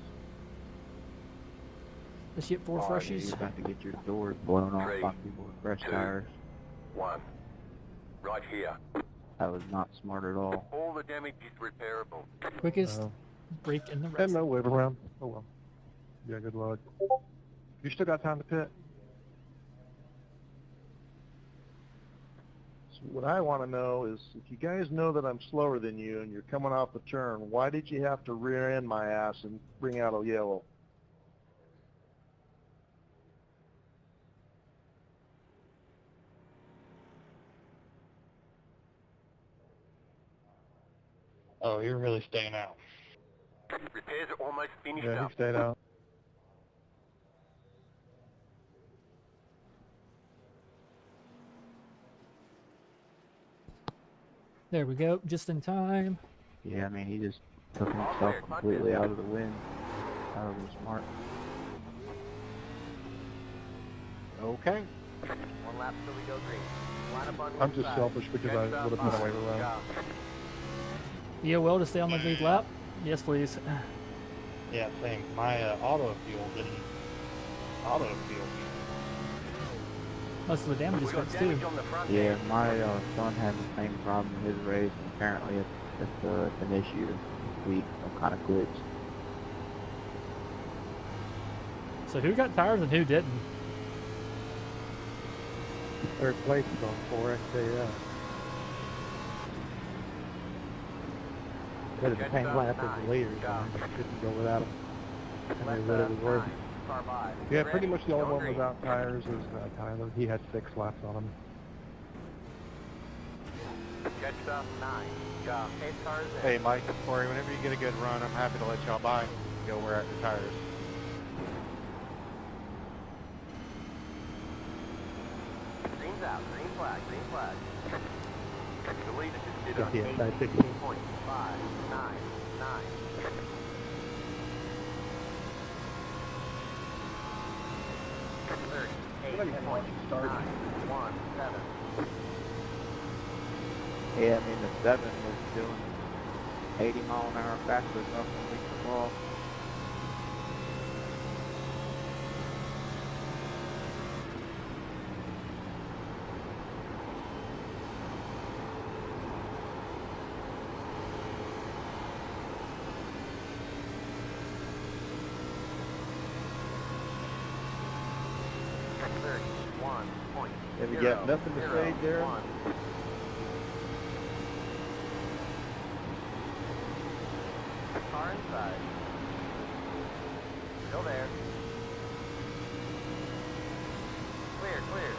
Let's get 4 freshies. You're about to get your doors blown off 3, by people with fresh 2. tires. 1. Right here. That was not smart at all. All the damage is repairable. Quickest break in the And race. no wave around. Oh well. Yeah, good luck. You still got time to pit. So what I want to know is, if you guys know that I'm slower than you and you're coming off the turn, why did you have to rear end my ass and bring out a yellow? Oh, you're really staying out. Repairs are almost finished Yeah, up. he stayed out. There we go, just in time. Yeah, I mean, he just took himself clear. completely out of the wind. That was smart. Okay. 1 lap till we go green. Line up on I'm one just side. selfish because I would have been away around. Yeah, well, to stay on the lead lap? Yes, please. Yeah, same. My auto fuel didn't auto fuel. Most of the damage is fixed too. Yeah, my son had the same problem in his race, and apparently it's an issue this week, some kind of glitch. So who got tires and who didn't? Third place is on 4XAS. But it's the same lap as the leaders, and I couldn't go without them. And they what it was worth. Car by. Yeah, pretty much the only one without tires is Tyler. He had 6 laps on him. Catch up 9. Go. 8 cars in. Hey, Mike, Corey, whenever you get a good run, I'm happy to let y'all by. Go wear out your tires. Green's out. Green flag. Green flag. The leader just did Got the on inside 16. 5, 9, 9. 38.9, 1, 7. Yeah, I mean, the 7 was doing 80 mile an hour faster than us when we took off. Have you got nothing to say, Darren? Car inside. Still there. Clear, clear.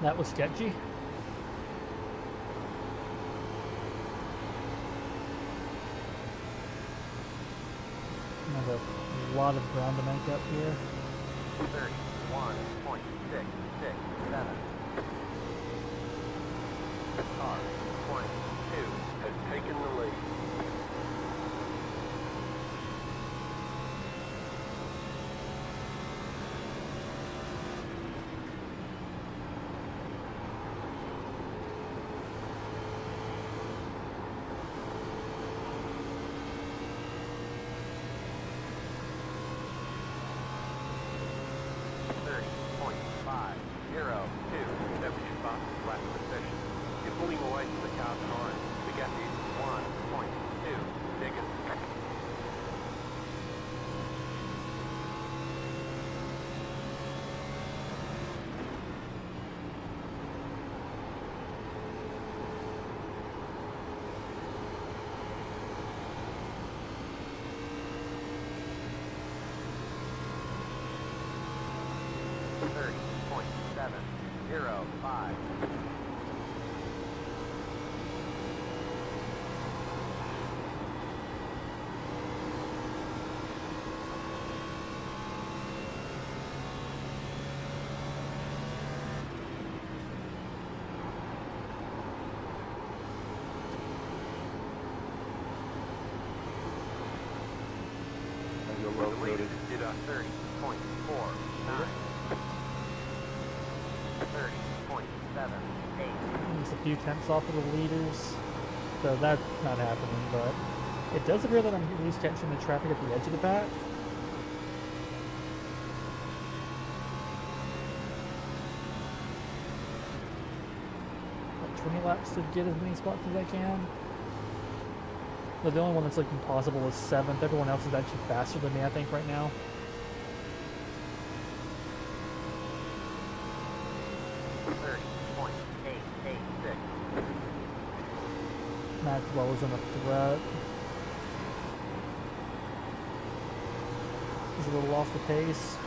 That was sketchy. Another lot of ground to make up here. 31.667. Car 22 has taken the lead. Loaded. did a 30.49. 30.78. Just a few tenths off of the leaders. So that's not happening, but it does appear that I'm at least catching the traffic at the edge of the pack. About 20 laps to get as many spots as I can. But the only one that's looking possible is 7th. Everyone else is actually faster than me, I think, right now. Maxwell is in a threat. He's a little off the pace.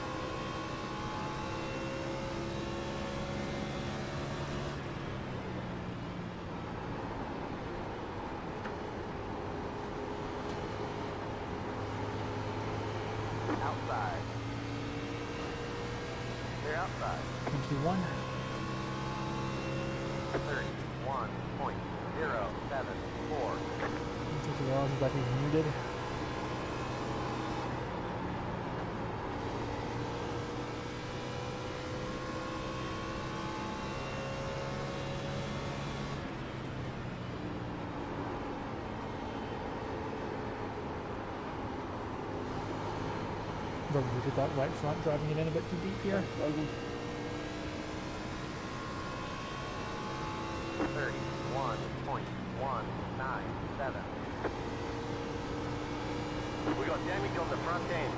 Outside. They're outside. 21. 31.074. Mr. Ross is back muted. Whoever who took that right front, driving it in a bit too deep here. Logan. 31.197. We got damage on the front end.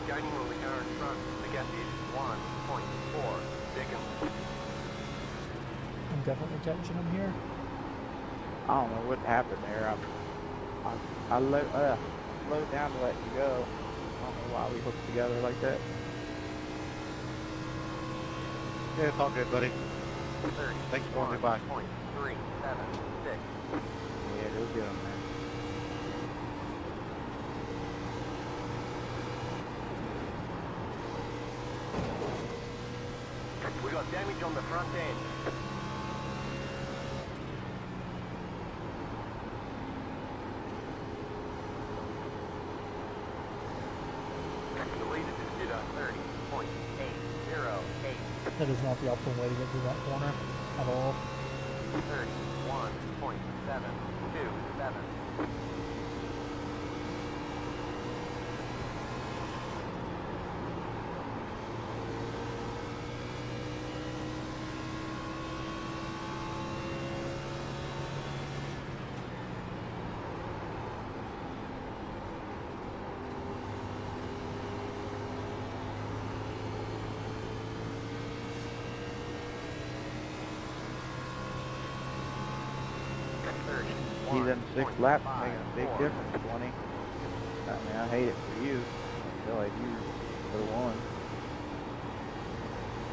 Gaining on the car in front. The gap is 1.4 seconds. I'm definitely catching him here. I don't know what happened there. I slowed down to let you go. I don't know why we hooked together like that. Yeah, it's all good, buddy. 30. Thanks for going by. 1.376. Yeah, it was good on there. We got damage on the front end. The lead is at 30.808. That is not the optimal way to get through that corner at all. 31.727. See them 6 laps making a big difference, 20. I mean, I hate it for you. I feel like you were the one.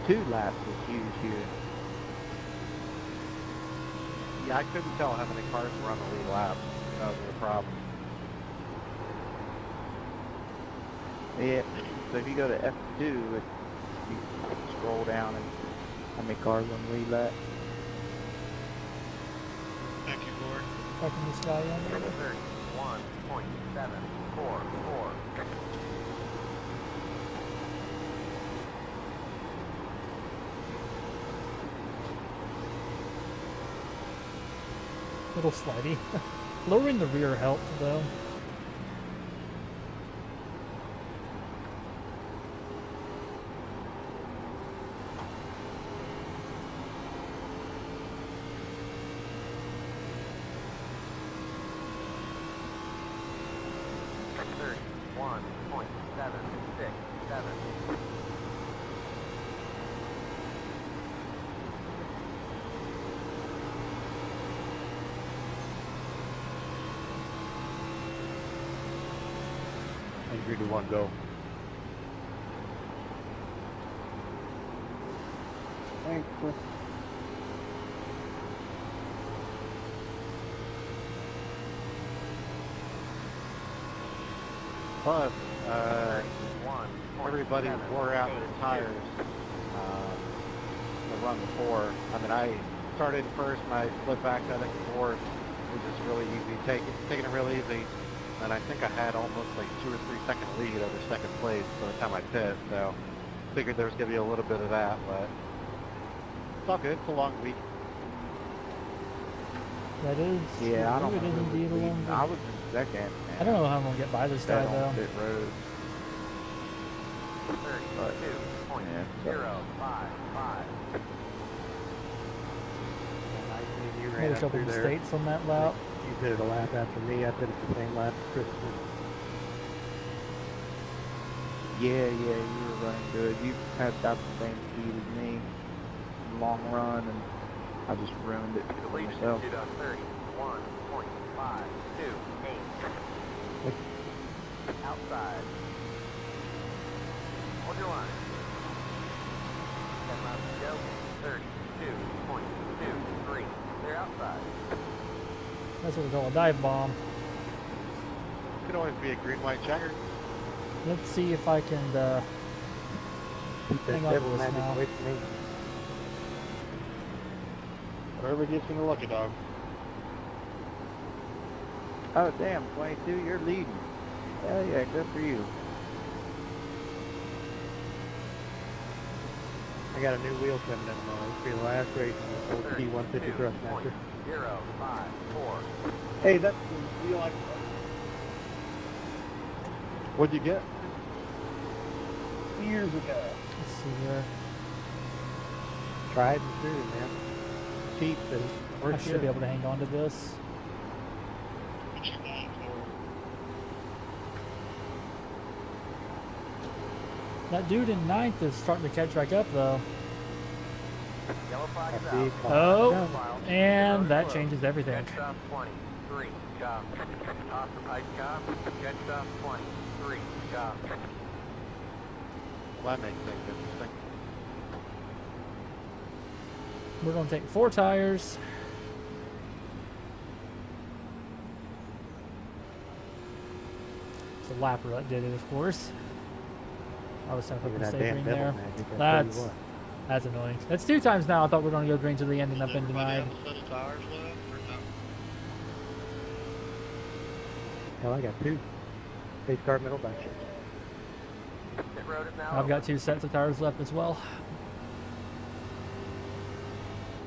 2 laps is huge here. Yeah, I couldn't tell how many cars were on the lead lap. That was the problem. Yeah, so if you go to F2, you scroll down and how many cars on the lead lap. Thank you, Lord. Checking this guy in there. 31.744. Little slidey. Lowering the rear helped though. And 3, 2, 1, go. Thanks, Chris. Plus, everybody wore out their tires the run before. I mean, I started first and I flipped back to I think fourth. It was just really easy, taking it real easy. And I think I had almost like 2 or 3 second lead over second place by the time I pit. So figured there was gonna be a little bit of that, but it's all good. It's a long week. That is. Yeah, I don't it know. is indeed a long I was in second. Man. I don't know how I'm gonna get by this guy That though. on pit road. But, yeah, so. 32.055. You Made ran a up couple through there. mistakes on that lap. You did it a lap after me. I did it the same lap as Chris did. Yeah, you were running good. You had got the same speed as me in the long run, and I just ruined it The for lead is myself. at 31.528. Outside. Hold your line. 10 laps to go. 32.23. They're outside. That's what we call a dive bomb. Could always be a green, white checker. Let's see if I can Keep that hang on to devil this magic now. away from me. Whatever gets me the lucky dog. Oh, damn, 22, you're leading. Hell yeah, good for you. I got a new wheel coming in tomorrow. This will be the last race on this old T150 Thrustmaster. 0, 5, 4. Hey, that's the wheel I What'd you get? years ago. Let's see here. Tried and true, man. Cheap, but I works should good. be able to hang on to this. That dude in ninth is starting to catch back up though. Yellow flag is I see. out. Oh, and that changes everything. Jet stop 23, car. Pass the pace car. Jet stop 23, car. Well, that makes things interesting. We're going to take 4 tires. It's a lapper that did it, of course. I was trying to put Look the at that mistake damn green there. devil magic, I tell you what. That's annoying. That's 2 times now. I thought we were going to go green to the end and I've been denied. Hell, I got 2. Face car middle back. Pit road is now I've got 2 sets of tires left as well.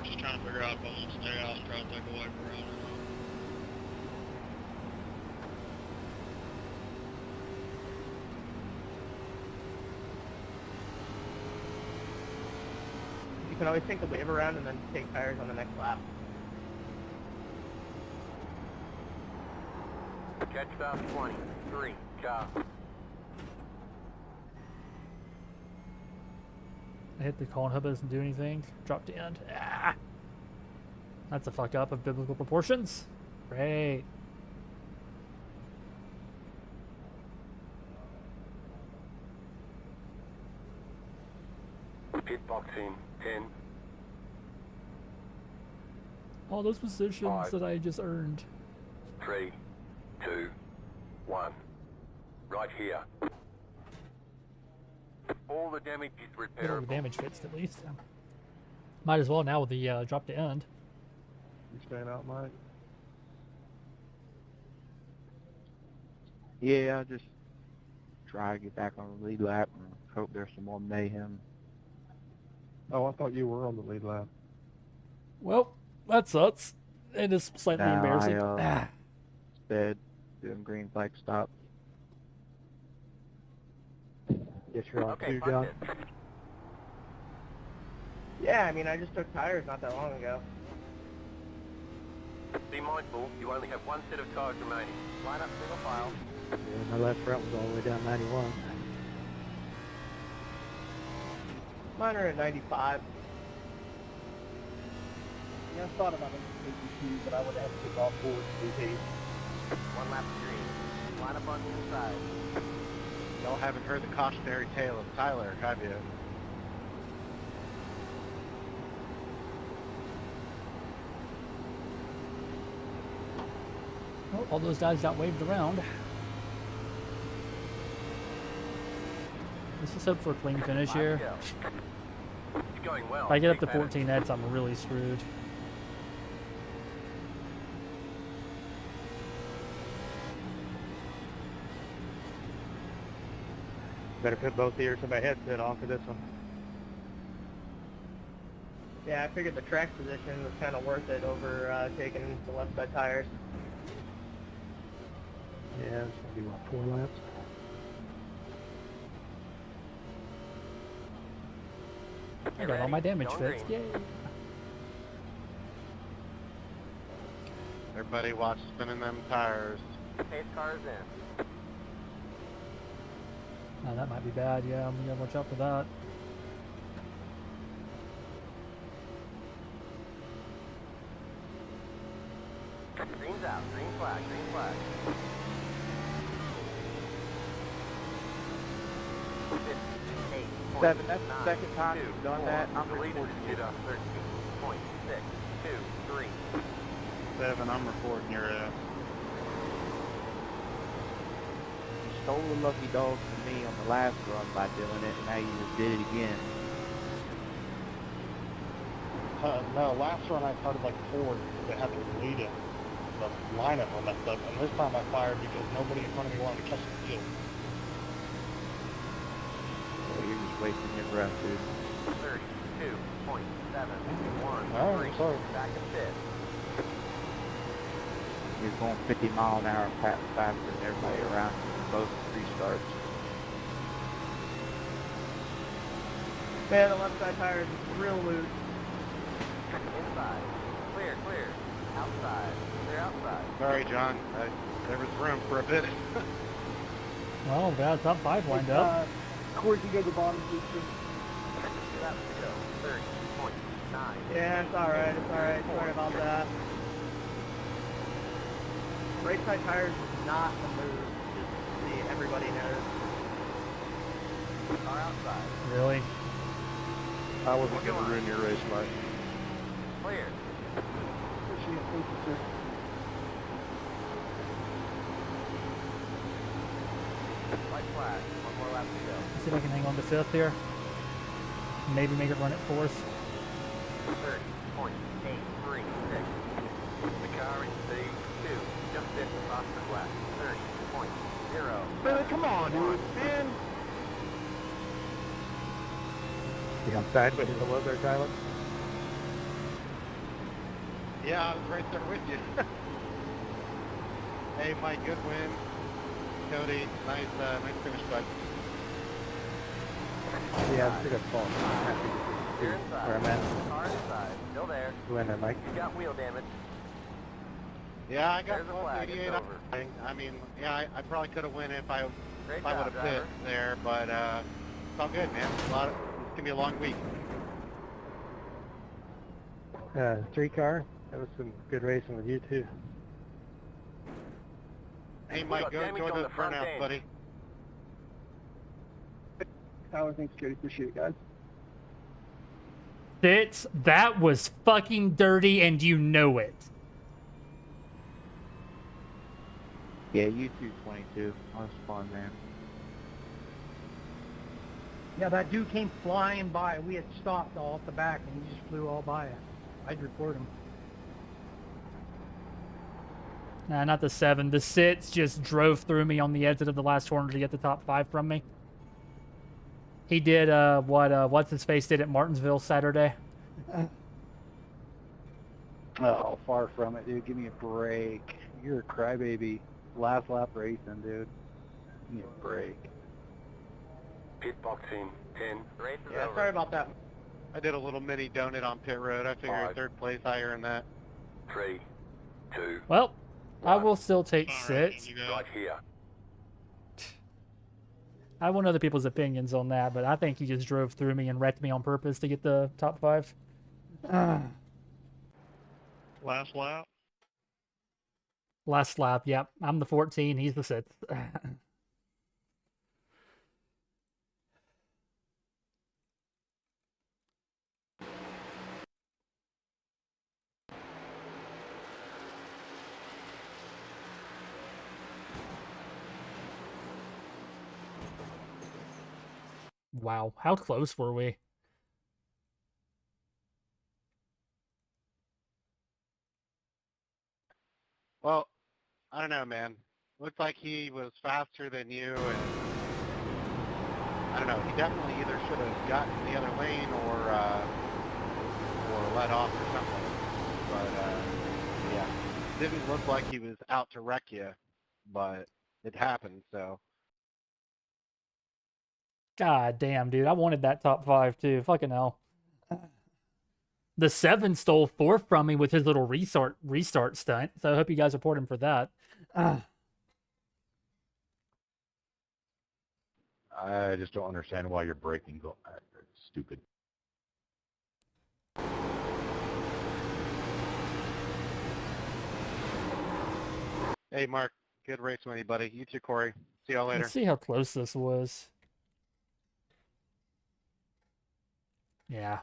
Just trying to figure out if I want to stay out and try to take away from around or not. You can always take the wave around and then take tires on the next lap. Jet stop 23, car. I hit the cone hub, doesn't do anything. Drop to end. Ah! That's a fuck up of biblical proportions. Great. Pit box in 10, All those positions 5. that I just earned. 3, 2, 1. Right here. All the damage is Get all the repairable. damage fixed at least. Might as well now with the drop to end. You staying out, Mike? Yeah, I just try to get back on the lead lap and hope there's some more mayhem. Oh, I thought you were on the lead lap. Well, that sucks. It is slightly Nah, embarrassing. I, Instead, doing green flag stop. Guess you're on Okay, 2, fun John. pit. Yeah, I mean, I just took tires not that long ago. Be mindful, you only have 1 set of tires remaining. Line up single file. Yeah, my left front was all the way down 91. Mine are at 95. Yeah, I thought about it in 82, but I would have to take off forward to 88. 1 lap of green. Line up on the inside. Y'all haven't heard the cautionary tale of Tyler, have you? Oh, all those guys got waved around. Let's just hope for a clean finish here. It's going well. If I get up to Keep at it. 14 heads, I'm really screwed. Better put both ears in my headset on for this one. Yeah, I figured the track position was kind of worth it over taking the left side tires. Yeah, it's gonna be what, 4 laps? I got all my damage Going fixed. green. Yay. Everybody watch spinning them tires. Pace car is in. Oh, that might be bad. Yeah, I'm gonna watch out for that. Green's out. Green flag. Green flag. 58. 7, that's the second time you've done that. I'm The lead is reporting Jet you. up 13.6. 2, 3. 7, I'm reporting your ass. stole the lucky dog from me on the last run by doing it, and now you just did it again. No, last run I started like fourth, but had to lead it. The lineup were messed up, and this time I fired because nobody in front of me wanted to catch the field. So you're just wasting your breath, dude. 32.713. Oh, sorry. Back to fifth. You're going 50 mile an hour faster than everybody around you for both restarts. Man, the left side tire is real loose. Inside. Clear, clear. Outside. Clear outside. Sorry, John. There was room for a bit. Well, we got top 5 lined up. Corey, you go to the bottom, please. Laps to go. 30.9. Yeah, it's alright, it's alright. Sorry about that. Right side tires is not a move, just so everybody knows. Car outside. Really? I wasn't going to ruin your race, Mike. Clear. Appreciate it, thank you, sir. White flag. One more lap to go. See if I can hang on to 5th here. Maybe make it run at 4th. 30.836. The car in C2 just hit the Foster Glass. 30.0. Man, come on, dude, man. You on sideways below there, Tyler? Yeah, I was right there with you. Hey, Mike, good win. Cody, nice finish, bud. Yeah, it's a good fall. You're Where I'm inside. at. Car inside. Still there. Who in there, Mike? You got wheel damage. Yeah, I got There's a flag. 88 It's on over. the thing. I mean, yeah, I probably could have won if I Great would job, have pit driver. there, but it's all good, man. It's gonna be a long week. 3 car. That was some good racing with you too. Hey, We Mike, got go damage enjoy on those the front burnouts, end. buddy. Tyler, thanks, Cody. Appreciate it, guys. Fitz, that was fucking dirty and you know it. Yeah, you 222. That was fun, man. Yeah, that dude came flying by. We had stopped all at the back, and he just flew all by us. I'd report him. Nah, not the 7. The 6 just drove through me on the exit of the last corner to get the top 5 from me. He did what's his face did at Martinsville Saturday. Oh, far from it, dude. Give me a break. You're a crybaby. Last lap racing, dude. Give me a break. Pit boxing. 10. Race is Yeah, over. sorry about that. I did a little mini donut on pit road. I figured 5. 3rd place higher than that. 3, 2, Well, I will still take Alright, 6. you go. right here. I want other people's opinions on that, but I think he just drove through me and wrecked me on purpose to get the top 5. Last lap. Last lap, yep. I'm the 14, he's the 6th. Wow, how close were we? Well, I don't know, man. Looked like he was faster than you, and I don't know. He definitely either should have gotten the other lane or let off or something. But yeah, didn't look like he was out to wreck you, but it happened. So God damn, dude. I wanted that top 5 too. Fucking hell. The 7 stole 4th from me with his little restart stunt. So I hope you guys report him for that. I just don't understand why you're braking. It's stupid. hey, Mark, good race with you, buddy. You too, Corey. See y'all later. Let's see how close this was. Yeah.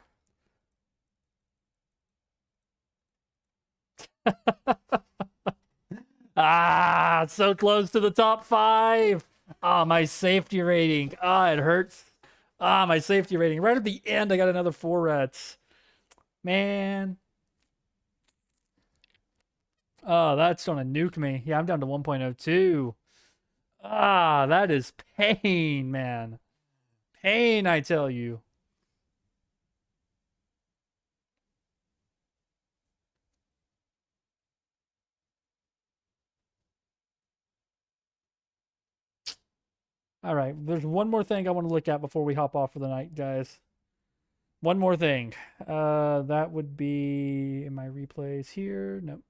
Ah, so close to the top 5. Ah, my safety rating. Ah, it hurts. Ah, my safety rating. Right at the end, I got another 4 reds. Man. Oh, that's gonna nuke me. Yeah, I'm down to 1.02. Ah, that is pain, man. Pain, I tell you. All right, there's one more thing I want to look at before we hop off for the night, guys. One more thing. That would be in my replays here. Nope.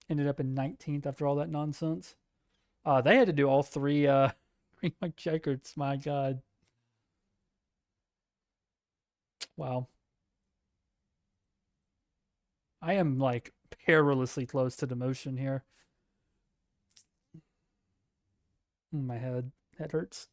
Ended up in 19th after all that nonsense. They had to do all 3 green white checkers. My God. Wow. I am like perilously close to demotion here. My head hurts.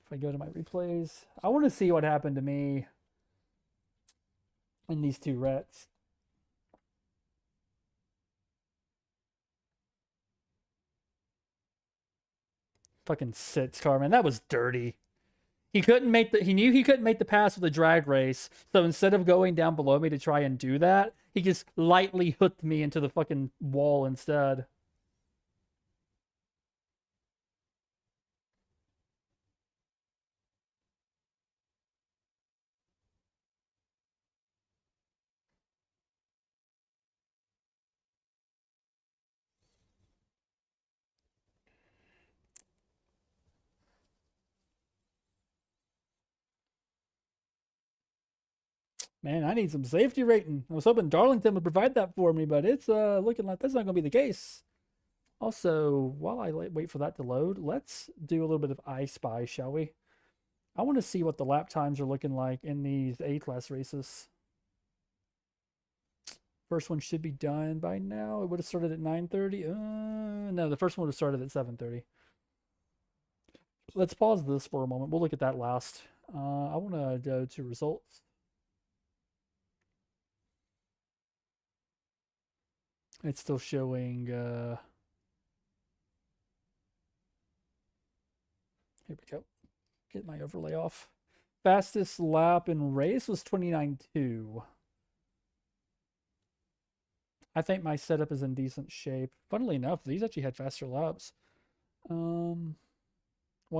If I go to my replays, I want to see what happened to me in these 2 rets. Fucking sits car, man. That was dirty. He knew he couldn't make the pass with a drag race, so instead of going down below me to try and do that, he just lightly hooked me into the fucking wall instead. Man, I need some safety rating. I was hoping Darlington would provide that for me, but it's looking like that's not going to be the case. Also, while I wait for that to load, let's do a little bit of I Spy, shall we? I want to see what the lap times are looking like in these A-class races. First one should be done by now. It would have started at 9:30. No, the first one would have started at 7:30. Let's pause this for a moment. We'll look at that last. I want to go to results. It's still showing. Here we go. Get my overlay off. Fastest lap in race was 29.2. I think my setup is in decent shape. Funnily enough, these actually had faster laps. One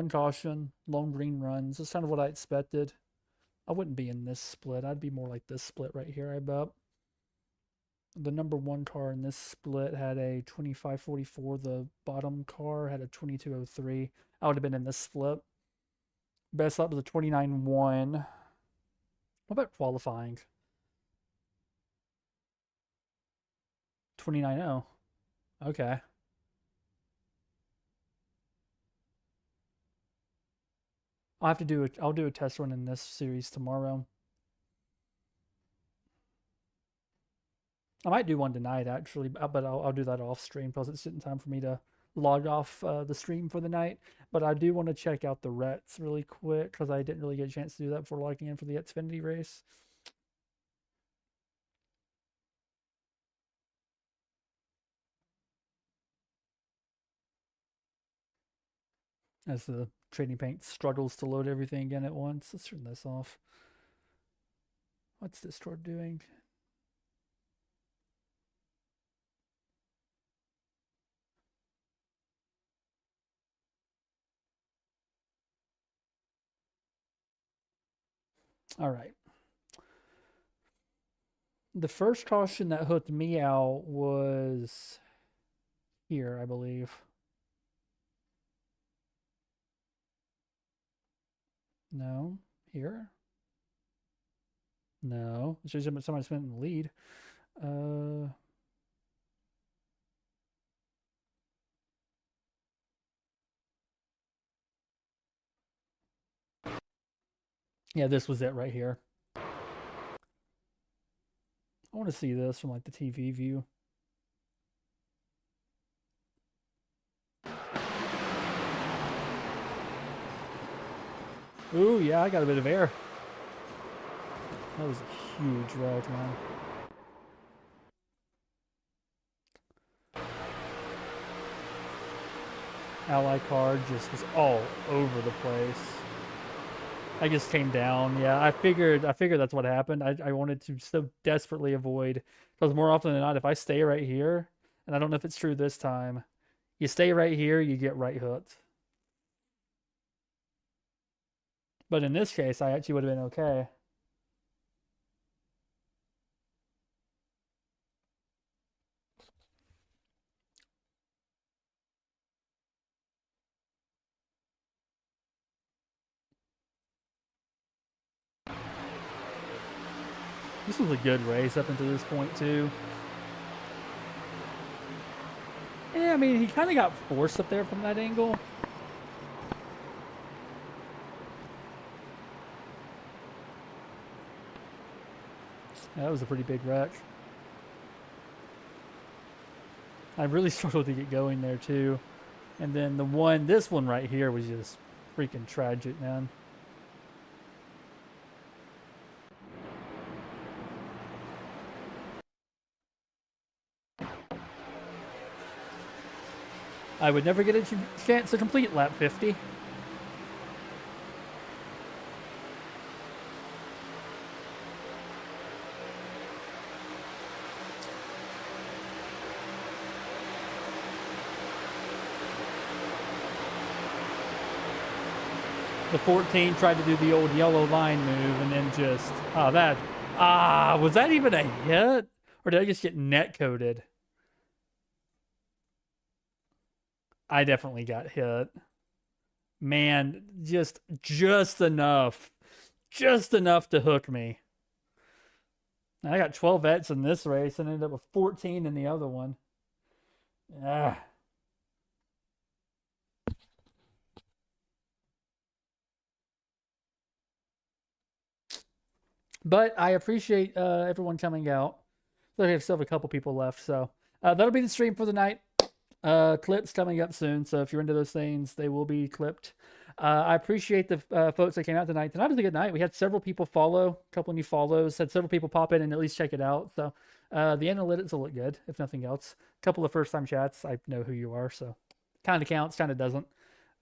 caution, long green runs. That's kind of what I expected. I wouldn't be in this split. I'd be more like this split right here, I bet. The number 1 car in this split had a 25.44. The bottom car had a 22.03. I would have been in this split. Best lap was a 29.1. What about qualifying? 29.0. Okay. I'll do a test run in this series tomorrow. I might do one tonight actually, but I'll do that off stream because it's sitting time for me to log off the stream for the night. But I do want to check out the rets really quick because I didn't really get a chance to do that before logging in for the Xfinity race. As the Trading Paint struggles to load everything again at once. Let's turn this off. What's this store doing? All right. The first caution that hooked me out was here, I believe. No, here. No, it shows somebody's been in the lead. Yeah, this was it right here. I want to see this from like the TV view. Ooh, yeah, I got a bit of air. That was a huge wreck, man. Ally car just was all over the place. I just came down. Yeah, I figured that's what happened. I wanted to so desperately avoid, because more often than not, if I stay right here, and I don't know if it's true this time, you stay right here, you get right hooked. But in this case, I actually would have been okay. This was a good race up until this point, too. Yeah, I mean, he kind of got forced up there from that angle. That was a pretty big wreck. I really struggled to get going there, too. And then this one right here was just freaking tragic, man. I would never get a chance to complete lap 50. The 14 tried to do the old yellow line move and then just, was that even a hit? Or did I just get net coded? I definitely got hit. Man, just enough. Just enough to hook me. I got 12 vets in this race and ended up with 14 in the other one. Ah. But I appreciate everyone coming out. So we still have a couple people left. So that'll be the stream for the night. Clips coming up soon. So if you're into those things, they will be clipped. I appreciate the folks that came out tonight. Tonight was a good night. We had several people follow, a couple new follows, had several people pop in and at least check it out. So the analytics will look good, if nothing else. A couple of first-time chats. I know who you are, so kind of counts, kind of doesn't.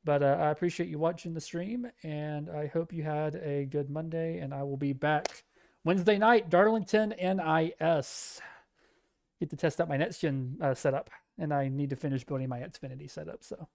But I appreciate you watching the stream, and I hope you had a good Monday, and I will be back Wednesday night, Darlington NIS. Get to test out my next gen setup, and I need to finish building my Xfinity setup, so